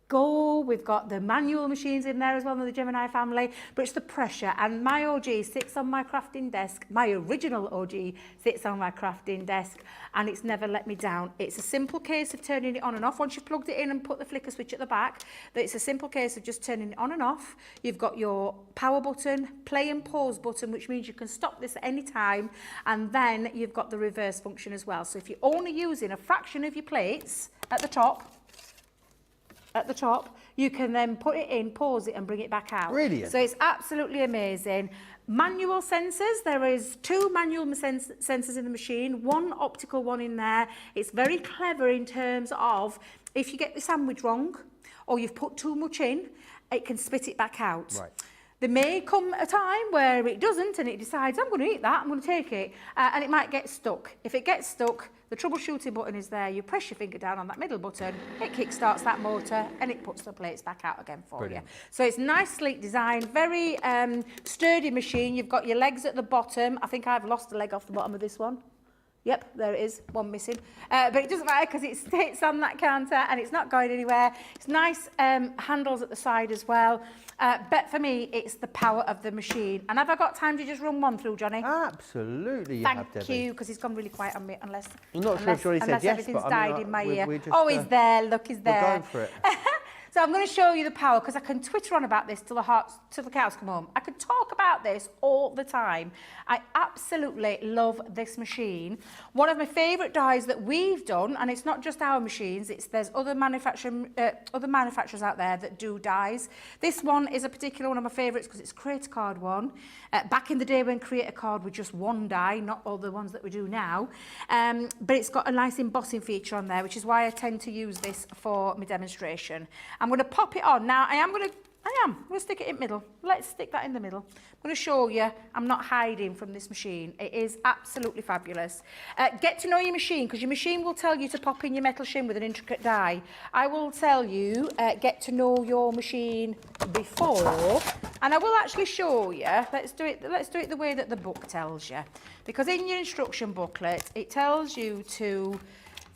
Go, we've got the manual machines in there as well in the Gemini family, but it's the pressure. And my OG sits on my crafting desk, my original OG sits on my crafting desk, and it's never let me down. It's a simple case of turning it on and off. Once you've plugged it in and put the flicker switch at the back, it's a simple case of just turning it on and off. You've got your power button, play and pause button, which means you can stop this at any time, and then you've got the reverse function as well. So if you're only using a fraction of your plates at the top, you can then put it in, pause it and bring it back out. Brilliant. So it's absolutely amazing. Manual sensors, there is 2 manual sensors in the machine, 1 optical one in there. It's very clever in terms of if you get the sandwich wrong or you've put too much in, it can spit it back out. Right. There may come a time where it doesn't and it decides, I'm going to eat that, I'm going to take it, and it might get stuck. If it gets stuck, the troubleshooting button is there. You press your finger down on that middle button, it kickstarts that motor and it puts the plates back out again for you. So it's nice, sleek design, very sturdy machine. You've got your legs at the bottom. I think I've lost a leg off the bottom of this one. Yep, there it is, one missing. But it doesn't matter because it sits on that counter and it's not going anywhere. It's nice handles at the side as well. But for me, it's the power of the machine. And have I got time to just run one through, Johnny? Absolutely, you have, Debbie. Thank you, because he's gone really quiet on me, unless I'm not sure if Johnny said yes, everything's but died in my ear. we're just, oh, he's there, look, he's there. We're going for it. So I'm going to show you the power because I can Twitter on about this till the cows come home. I could talk about this all the time. I absolutely love this machine. One of my favourite dies that we've done, and it's not just our machines, there's other manufacturers out there that do dies. This one is a particular one of my favourites because it's Creator Card one. Back in the day when Creator Card was just 1 die, not all the ones that we do now. But it's got a nice embossing feature on there, which is why I tend to use this for my demonstration. I'm going to pop it on. Now, I'm going to stick it in the middle. Let's stick that in the middle. I'm going to show you I'm not hiding from this machine. It is absolutely fabulous. Get to know your machine, because your machine will tell you to pop in your metal shim with an intricate die. I will tell you, get to know your machine before, and I will actually show you. Let's do it the way that the book tells you. Because in your instruction booklet, it tells you to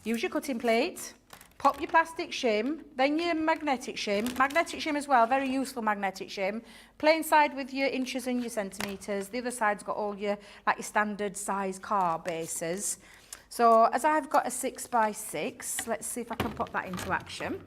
use your cutting plate, pop your plastic shim, then your magnetic shim as well, very useful magnetic shim. Play inside with your inches and your centimetres. The other side's got all your standard size car bases. So as I've got a 6x6, let's see if I can put that into action.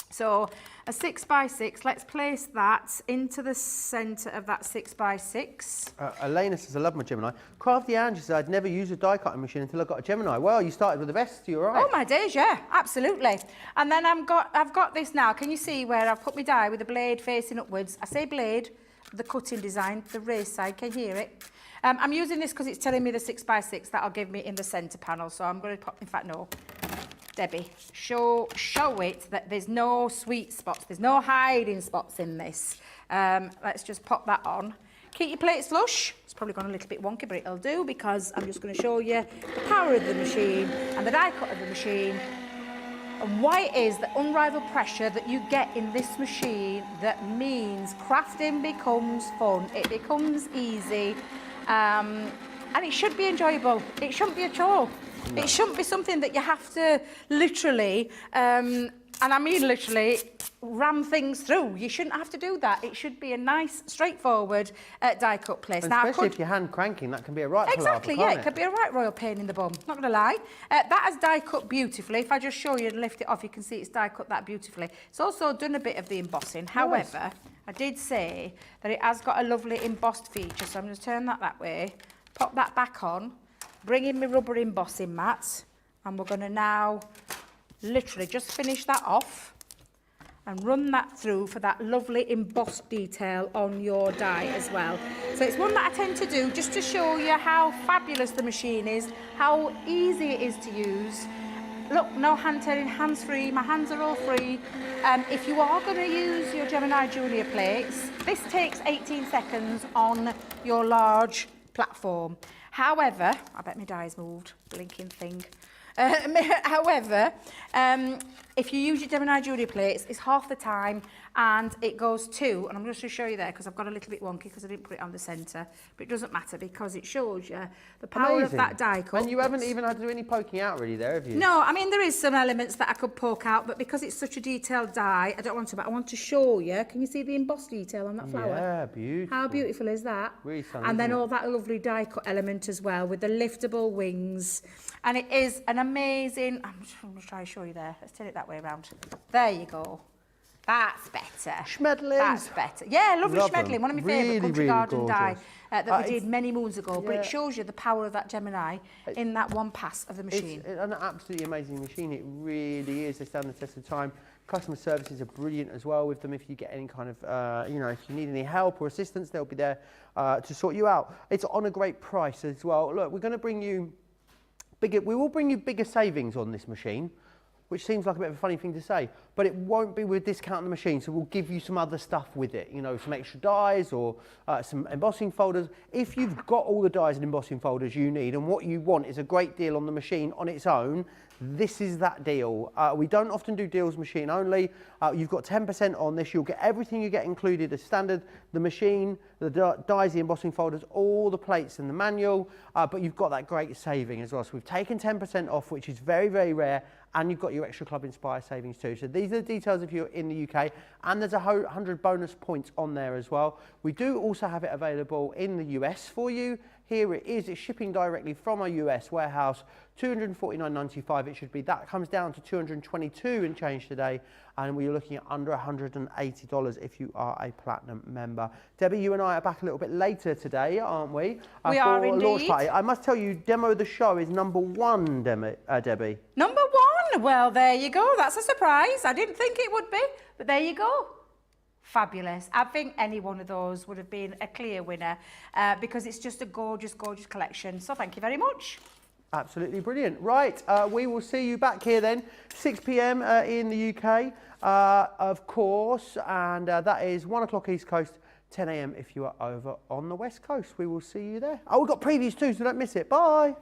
So a 6x6, let's place that into the centre of that 6x6. Elena says, I love my Gemini. Crafty Angie says, I'd never used a die cutting machine until I got a Gemini. Well, you started with the best, you're right. Oh my days, yeah, absolutely. And then I've got this now. Can you see where I've put my die with the blade facing upwards? I say blade, the cutting design, the raised side, can you hear it? I'm using this because it's telling me the 6x6 that'll give me in the centre panel. So I'm going to pop, in fact, no. Debbie, show it that there's no sweet spots, there's no hiding spots in this. Let's just pop that on. Keep your plates flush. It's probably gone a little bit wonky, but it'll do because I'm just going to show you the power of the machine and the die cut of the machine and why it is the unrivaled pressure that you get in this machine that means crafting becomes fun. It becomes easy and it should be enjoyable. It shouldn't be a chore. No. It shouldn't be something that you have to literally, and I mean literally, ram things through. You shouldn't have to do that. It should be a nice, straightforward die cut place. And now, especially if you're hand cranking, that can be a right exactly, palaver, yeah, can't it could be a right royal pain in the bum, not going to lie. That has die cut beautifully. If I just show you and lift it off, you can see it's die cut that beautifully. It's also done a bit of the embossing. However, I did say that it has got a lovely embossed feature, so I'm going to turn that way, pop that back on, bring in my rubber embossing mats, and we're going to now literally just finish that off and run that through for that lovely embossed detail on your die as well. So it's one that I tend to do just to show you how fabulous the machine is, how easy it is to use. Look, no hand turning, hands free, my hands are all free. If you are going to use your Gemini Junior plates, this takes 18 seconds on your large platform. However, I bet my die's moved, blinking thing. However, if you use your Gemini Junior plates, it's half the time and it goes to, and I'm just going to show you there because I've got a little bit wonky because I didn't put it on the centre, but it doesn't matter because it shows you the power of that die cut. And you haven't even had to do any poking out really there, have you? No, I mean, there is some elements that I could poke out, but because it's such a detailed die, I don't want to, but I want to show you. Can you see the embossed detail on that flower? Yeah, beautiful. How beautiful is that? Really stunning, and then isn't it? all that lovely die cut element as well with the liftable wings. And it is an amazing, I'm just going to try and show you there. Let's turn it that way around. There you go. That's better. Schmedlings. That's better. Yeah, lovely Love schmedling. them. One of my Really, favourite country really garden die gorgeous. that we did many moons ago. But yeah. it shows you the power of that Gemini in that one pass of the machine. It's an absolutely amazing machine. It really is. They stand the test of time. Customer services are brilliant as well with them. If you get any kind of, you know, if you need any help or assistance, they'll be there to sort you out. It's on a great price as well. Look, we're going to bring you bigger. We will bring you bigger savings on this machine, which seems like a bit of a funny thing to say, but it won't be with discounting the machine, so we'll give you some other stuff with it, you know, some extra dies or some embossing folders. If you've got all the dies and embossing folders you need and what you want is a great deal on the machine on its own, this is that deal. We don't often do deals machine only. You've got 10% on this. You'll get everything you get included as standard, the machine, the dies, the embossing folders, all the plates and the manual, but you've got that great saving as well. So we've taken 10% off, which is very, very rare, and you've got your extra Club Inspire savings too. So these are the details if you're in the UK, and there's 100 bonus points on there as well. We do also have it available in the US for you. Here it is, it's shipping directly from our US warehouse, $249.95 it should be. That comes down to $222 and change today, and we're looking at under $180 if you are a Platinum member. Debbie, you and I are back a little bit later today, aren't we? We are for a launch indeed. party. I must tell you, Demo of the Show is #1, Debbie. Number one. Well, there you go. That's a surprise. I didn't think it would be, but there you go. Fabulous. I think any one of those would have been a clear winner because it's just a gorgeous, gorgeous collection. So thank you very much. Absolutely brilliant. Right, we will see you back here then, 6 p.m. In the UK, of course, and that is 1 o'clock East Coast, 10 a.m. if you are over on the West Coast. We will see you there. Oh, we've got previews too, so don't miss it. Bye.